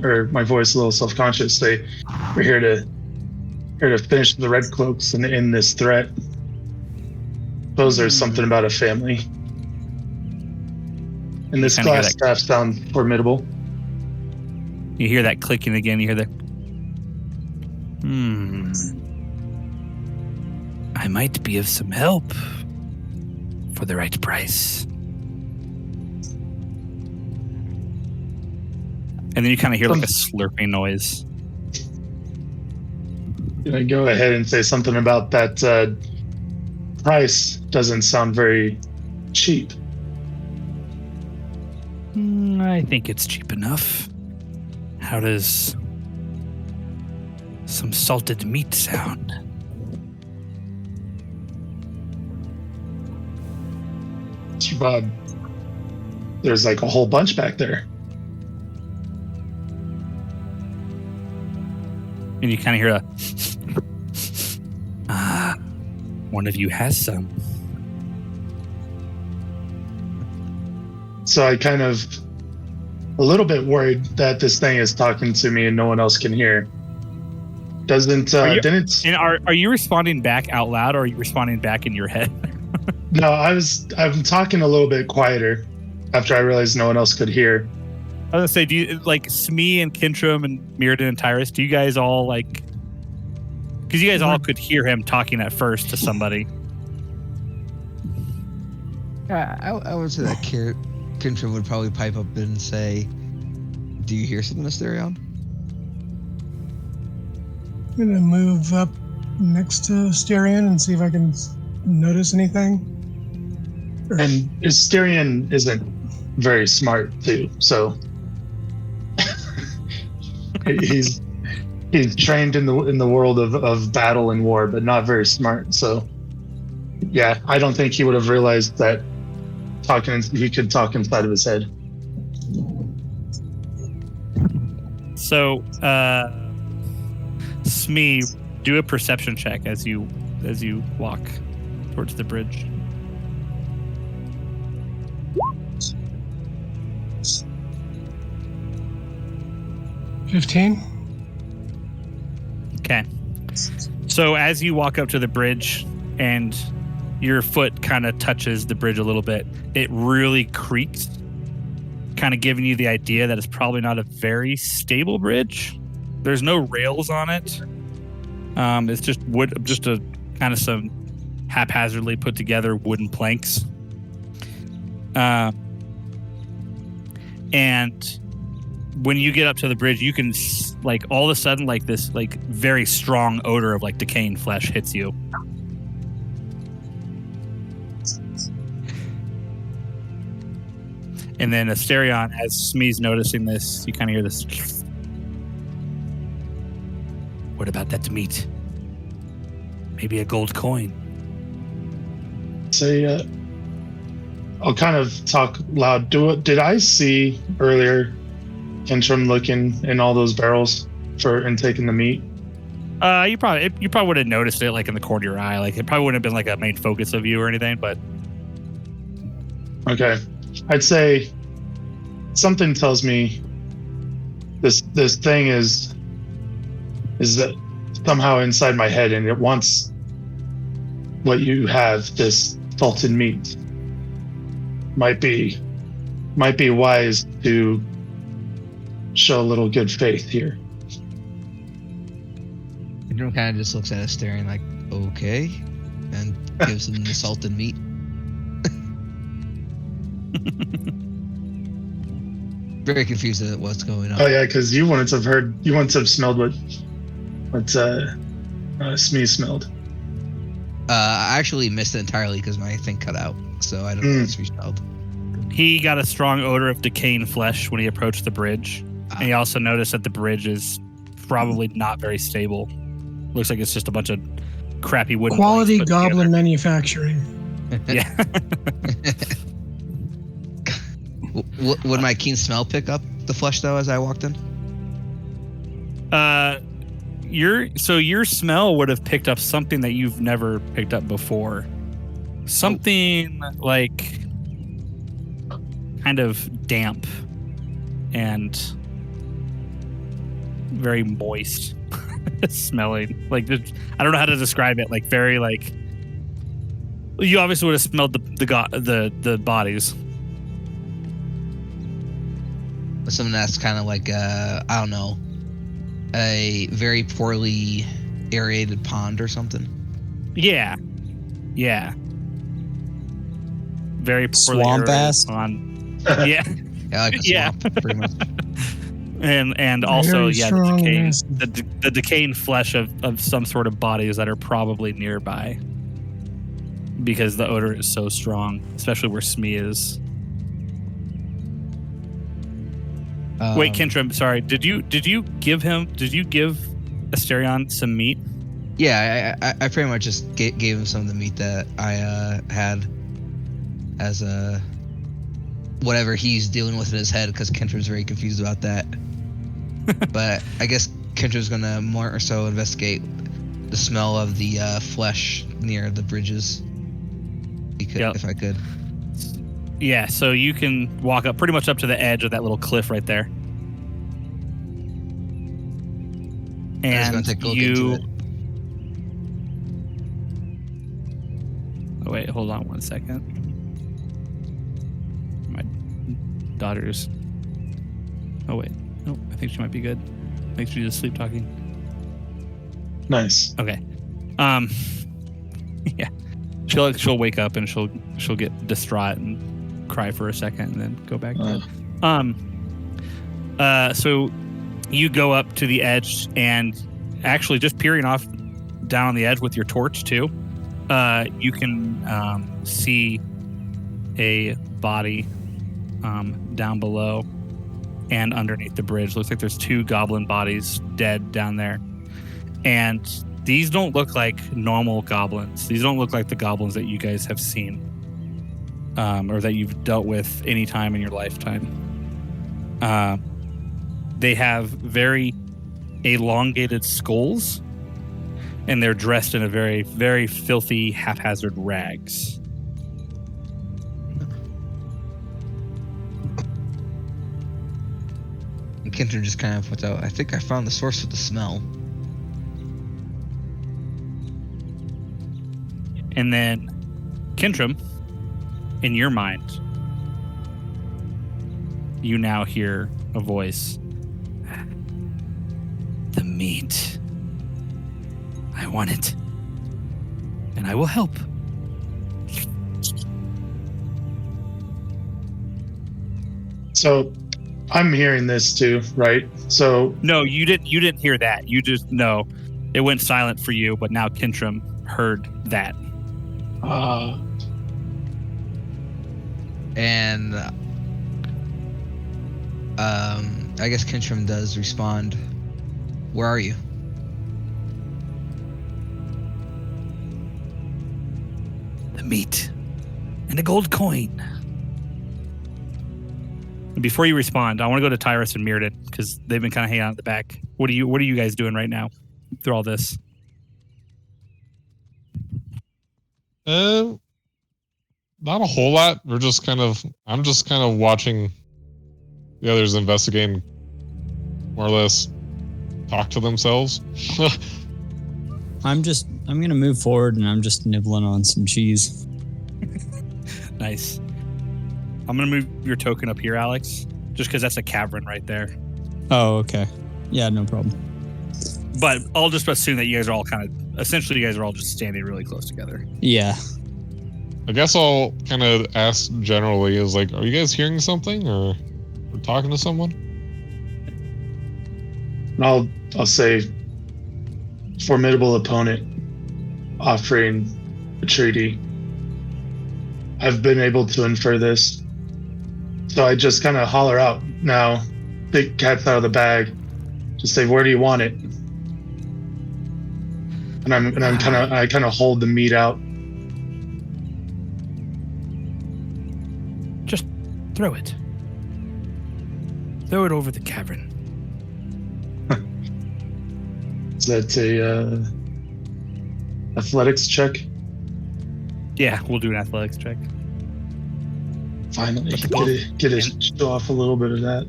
or my voice a little self-conscious. Say, we're here to finish the Red Cloaks and end this threat. Suppose there's something about a family. And this Glassstaff sounds formidable. You hear that clicking again. You hear the. I might be of some help for the right price. And then you kind of hear like a slurping noise. I go ahead and say something about that price doesn't sound very cheap. I think it's cheap enough. How does some salted meat sound? Bob, there's like a whole bunch back there. And you kind of hear a, one of you has some. So I kind of a little bit worried that this thing is talking to me and no one else can hear. Doesn't didn't? And are you responding back out loud, or are you responding back in your head? No, I'm talking a little bit quieter after I realized no one else could hear. I was gonna say, do you like Smee and Kintram and Mirrodin and Tyrus? Do you guys all like? Because you guys all could hear him talking at first to somebody. I would say that Kintram would probably pipe up and say, "Do you hear something, Asterion?" I'm gonna move up next to Asterion and see if I can notice anything. And Asterion isn't very smart too, so he's trained in the world of battle and war, but not very smart. So yeah, I don't think he would have realized that he could talk inside of his head. So, Smee, do a perception check as you walk towards the bridge. $15. Okay. So as you walk up to the bridge and your foot kind of touches the bridge a little bit, it really creaks, kind of giving you the idea that it's probably not a very stable bridge. There's no rails on it. It's just wood, just a kind of some haphazardly put together wooden planks. And when you get up to the bridge, you can like all of a sudden like this like very strong odor of like decaying flesh hits you. And then Asterion, as Smee's noticing this, you kind of hear this. What about that meat? Maybe a gold coin. Say, I'll kind of talk loud. Did I see earlier Kentrim looking in all those barrels and taking the meat? You probably would have noticed it like in the corner of your eye. Like it probably wouldn't have been like a main focus of you or anything, but okay. I'd say something tells me this thing is that somehow inside my head, and it wants what you have, this salted meat. Might be wise to show a little good faith here. Andrew kind of just looks at us staring like, okay, and gives him the salted meat. Very confused at what's going on. Oh yeah, because you wouldn't have smelled what Smee smelled. I actually missed it entirely because my thing cut out, so I don't know what Smee smelled. he got a strong odor of decaying flesh when he approached the bridge. And he also noticed that the bridge is probably not very stable. Looks like it's just a bunch of crappy wooden quality planks put goblin together. manufacturing. Yeah. Would my keen smell pick up the flesh though as I walked in? Your smell would have picked up something that you've never picked up before. Something like kind of damp and very moist smelling. Like, I don't know how to describe it. Like, very like, you obviously would have smelled the bodies. Something that's kind of like I don't know, a very poorly aerated pond or something. Yeah. Very poorly Swamp aerated ass? pond. Yeah. Yeah, like a swamp, pretty much. And also, Very yeah, strong the decaying flesh of some sort of bodies that are probably nearby, because the odor is so strong, especially where Smee is. Wait, Kentrim, sorry. Did you give Asterion some meat? Yeah, I pretty much just gave him some of the meat that I had as a whatever he's dealing with in his head, because Kentrim's very confused about that. But I guess Kentrim's gonna more or so investigate the smell of the flesh near the bridges. If I could. Yeah, so you can walk up pretty much up to the edge of that little cliff right there. I was gonna And take a look into it. Oh, wait, hold on one second. My daughter's... Oh, wait. Oh, I think she might be good. I think she's just sleep talking. Nice. Okay. Yeah. She'll wake up and she'll get distraught and cry for a second and then go back to bed. So you go up to the edge and actually just peering off down on the edge with your torch too, you can see a body down below and underneath the bridge. Looks like there's 2 goblin bodies dead down there. And these don't look like normal goblins. These don't look like the goblins that you guys have seen or that you've dealt with any time in your lifetime. They have very elongated skulls, and they're dressed in a very, very filthy, haphazard rags. And Kentrim just kind of puts out, I think I found the source of the smell. And then, Kentrim, in your mind, you now hear a voice. The meat. I want it. And I will help. So I'm hearing this too, right? So No, you didn't hear that. You just know it went silent for you, but now Kintram heard that. And I guess Kintram does respond. Where are you? The meat and a gold coin. And before you respond, I want to go to Tyrus and Mirrodin because they've been kind of hanging out at the back. What are you guys doing right now through all this? Not a whole lot. I'm just kind of watching the others investigating, more or less talk to themselves. I'm gonna move forward and I'm just nibbling on some cheese. Nice. I'm gonna move your token up here, Alex, just because that's a cavern right there. Oh, okay. Yeah, no problem. But I'll just assume that you guys are all essentially you guys are all just standing really close together. Yeah. I guess I'll kind of ask generally, is like, are you guys hearing something or talking to someone? I'll say, formidable opponent offering a treaty. I've been able to infer this. So I just kind of holler out now, big cat's out of the bag. Just say, where do you want it? And I kind of hold the meat out. Just throw it. Throw it over the cavern. Is that a athletics check? Yeah, we'll do an athletics check. Finally, get it show off a little bit of that.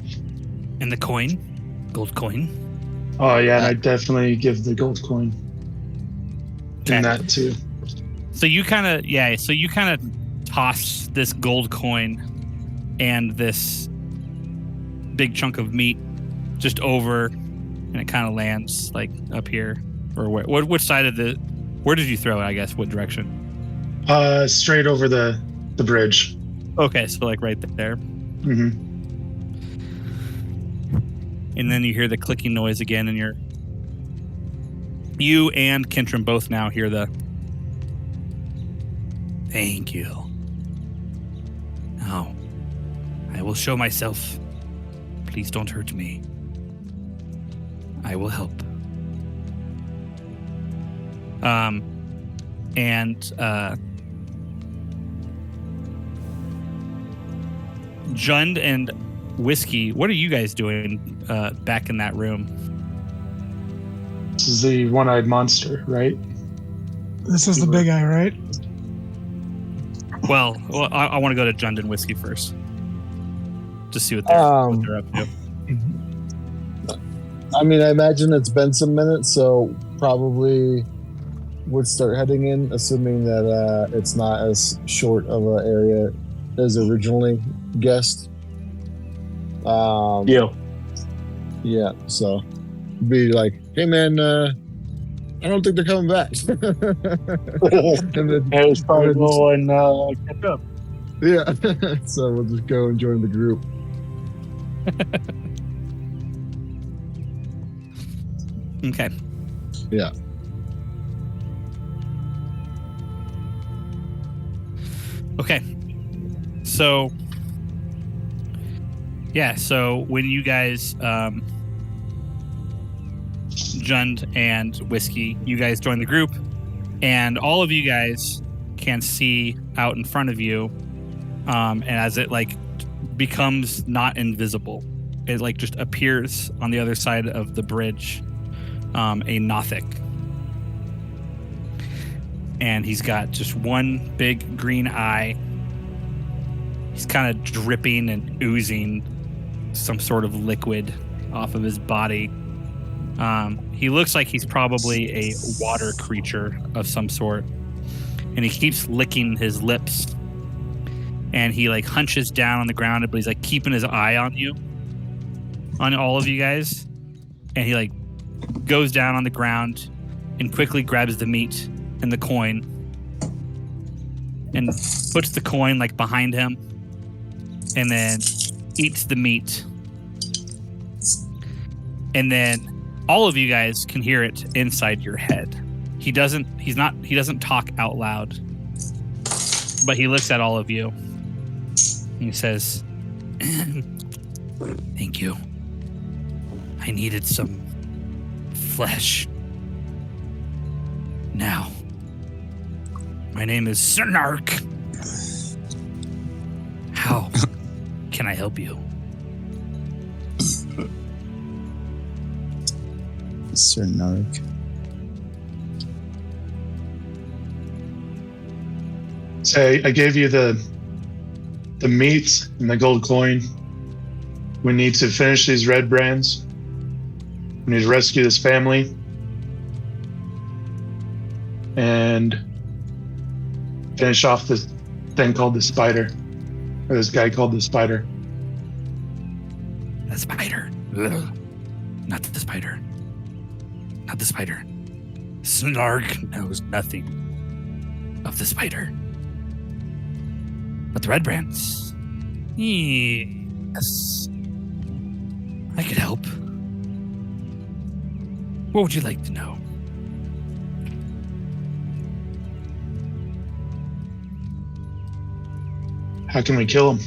And the coin, gold coin. Oh yeah, and I definitely give the gold coin. Okay. And that too. So you kind of toss this gold coin and this big chunk of meat just over, and it kind of lands like up here, or which side of where did you throw it? I guess what direction? Straight over the bridge. Okay, so like right there. Mm-hmm. And then you hear the clicking noise again, and you and Kintram both now hear the thank you. Now, I will show myself. Please don't hurt me. I will help. Jund and Whiskey, what are you guys doing back in that room? This is the one-eyed monster, right? This is the big eye, right? Well, I want to go to Jund and Whiskey first. Just see what they're up to. I mean, I imagine it's been some minutes, so probably would start heading in, assuming that it's not as short of an area as originally guessed. Yeah, so be like, hey man, I don't think they're coming back. And then, it's probably go and catch up. Yeah, so we'll just go and join the group. Okay. Yeah. Okay. So, yeah, so when you guys, Jund and Whiskey, you guys join the group, and all of you guys can see out in front of you, and as it like becomes not invisible, it like just appears on the other side of the bridge, a Nothic. And he's got just one big green eye. He's kind of dripping and oozing some sort of liquid off of his body. He looks like he's probably a water creature of some sort. And he keeps licking his lips. And he like hunches down on the ground, but he's like keeping his eye on you, on all of you guys. And he like goes down on the ground and quickly grabs the meat and the coin and puts the coin like behind him, and then eats the meat And then all of you guys can hear it inside your head. He doesn't talk out loud, but he looks at all of you. He says, "Thank you. I needed some flesh. Now, my name is Snark. How can I help you?" Sir Nark. Say, I gave you the meat and the gold coin. We need to finish these red brands. We need to rescue this family. And finish off this thing called the Spider. Or this guy called the Spider. The spider. Ugh. Not the spider. Not the spider. Snark knows nothing of the spider. But the red brands. Yes. I could help. What would you like to know? How can we kill him?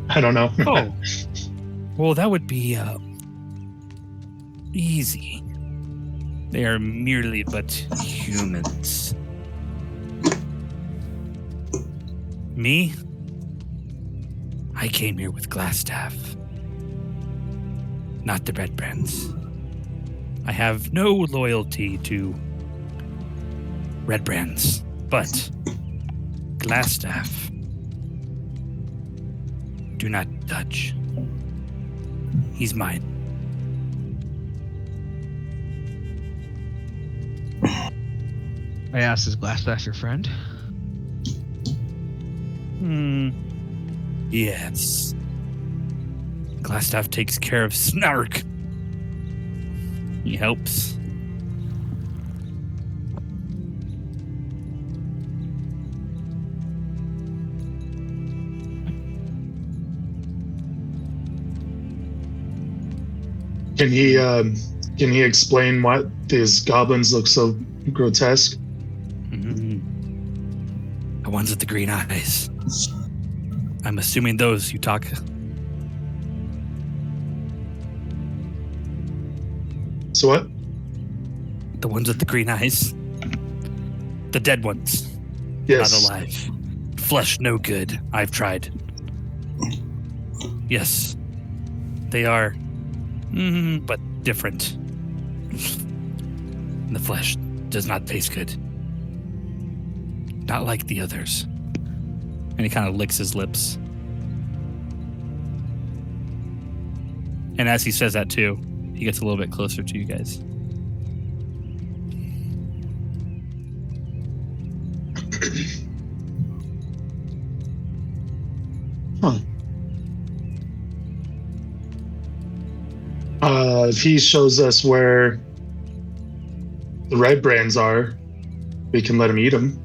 I don't know. Oh. Well, that would be easy. They are merely but humans. Me? I came here with Glassstaff. Not the red brands. I have no loyalty to red brands, but Glassstaff. Do not touch. He's mine. I asked, is Glassstaff your friend? Yes. Glassstaff takes care of Snark. He helps. Can he explain why these goblins look so grotesque? The ones with the green eyes. I'm assuming those you talk. So what? The ones with the green eyes. The dead ones. Yes. Not alive. Flesh no good. I've tried. Yes. They are, but different. The flesh does not taste good. Not like the others. And he kind of licks his lips. And as he says that too, he gets a little bit closer to you guys. Huh. If he shows us where the red brands are, we can let him eat them.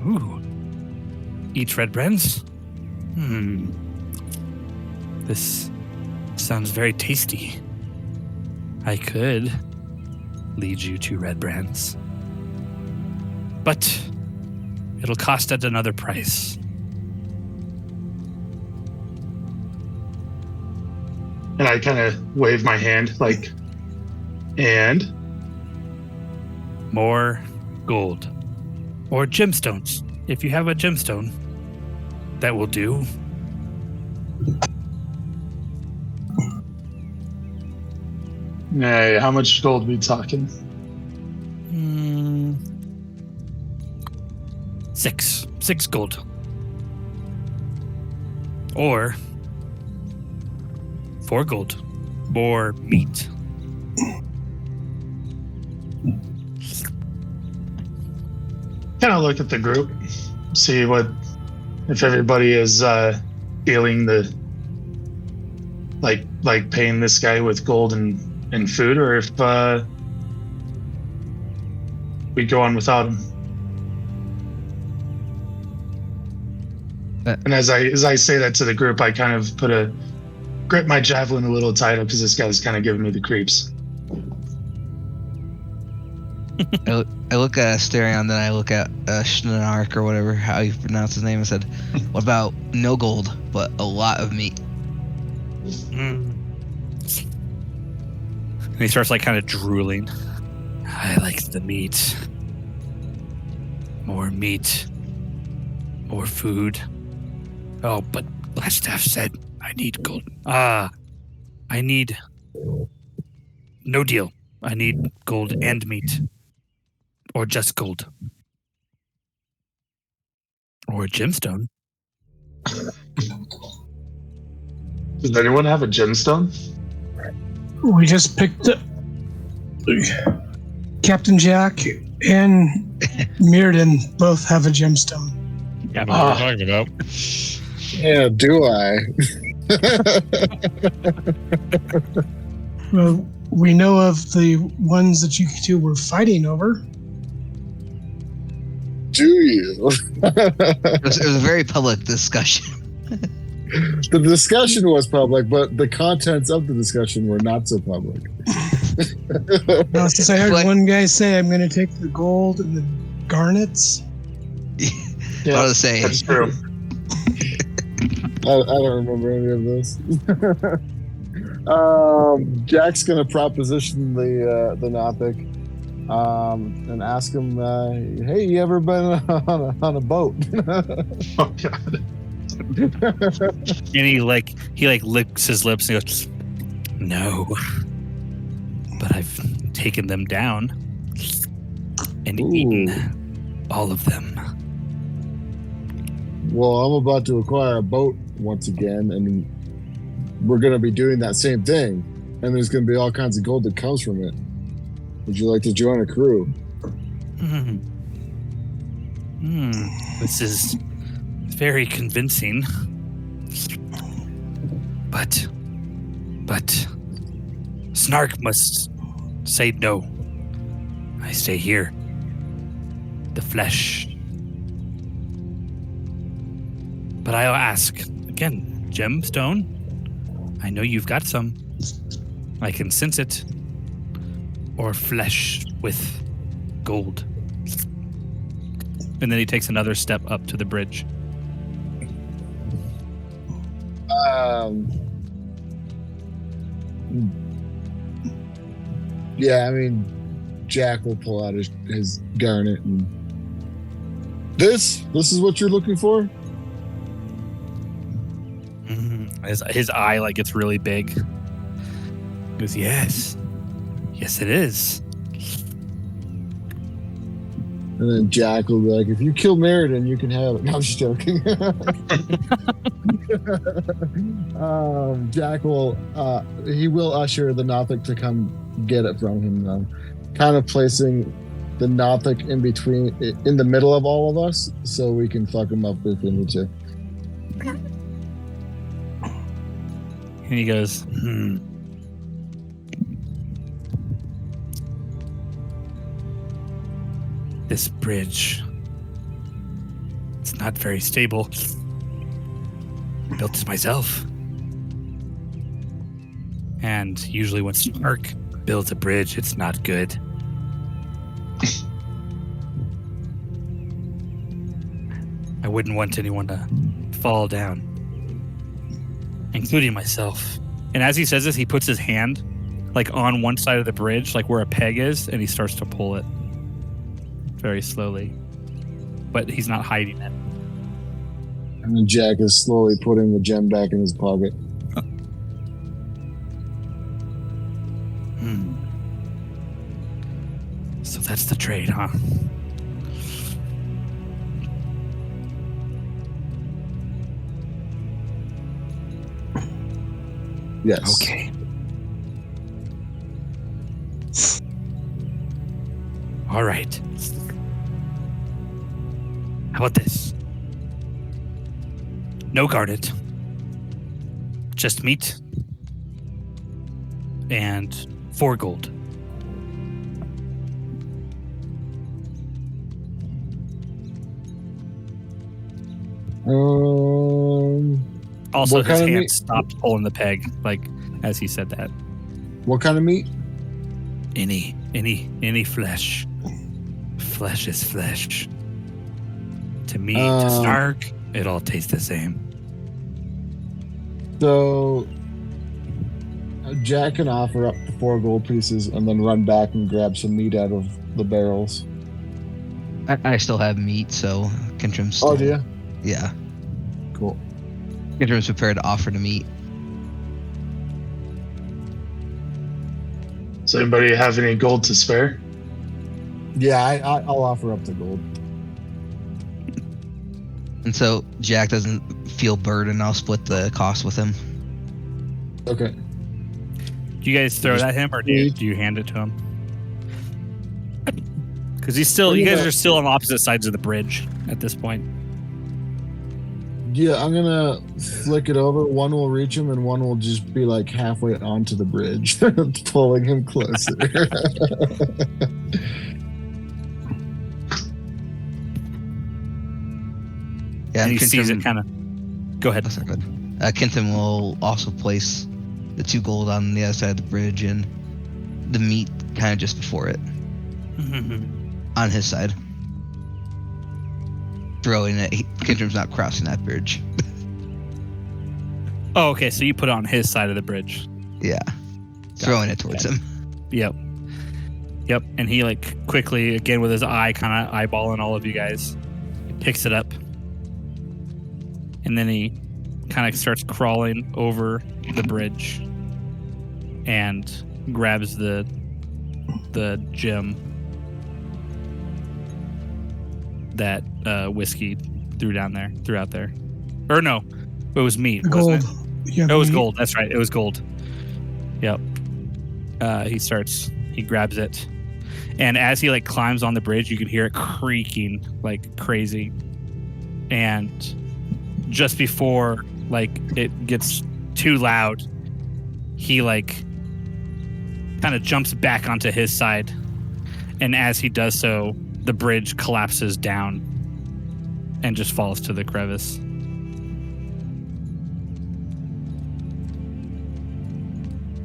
Ooh. Each red brands? This sounds very tasty. I could lead you to red brands. But it'll cost at another price. And I kind of wave my hand like, and? More gold. Or gemstones. If you have a gemstone, that will do. Hey, how much gold are we talking? 6 gold. Or 4 gold. More meat. Kind of look at the group, see if everybody is feeling the like paying this guy with gold and food, or if we go on without him. And as I say that to the group, I kind of put a grip my javelin a little tighter because this guy's kind of giving me the creeps. I look at Asterion, then I look at Schnark or whatever, how you pronounce his name, and said, what about no gold, but a lot of meat? And he starts like kind of drooling. I like the meat. More meat. More food. Oh, but Blastaff said I need gold. I need... No deal. I need gold and meat. Or just gold. Or a gemstone. Does anyone have a gemstone? We just picked up Captain Jack and Mirrodin both have a gemstone. I don't know what we're talking about. Yeah, do I? Well, we know of the ones that you two were fighting over. Do you? It was a very public discussion. The discussion was public, but the contents of the discussion were not so public. Now, since I heard one guy say, I'm going to take the gold and the garnets. I was saying. That's true. I don't remember any of this. Jack's gonna proposition the Nothic and ask him, "Hey, you ever been on a boat?" Oh God. And he licks his lips and goes, "No, but I've taken them down and eaten all of them." Well, I'm about to acquire a boat once again, and we're going to be doing that same thing. And there's going to be all kinds of gold that comes from it. Would you like to join a crew? This is very convincing. But Snark must say no. I stay here. The flesh. But I'll ask again, gemstone. I know you've got some. I can sense it. Or flesh with gold. And then he takes another step up to the bridge. Yeah, I mean, Jack will pull out his garnet and this is what you're looking for? His eye like gets really big. He goes, yes, it is. And then Jack will be like, if you kill Meriden, you can have it. No, I'm just joking. Jack will he will usher the Nothic to come get it from him, though. Kind of placing the Nothic in the middle of all of us, so we can fuck him up if we need to. And he goes, This bridge, it's not very stable. I built it myself. And usually when Snark builds a bridge, it's not good. I wouldn't want anyone to fall down, including myself. And as he says this, he puts his hand like on one side of the bridge, like where a peg is, and he starts to pull it very slowly. But he's not hiding it. And then Jack is slowly putting the gem back in his pocket. So that's the trade, huh? Yes. Okay. All right. How about this? No garnet. Just meat. And 4 gold. Also, What his kind of hand meat? stopped pulling the peg, like as he said that. What kind of meat? Any flesh. Flesh is flesh. To me, to Snark, it all tastes the same. So Jack can offer up the 4 gold pieces and then run back and grab some meat out of the barrels. I still have meat, so Kentrim's still... Oh, do you? Yeah. Cool. Kentrim's prepared to offer the meat. Does anybody have any gold to spare? Yeah, I'll offer up the gold. And so Jack doesn't feel burdened. I'll split the cost with him. Okay. Do you guys throw it at him, or do you hand it to him? Because you guys are still on opposite sides of the bridge at this point. Yeah, I'm gonna flick it over. One will reach him, and one will just be like halfway onto the bridge, pulling him closer. Yeah, and he sees it kind of. Go ahead. That's not good. Kentrim will also place the 2 gold on the other side of the bridge and the meat kind of just before it. On his side. Throwing it. Kentrim's not crossing that bridge. Oh, okay. So you put it on his side of the bridge. Yeah. Throwing it towards him. Yep. And he like quickly, again with his eye kind of eyeballing all of you guys, picks it up. And then he kind of starts crawling over the bridge and grabs the gem that Whiskey threw out there. Or no, it was meat. The gold. Wasn't it? Yeah, It was meat. gold. That's right. It was gold. Yep. He grabs it. And as he like climbs on the bridge, you can hear it creaking like crazy. And just before like it gets too loud, he like kind of jumps back onto his side. And as he does so, the bridge collapses down and just falls to the crevice.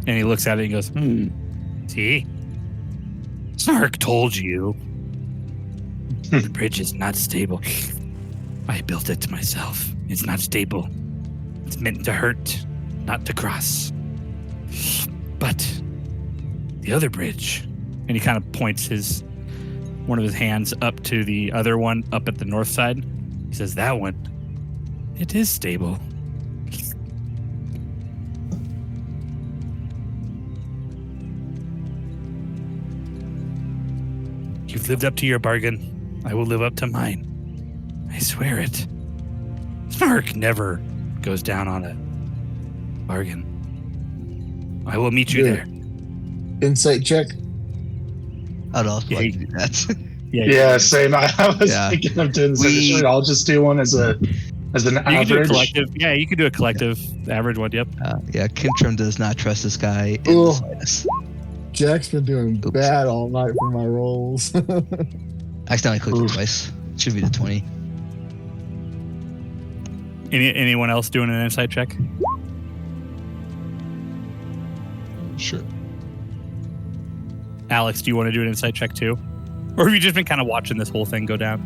And he looks at it and goes, see? Snark told you. The bridge is not stable. I built it myself. It's not stable. It's meant to hurt, not to cross. But the other bridge, and he kind of points one of his hands up to the other one up at the north side. He says, that one, it is stable. You've lived up to your bargain. I will live up to mine. I swear it. Snark never goes down on a bargain. I will meet you there. Insight check. I'd also like to do that. Yeah, same. I was thinking of doing this. I'll just do one as an average. You can do a collective. Yeah, you can do a collective average one. Yep. Kentrim does not trust this guy in the slightest. Jack's been doing bad all night for my rolls. I accidentally clicked it twice. Should be the 20. Anyone else doing an insight check? Sure. Alex, do you want to do an insight check too? Or have you just been kind of watching this whole thing go down?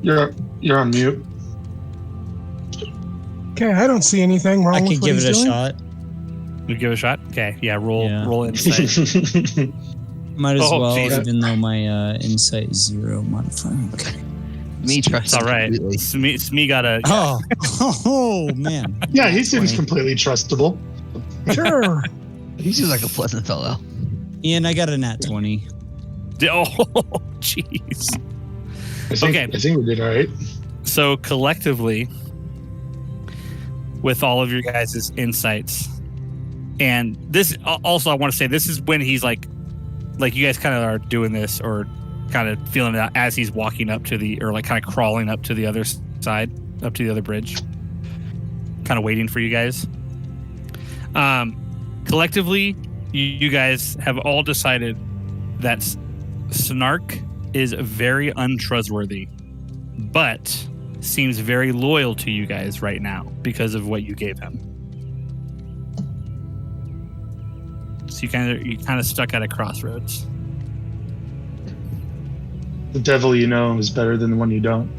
You're on mute. Okay, I don't see anything wrong I with can what give he's it a doing. shot. You give it a shot? Okay, yeah, roll insight. Might as well, geez. even though my insight is 0 modifier. Okay. Me trust. It's all right. Smee got a... Oh, man. Yeah, he seems completely trustable. Sure. He seems like a pleasant fellow. Ian, I got a nat 20. Oh, jeez. I think we did all right. So collectively, with all of your guys' insights, and this also, I want to say, this is when he's like you guys kind of are doing this or kind of feeling it out as he's walking up to the, or like kind of crawling up to the other side, up to the other bridge, kind of waiting for you guys. Collectively, you guys have all decided that Snark is very untrustworthy. but seems very loyal to you guys right now because of what you gave him. So you kind of stuck at a crossroads. The devil you know is better than the one you don't.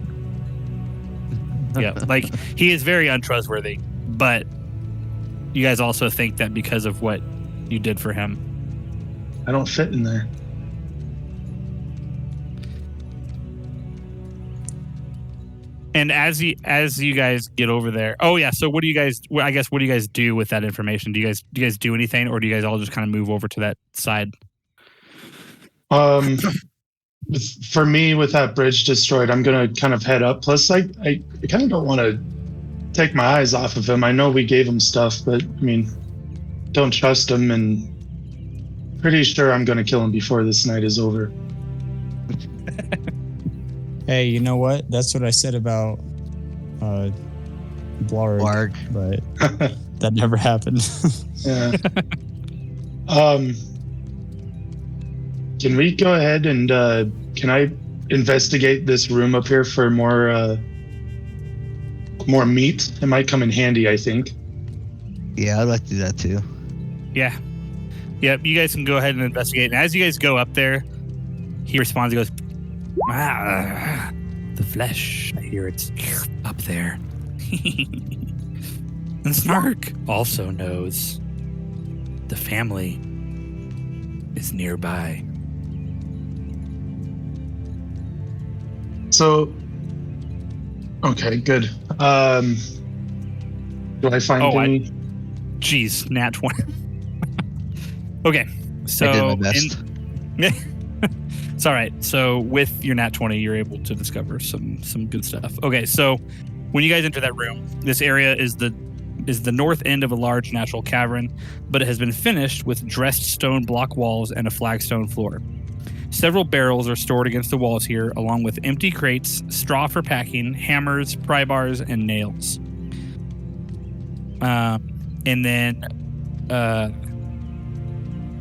Yeah, like he is very untrustworthy, but you guys also think that because of what you did for him. I don't fit in there. And as you guys get over there, oh yeah. So what do you guys? I guess what do you guys do with that information? Do you guys do anything, or do you guys all just kind of move over to that side? For me, with that bridge destroyed, I'm gonna kind of head up. Plus, I kind of don't want to take my eyes off of him. I know we gave him stuff, but I mean, don't trust him, and pretty sure I'm gonna kill him before this night is over. Hey, you know what? That's what I said about Blarg, but that never happened. Yeah. Can we go ahead and can I investigate this room up here for more meat? It might come in handy, I think. Yeah, I'd like to do that too. Yeah. Yep, you guys can go ahead and investigate. And as you guys go up there, he responds, he goes, the flesh, I hear it's up there. And Snark also knows the family is nearby. So, okay, good. Do I find any? Jeez, nat 20. Okay, so I did my best. It's all right. So with your nat 20, you're able to discover some good stuff. Okay, so when you guys enter that room, this area is the north end of a large natural cavern, but it has been finished with dressed stone block walls and a flagstone floor. Several barrels are stored against the walls here, along with empty crates, straw for packing, hammers, pry bars, and nails. And then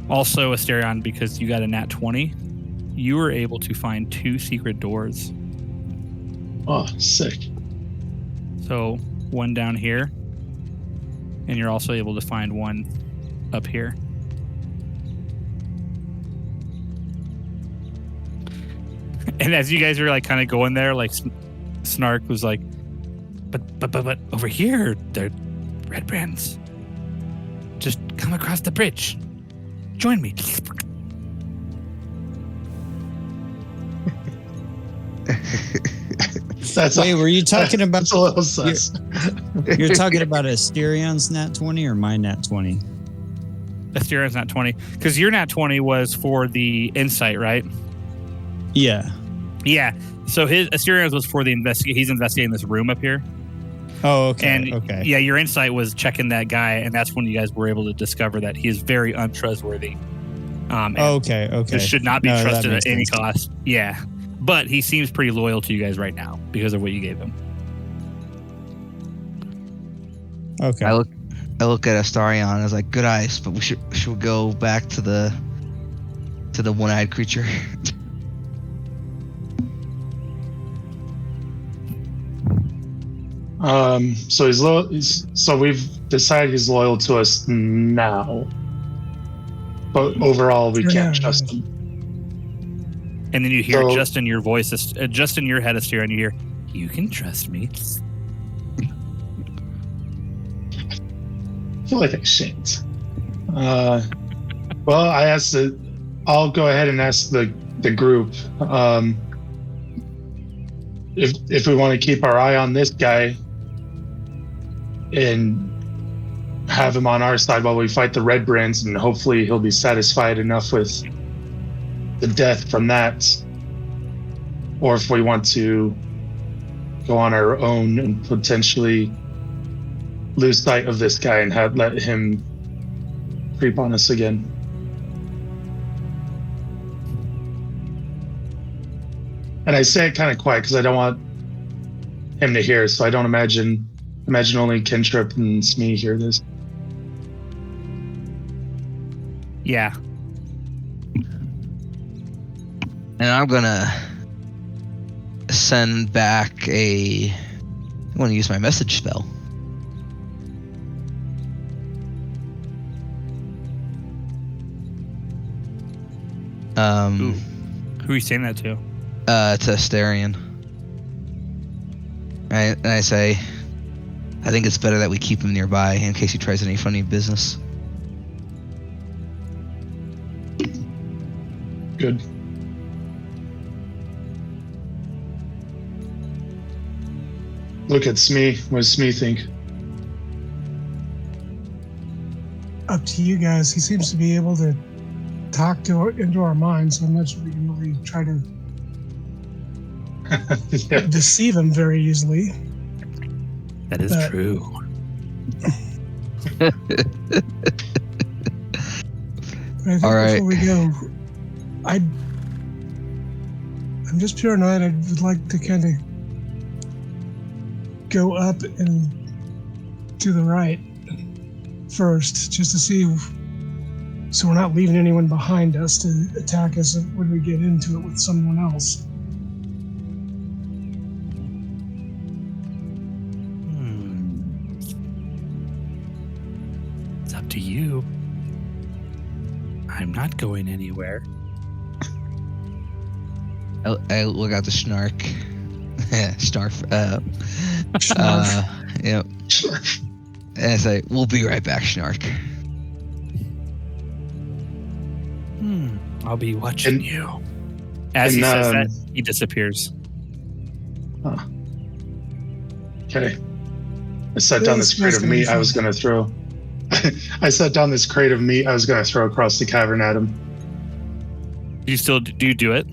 also, Asterion, because you got a nat 20, you were able to find 2 secret doors. Oh, sick. So one down here, and you're also able to find one up here. And as you guys are like kind of going there, like Snark was like, but over here, they're red brands. Just come across the bridge. Join me. Wait, were you talking about? That's a little sus. You're talking about Asterion's nat 20 or my nat 20? Asterion's nat 20, because your nat 20 was for the insight, right? Yeah. Yeah. So his Asterian's was for the investigate. He's investigating this room up here. Oh, okay. And okay. Yeah, your insight was checking that guy, and that's when you guys were able to discover that he is very untrustworthy. Okay. This should not be No, trusted that at makes any sense. cost. Yeah. But he seems pretty loyal to you guys right now because of what you gave him. Okay. I look at Astarion and I was like, good eyes, but should we go back to the one-eyed creature? So he's loyal. So we've decided he's loyal to us now, but overall we can't trust him. And then you hear just in your voice, just in your head, Asterion, you hear, "You can trust me." I feel like I shan't. Well, I'll go ahead and ask the group if we want to keep our eye on this guy and have him on our side while we fight the red brands, and hopefully he'll be satisfied enough with the death from that, or if we want to go on our own and potentially lose sight of this guy and let him creep on us again. And I say it kind of quiet because I don't want him to hear, so I don't imagine only Kentrip and Smee hear this. Yeah. And I'm gonna send back I want to use my message spell. Ooh. Who are you saying that to? To Asterion. And I say, I think it's better that we keep him nearby in case he tries any funny business. Good. Look at Smee. What does Smee think? Up to you guys. He seems to be able to talk into our minds, so I'm not sure we can really try to Yeah. deceive him very easily. That is true. But I think All right. before we go, I'm just paranoid. I would like to kind of go up and to the right first, just to see, so we're not leaving anyone behind us to attack us when we get into it with someone else. It's up to you. I'm not going anywhere. I look out the Snark. Snarf. Yep. And I say, we'll be right back, Snark. I'll be watching you. As he says that, he disappears. Huh. Okay. I set down this crate of meat I was going to throw. I set down this crate of meat I was going to throw across the cavern at him. Do you do it?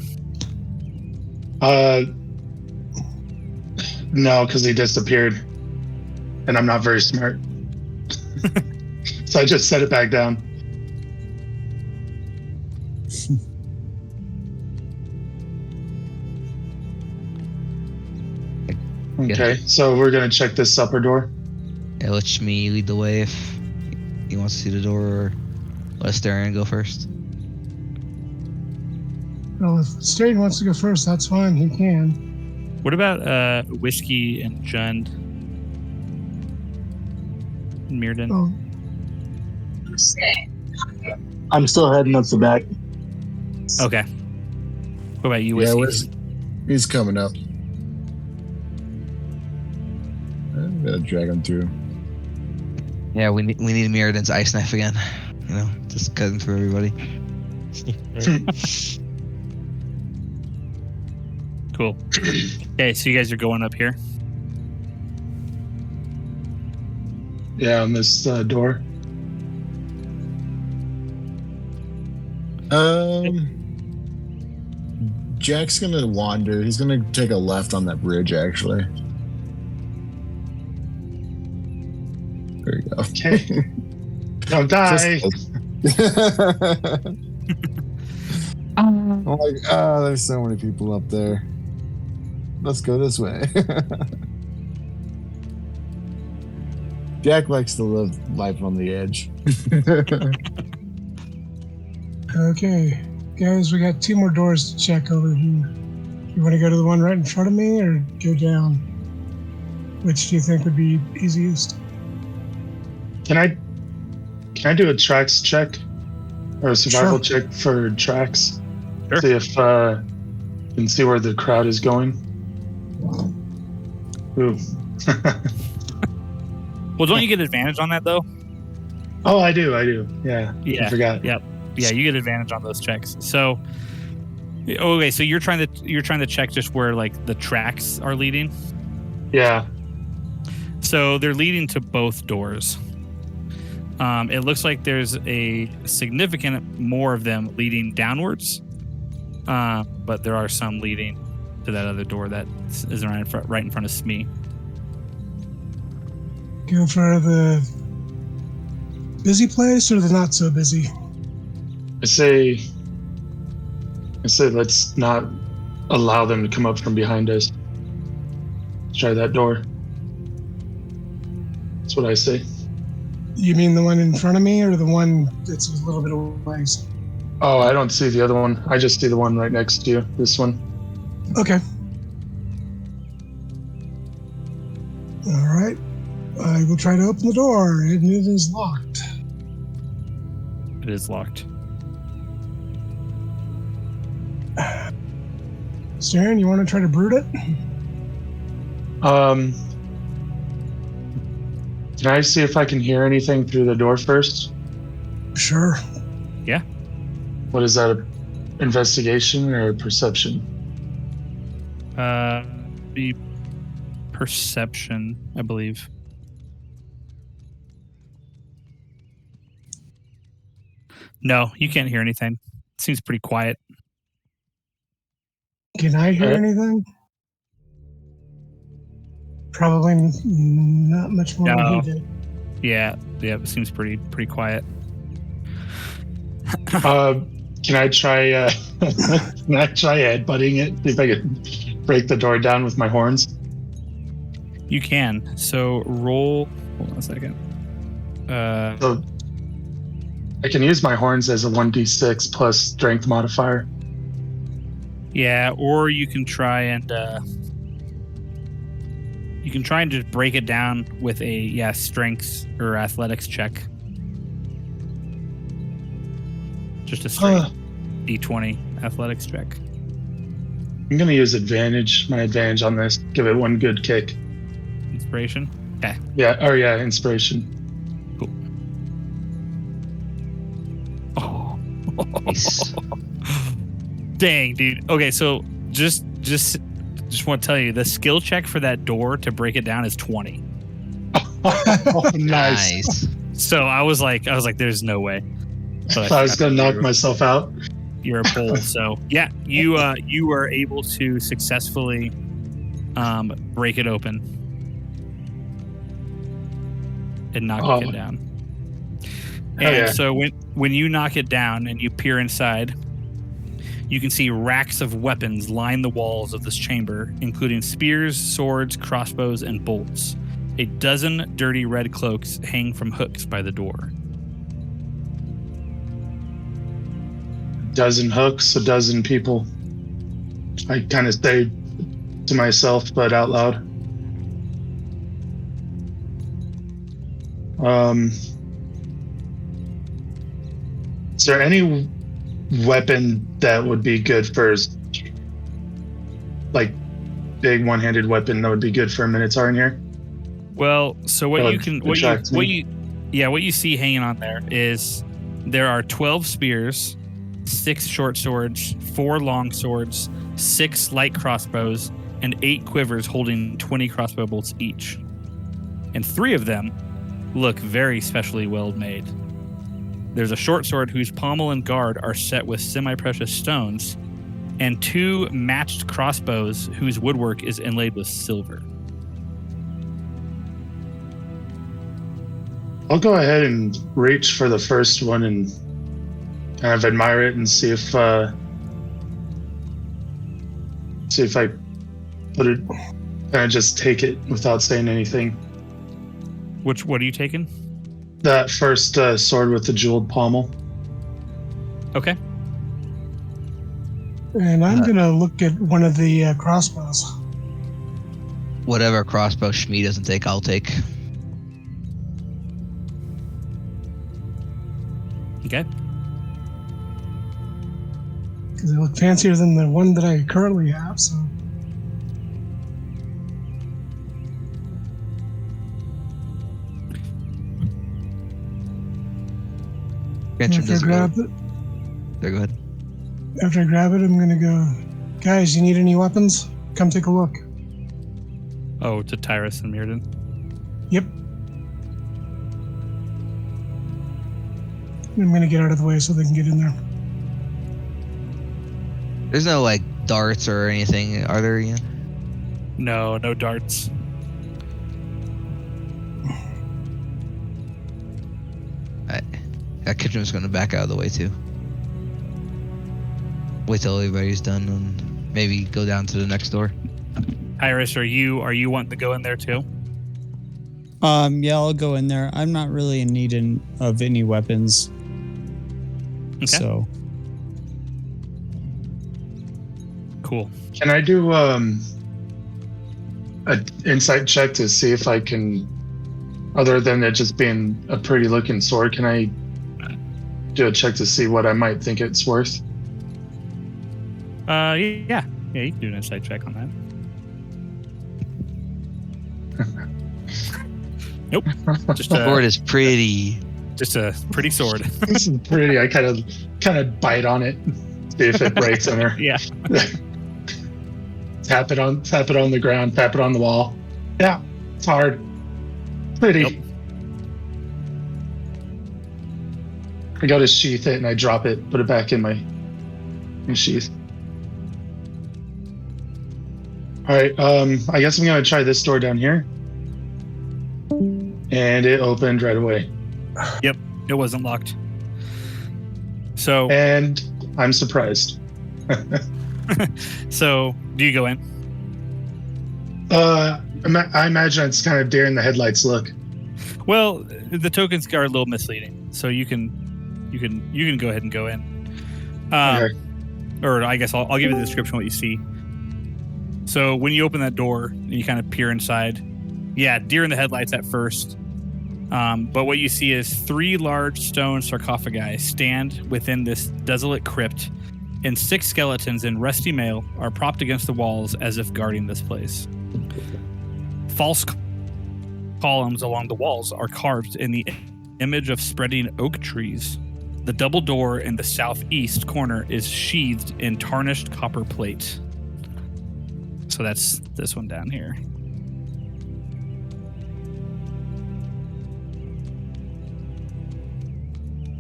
No, because he disappeared. And I'm not very smart. So I just set it back down. Okay, so we're going to check this upper door. Yeah, let me lead the way if he wants to see the door, or let Asterion go first. Well, if Stern wants to go first, that's fine. He can. What about Whiskey and Jund? Mirrodin? Oh, I'm still heading up the back. Okay. What about you, Yeah, Whiskey? he's coming up. I'm gonna drag him through. Yeah, we need Mirrodin's ice knife again. You know, just cutting through everybody. Cool. Okay, so you guys are going up here. Yeah, on this door. Jack's gonna wander. He's gonna take a left on that bridge, actually. There you go. Okay. Don't die. I'm like, there's so many people up there. Let's go this way. Jack likes to live life on the edge. okay. Guys, we got 2 more doors to check over here. You want to go to the one right in front of me or go down? Which do you think would be easiest? Can I do a tracks check? Or a survival check for tracks? Sure. See if you can see where the crowd is going. Ooh. Well, don't you get advantage on that though? Oh, I do. Yeah. Yeah. I forgot. Yep. Yeah, you get advantage on those checks. So, okay, so you're trying to check just where like the tracks are leading. Yeah. So they're leading to both doors. It looks like there's a significant more of them leading downwards, but there are some leading to that other door that is right in front of Smee. Go for the busy place or the not so busy? I say let's not allow them to come up from behind us. Let's try that door. That's what I say. You mean the one in front of me or the one that's a little bit away? Oh, I don't see the other one. I just see the one right next to you. This one. Okay. I will try to open the door, and it is locked. It is locked. Saren, you want to try to brood it? Can I see if I can hear anything through the door first? Sure. Yeah. What is that? Investigation or perception? The perception, I believe. No, you can't hear anything. It seems pretty quiet. Can I hear anything? Probably not much more than he No. did. Yeah, it seems pretty quiet. Can I try? Can I try headbutting it? See if I can break the door down with my horns. You can. So roll. Hold on a second. So I can use my horns as a 1d6 plus strength modifier. Yeah, or you can try and just break it down with a strength or athletics check. Just a straight D20 athletics check. I'm gonna use my advantage on this. Give it one good kick. Inspiration. Okay. Yeah, inspiration. Cool. Oh. Nice. Dang, dude. Okay, so just want to tell you, the skill check for that door to break it down is 20. Oh, nice. Nice. So I was like, there's no way. But I was gonna knock myself out. You're a bull. So yeah, you were able to successfully break it open and knock it down. And so when you knock it down and you peer inside, you can see racks of weapons line the walls of this chamber, including spears, swords, crossbows, and bolts. A dozen dirty red cloaks hang from hooks by the door. A dozen hooks, a dozen people. I kind of say to myself, but out loud. Is there any weapon that would be good for, like, big one-handed weapon that would be good for a Minotaur in here? Well, so what you see hanging on there is there are 12 spears, 6 short swords, 4 long swords, 6 light crossbows, and 8 quivers holding 20 crossbow bolts each. And 3 of them look very specially well made. There's a short sword whose pommel and guard are set with semi-precious stones, and 2 matched crossbows whose woodwork is inlaid with silver. I'll go ahead and reach for the first one and kind of admire it and see if I put it, kind of just take it without saying anything. What are you taking? That first sword with the jeweled pommel. Okay. And I'm going to look at one of the crossbows. Whatever crossbow Shmi doesn't take, I'll take. Okay. Because they look fancier than the one that I currently have, so... After I grab it, There, go ahead. after I grab it, I'm gonna go, guys, you need any weapons? Come take a look. Oh, to Tyrus and Mirrodin. Yep. I'm gonna get out of the way so they can get in there. There's no like darts or anything, are there, Ian? No darts. Kitchen's gonna back out of the way too. Wait till everybody's done and maybe go down to the next door. Iris, are you wanting to go in there too? Yeah, I'll go in there. I'm not really in need of any weapons. Okay. So Cool. Can I do an insight check to see if I can Other than it just being a pretty looking sword, can I do a check to see what I might think it's worth? Yeah, you can do an insight check on that. Nope. Just Sword is pretty. Just a pretty sword. This is pretty. I kind of bite on it, see if it breaks on her. Yeah. Tap it on the ground, tap it on the wall. Yeah, it's hard. Pretty. Yep. I go to sheath it and I drop it, put it back in my sheath. All right, I guess I'm gonna try this door down here. And it opened right away. Yep, it wasn't locked. So. And I'm surprised. So, do you go in? I imagine it's kind of deer in the headlights look. Well, the tokens are a little misleading, so you can go ahead and go in. Okay. Or I guess I'll give you the description of what you see. So when you open that door and you kind of peer inside, yeah, deer in the headlights at first. But what you see is 3 large stone sarcophagi stand within this desolate crypt, and 6 skeletons in rusty mail are propped against the walls as if guarding this place. False columns along the walls are carved in the image of spreading oak trees. The double door in the southeast corner is sheathed in tarnished copper plate. So that's this one down here.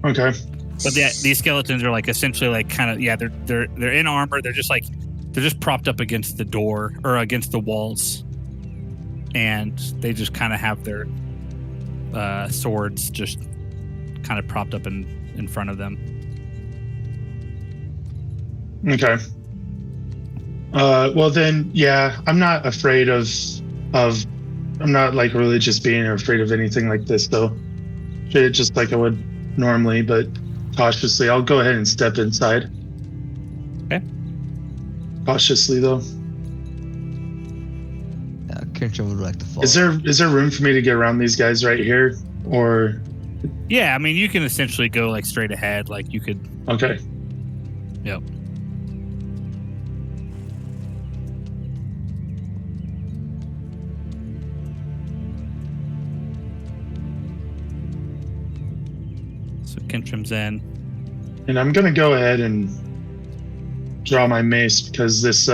Okay. But these skeletons are like essentially like kind of they're in armor. They're just propped up against the door or against the walls, and they just kind of have their swords just kind of propped up in front of them. Okay. Well then, yeah, I'm not afraid of. I'm not like religious being or afraid of anything like this though. Treat it just like I would normally, but cautiously. I'll go ahead and step inside. Okay. Cautiously though. Kenshin would like to fall. Is there room for me to get around these guys right here, or? Yeah, I mean you can essentially go like straight ahead, like you could. Okay. Yep. So Kentrim's in. And I'm gonna go ahead and draw my mace because this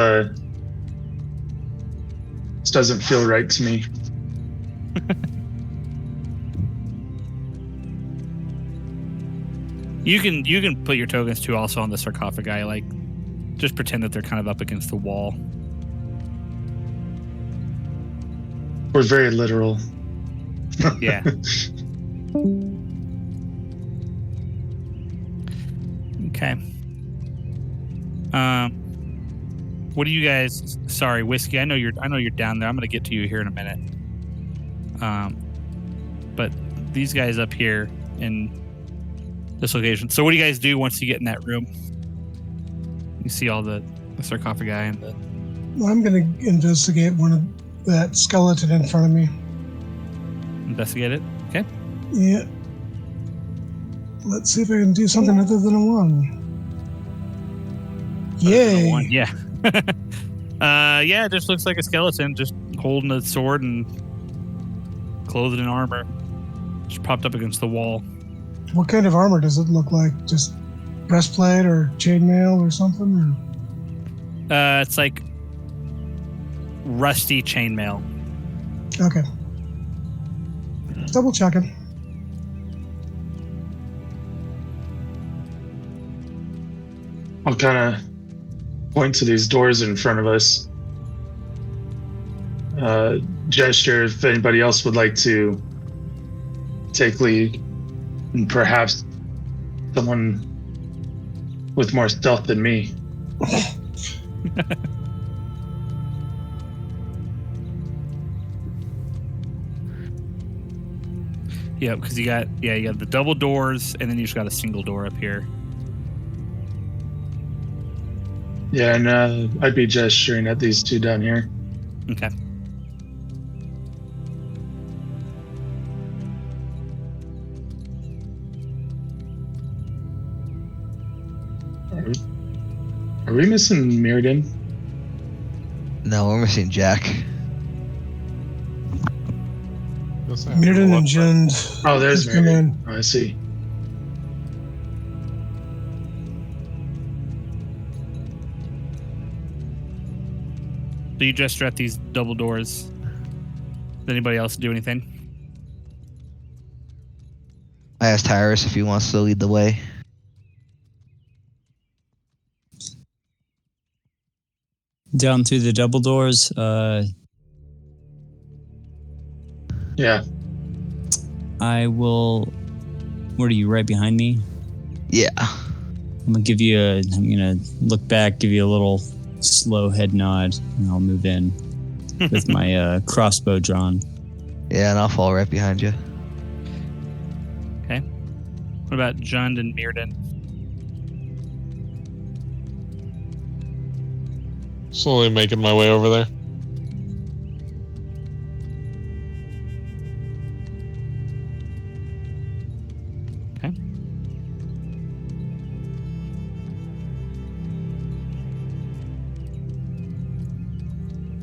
doesn't feel right to me. You can put your tokens too also on the sarcophagi, like just pretend that they're kind of up against the wall. We're very literal. Yeah. Okay. What do you guys? Sorry, Whiskey. I know you're down there. I'm gonna get to you here in a minute. But these guys up here in this location. So what do you guys do once you get in that room? You see all the sarcophagi and the. Well, I'm going to investigate that skeleton in front of me. Investigate it. Okay. Yeah. Let's see if I can do something other than a 1. Yay! One. Yeah. Yeah. It just looks like a skeleton, just holding a sword and clothed in armor, just propped up against the wall. What kind of armor does it look like? Just breastplate or chainmail or something? Or? It's like rusty chainmail. Okay. Double checking. I'll kind of point to these doors in front of us. Gesture if anybody else would like to take lead, and perhaps someone with more stealth than me. Yeah, because you got the double doors, and then you just got a single door up here. Yeah, and I'd be gesturing at these 2 down here. Okay. Are we missing Mirrodin? No, we're missing Jack. Mirrodin and Jund. Oh, there's just come Mirrodin. in. Oh, I see. So you just are at these double doors. Does anybody else do anything? I asked Tyrus if he wants to lead the way. Down through the double doors. Yeah. I will. What are you, right behind me? Yeah. I'm gonna look back, give you a little slow head nod, and I'll move in with my crossbow drawn. Yeah, and I'll fall right behind you. Okay. What about Jund and Mirrodin? Slowly making my way over there. Okay.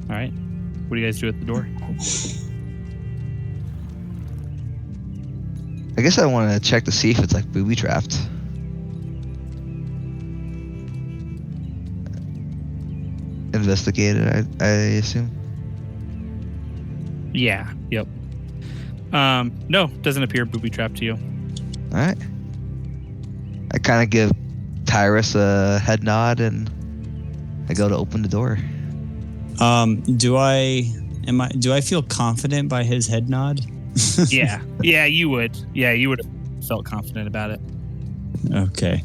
All right. What do you guys do at the door? I guess I want to check to see if it's like booby trapped. Investigate it, I assume. Yeah. Yep. No, doesn't appear booby trapped to you. All right. I kind of give Tyrus a head nod and I go to open the door. Do I feel confident by his head nod? Yeah. Yeah, you would. Yeah, you would have felt confident about it. Okay.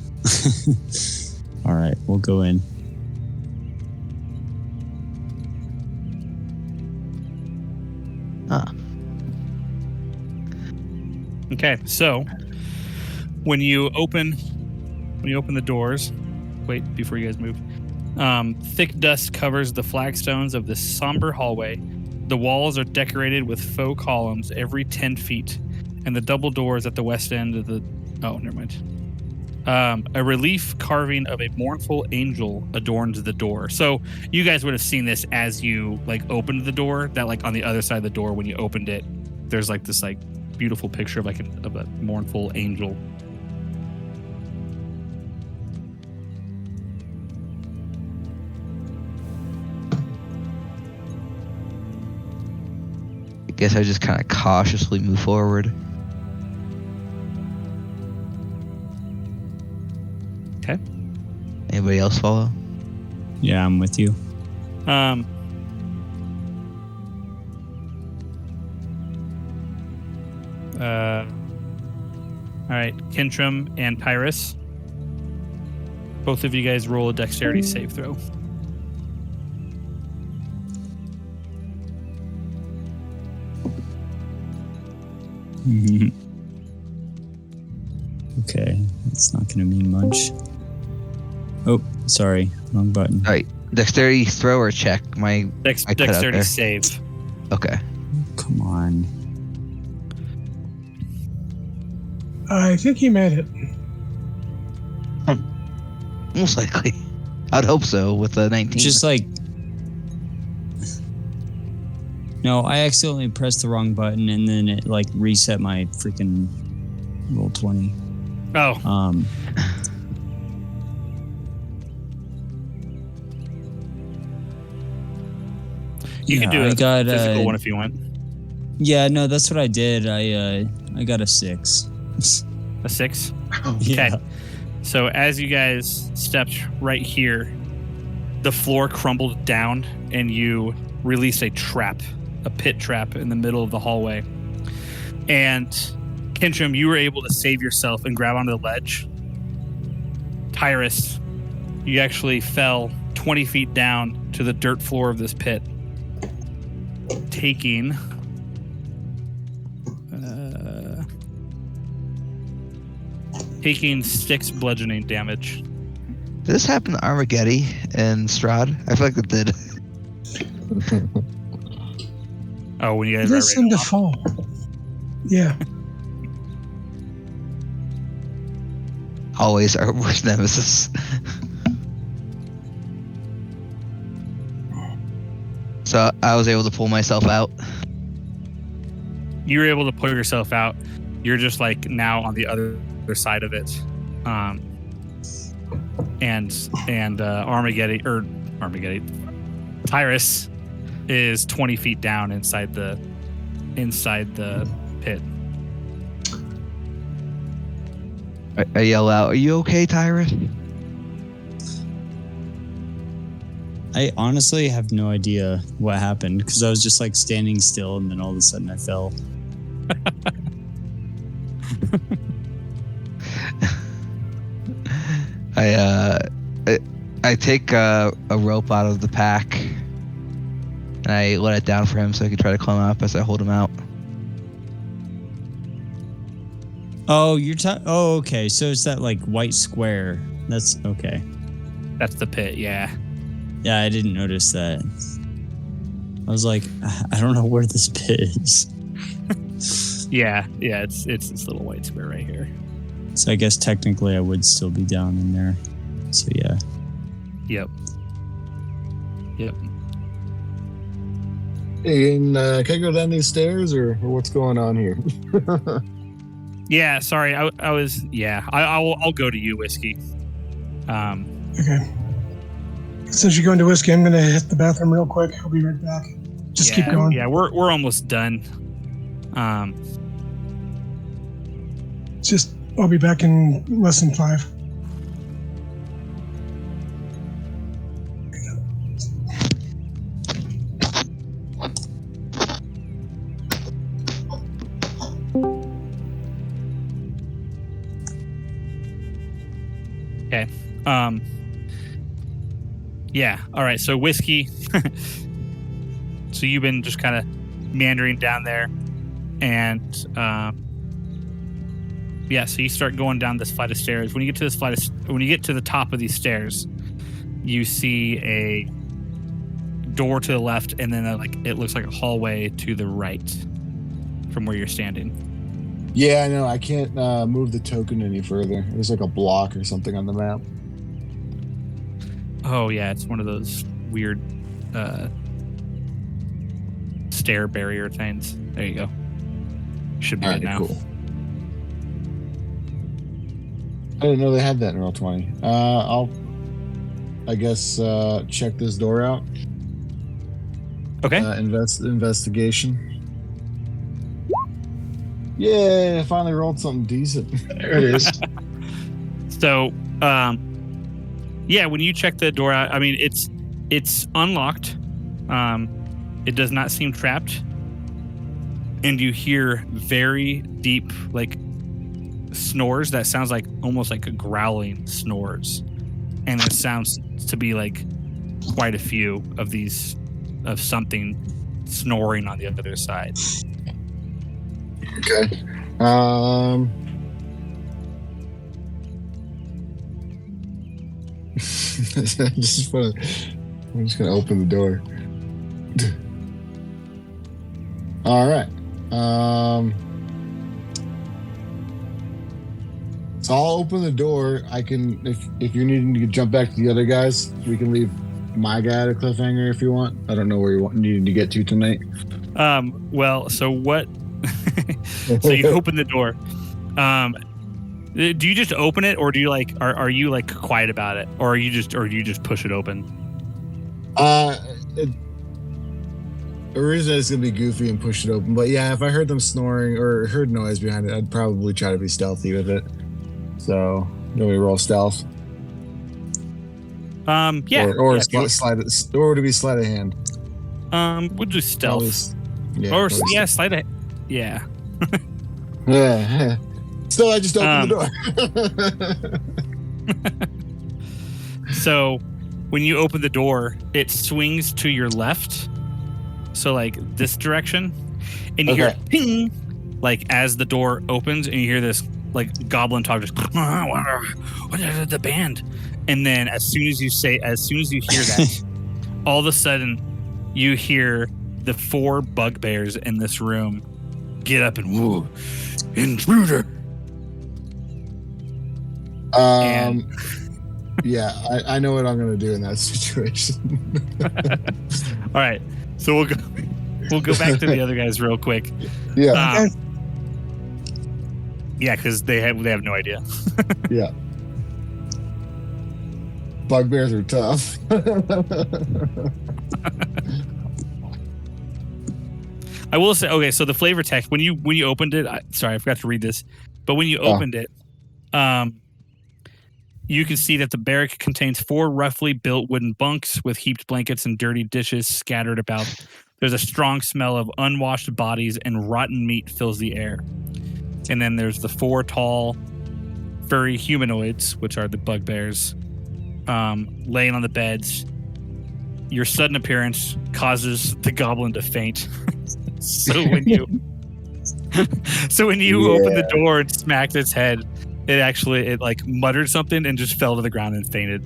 All right, we'll go in. Huh. Okay, so when you open the doors, wait before you guys move. Thick dust covers the flagstones of this somber hallway. The walls are decorated with faux columns every 10 feet, and the double doors at the west end of the never mind. A relief carving of a mournful angel adorns the door. So you guys would have seen this as you like opened the door. That like on the other side of the door when you opened it, there's like this like beautiful picture of like of a mournful angel. I guess I just kind of cautiously move forward. Okay. Anybody else follow? Yeah, I'm with you. All right, Kintram and Tyrus. Both of you guys roll a dexterity save throw. Okay, it's not gonna mean much. Oh, sorry, wrong button. All right, dexterity throw or check? I cut out Dexterity there. save. Okay. Come on. I think he made it. Most likely. I'd hope so with a 19. Just like... No, I accidentally pressed the wrong button and then it like reset my freaking roll 20. Oh. You can do a physical one if you want. Yeah, no, that's what I did. I got a 6. A 6? Yeah. Okay. So as you guys stepped right here, the floor crumbled down and you released a pit trap in the middle of the hallway. And Kintram, you were able to save yourself and grab onto the ledge. Tyrus, you actually fell 20 feet down to the dirt floor of this pit, taking taking 6 bludgeoning damage. Did this happen to Armageddon and Strahd? I feel like it did. Oh, when you guys Listen to fall. Yeah. Always our worst nemesis. So I was able to pull myself out. You were able to pull yourself out. You're just like now on the other side of it. And Armageddon, Tyrus is 20 feet down inside the pit. I yell out, "Are you okay, Tyrus?" I honestly have no idea what happened because I was just like standing still and then all of a sudden I fell. I take a rope out of the pack and I let it down for him so he can try to climb up as I hold him out. Oh, oh, okay. So it's that like white square. That's okay. That's the pit, yeah. Yeah, I didn't notice that. I was like, I don't know where this pit is. Yeah, it's this little white square right here. So I guess technically I would still be down in there. So yeah. Yep. Hey, and can I go down these stairs or what's going on here? Yeah, sorry. I was. Yeah, I'll go to you, Whiskey. Okay. Since you're going to Whiskey, I'm going to hit the bathroom real quick. I'll be right back. Just keep going. Yeah, we're almost done. I'll be back in less than 5. Okay. Yeah. All right. So Whiskey. So you've been just kind of meandering down there, and yeah. So you start going down this flight of stairs. When you get to the top of these stairs, you see a door to the left, and then it looks like a hallway to the right from where you're standing. Yeah, I know. I can't move the token any further. There's like a block or something on the map. Oh, yeah. It's one of those weird stair barrier things. There you go. Should be good now. Cool. I didn't know they had that in Roll20. I'll, I guess, check this door out. Okay. Investigation. Yeah, I finally rolled something decent. There it is. So, yeah, when you check the door out, I mean, it's unlocked. It does not seem trapped. And you hear very deep, like, snores that sounds like almost like a growling snores. And it sounds to be like quite a few of these, of something snoring on the other side. Okay. I'm just gonna open the door. All right. So I'll open the door. I can, if you're needing to jump back to the other guys, we can leave my guy at a cliffhanger if you want. I don't know where you needing to get to tonight. Well, so what? So you open the door. Do you just open it, or do you like are you like quiet about it, or you just push it open? Originally it's gonna be goofy and push it open, but yeah, if I heard them snoring or heard noise behind it, I'd probably try to be stealthy with it. So, do we roll stealth? Yeah. Or yeah, slide it, or to be sleight of hand. We'll do stealth. Yeah, sleight of. Yeah. Yeah. Still, I just opened the door. So, when you open the door, it swings to your left. So, like this direction, and you hear ping, like as the door opens, and you hear this like goblin talk, just what is the band? And then as soon as you hear that, all of a sudden you hear the 4 bugbears in this room get up and woo, intruder. Yeah, I know what I'm gonna do in that situation. All right. So we'll go back to the other guys real quick. Yeah. Yeah, because they have no idea. Yeah. Bugbears are tough. I will say, okay, so the flavor text when you opened it, sorry, I forgot to read this, but when you opened it, you can see that the barrack contains 4 roughly built wooden bunks with heaped blankets and dirty dishes scattered about. There's a strong smell of unwashed bodies and rotten meat fills the air. And then there's the 4 tall, furry humanoids, which are the bugbears, laying on the beds. Your sudden appearance causes the goblin to faint. So when you opened the door and smacked its head, it like muttered something and just fell to the ground and fainted.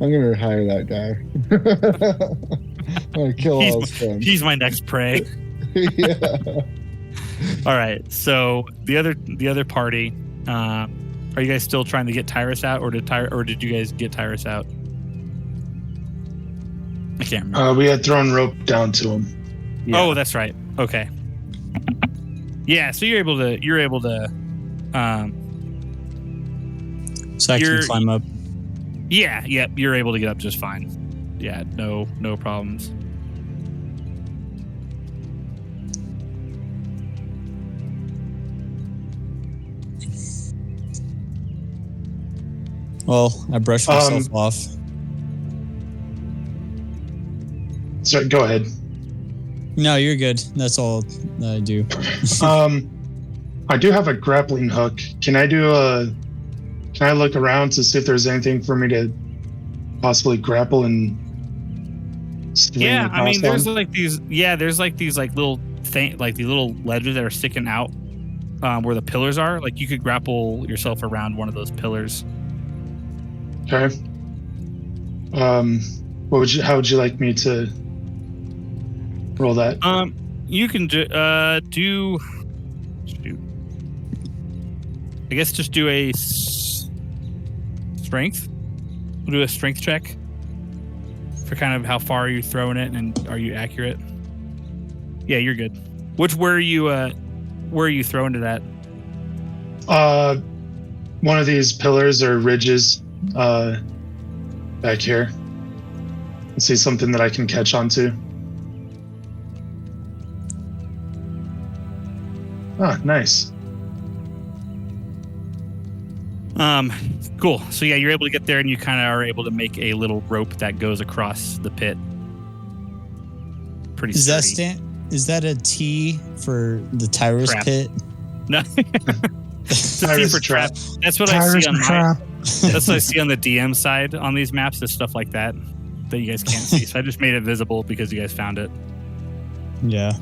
I'm gonna hire that guy. I'm gonna kill all his friends. He's my next prey. Yeah. All right. So the other party, are you guys still trying to get Tyrus out, or did you guys get Tyrus out? I can't remember. We had thrown rope down to him. Yeah. Oh, that's right. Okay. Yeah, so you're able to so I can climb up. Yeah, you're able to get up just fine. Yeah, no problems. Well, I brushed myself off. Sorry, go ahead. No, you're good. That's all that I do. I do have a grappling hook. Can I look around to see if there's anything for me to possibly grapple and swing across I mean, there's on? these little ledges that are sticking out where the pillars are. Like you could grapple yourself around one of those pillars. Okay. How would you like me to roll that? You can do. Shoot. I guess just do a strength. We'll do a strength check for kind of how far are you throwing it and are you accurate? Yeah, you're good. Where are you throwing it at? One of these pillars or ridges back here. Let's see something that I can catch onto. Ah, nice. Cool. So yeah, you're able to get there and you kind of are able to make a little rope that goes across the pit. Pretty sturdy. Is that a T for the Tyrus pit? No. It's a T for trap. That's what Tyrus I see on trap. That's what I see on the DM side on these maps, is stuff like that you guys can't see. So I just made it visible because you guys found it. Yeah.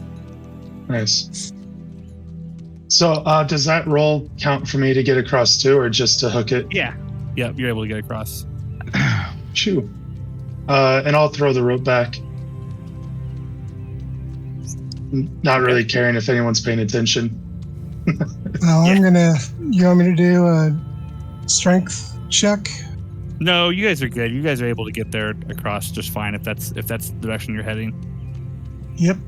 Nice. So does that roll count for me to get across too, or just to hook it? Yeah. Yep, you're able to get across. Shoo. And I'll throw the rope back. Not really caring if anyone's paying attention. Well, you want me to do a strength check? No, you guys are good. You guys are able to get there across just fine if that's the direction you're heading. Yep.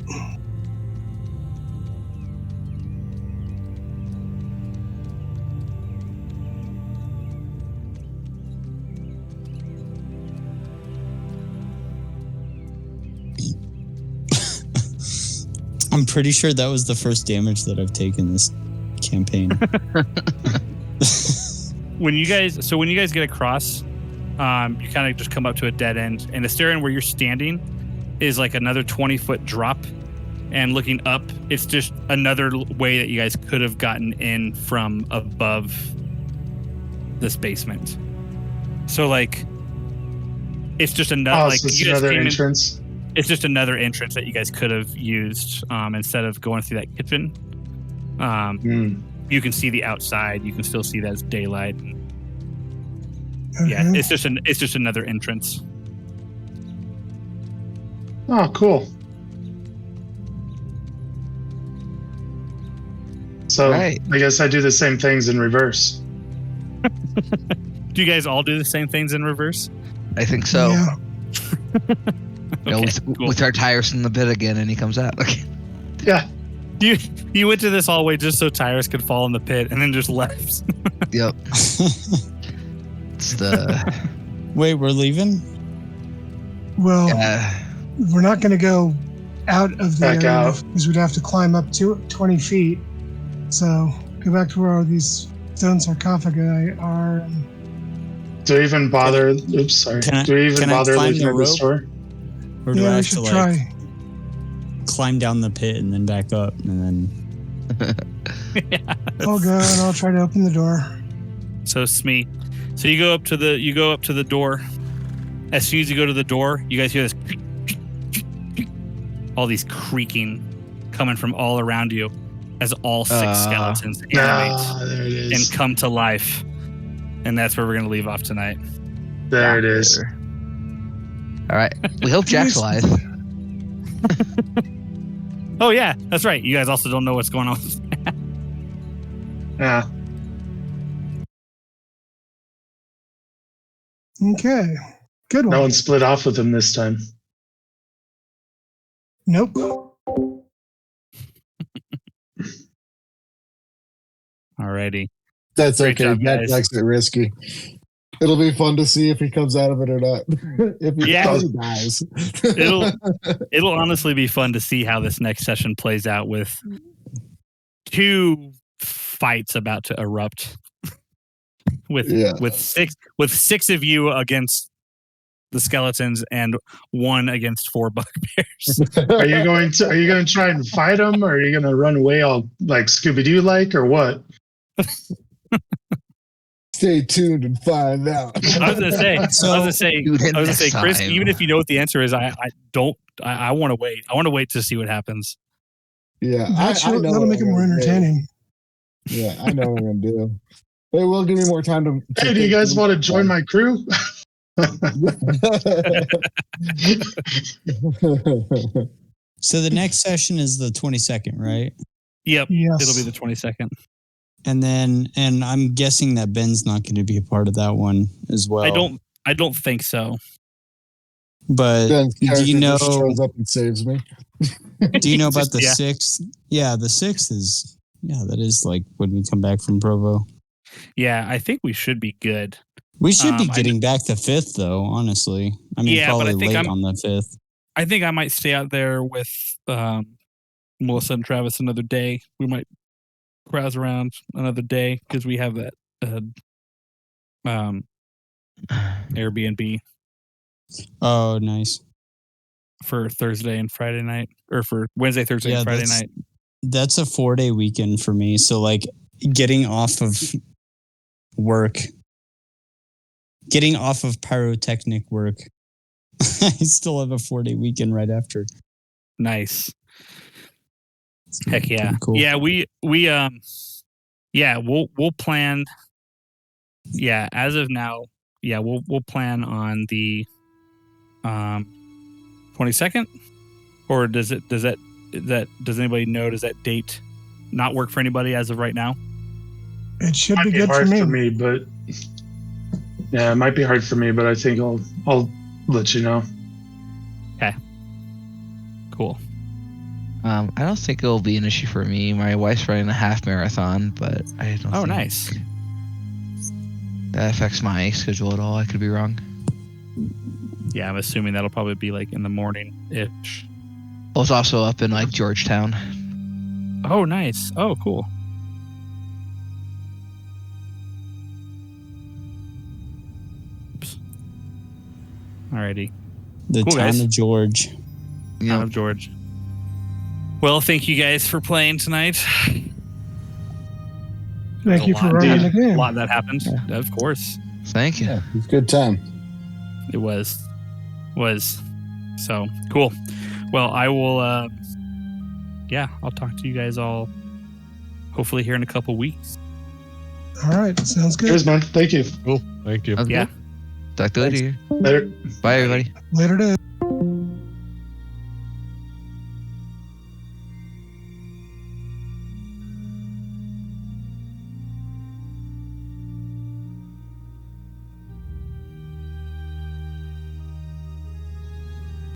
I'm pretty sure that was the first damage that I've taken this campaign. When you guys get across, you kind of just come up to a dead end, and the stair end where you're standing is like another 20-foot drop, and looking up, it's just another way that you guys could have gotten in from above this basement. So like, it's just another so it's another entrance. It's just another entrance that you guys could have used instead of going through that kitchen. You can see the outside. You can still see that it's daylight. Yeah, it's just another entrance. Oh, cool. So Right. I guess I do the same things in reverse. Do you guys all do the same things in reverse? I think so. Yeah. Okay, cool. we start Tyrus in the pit again, and he comes out. Okay. Yeah. You went to this hallway just so Tyrus could fall in the pit, and then just left. Yep. It's the. Wait, we're leaving? Well, we're not going to go out of the Back area out. because we'd have to climb up to 20 feet. So go back to where all these stone sarcophagi are. And Do we even bother? Oops, sorry. Do we even bother climb looking the at the rope? store? Or do I yeah, we have should to like try. climb down the pit and then back up and then I'll go and I'll try to open the door. So Smee. So you go up to the door. As soon as you go to the door, you guys hear this all these creaking coming from all around you as all 6 skeletons animate There it is. and come to life. And that's where we're gonna leave off tonight. There it is. All right. We hope Jack's alive. Oh yeah, that's right. You guys also don't know what's going on. Yeah. Okay. Good one. No one split off with him this time. Nope. Alrighty. That's Great okay. job, Jack guys. likes it risky. It'll be fun to see if he comes out of it or not. If he dies. It'll honestly be fun to see how this next session plays out with 2 fights about to erupt. with 6 of you against the skeletons and 1 against 4 bugbears. Are you going to try and fight him, or are you going to run away all like Scooby-Doo like, or what? Stay tuned and find out. I was gonna say, Chris. time. Even if you know what the answer is, I want to wait. I want to wait to see what happens. Yeah, That'll what make it I'm more gonna do. entertaining. Yeah, I know what I'm gonna do. It will give me more time to. Hey, do you guys want to join my crew? So the next session is the 22nd, right? Yep, Yes. it'll be the 22nd. And I'm guessing that Ben's not going to be a part of that one as well. I don't think so. But Ben's do character you know? just shows up and saves me. Do you know about Just- the yeah. 6th? Yeah, the 6th is that is like when we come back from Provo. Yeah, I think we should be good. We should be I getting back the 5th though. Honestly, I mean, Yeah, but I probably think late on the 5th. I think I might stay out there with Melissa and Travis another day. We might browse around another day because we have that Airbnb Oh, nice. for Thursday and Friday night, or for Wednesday, Thursday, and Friday night. That's a 4-day weekend for me. So like getting off of work, getting off of pyrotechnic work, I still have a 4-day weekend right after. Nice. It's Heck yeah. pretty cool. Yeah, we'll plan. Yeah, as of now, we'll plan on the 22nd, or does anybody know, does that date not work for anybody as of right now? It should Might be be good hard for me. but yeah, it might be hard for me, but I think I'll let you know. Cool. I don't think it'll be an issue for me. My wife's running a half marathon, but I don't. Oh, think nice. That affects my schedule at all. I could be wrong. Yeah, I'm assuming that'll probably be like in the morning ish. I was also up in like Georgetown. Oh, nice. Oh, cool. Oops. Alrighty. The Cool, town guys. of George. Town of George. Well, thank you guys for playing tonight. Thank you for running the A game. lot that happened, of course. Thank you. Yeah, it's a good time. It was. So cool. Well, I will I'll talk to you guys all hopefully here in a couple weeks. All right. Sounds good. Cheers, man. Thank you. Cool. Thank you. Sounds Yeah. good. Talk to you later. Later. Bye, everybody. Later, day.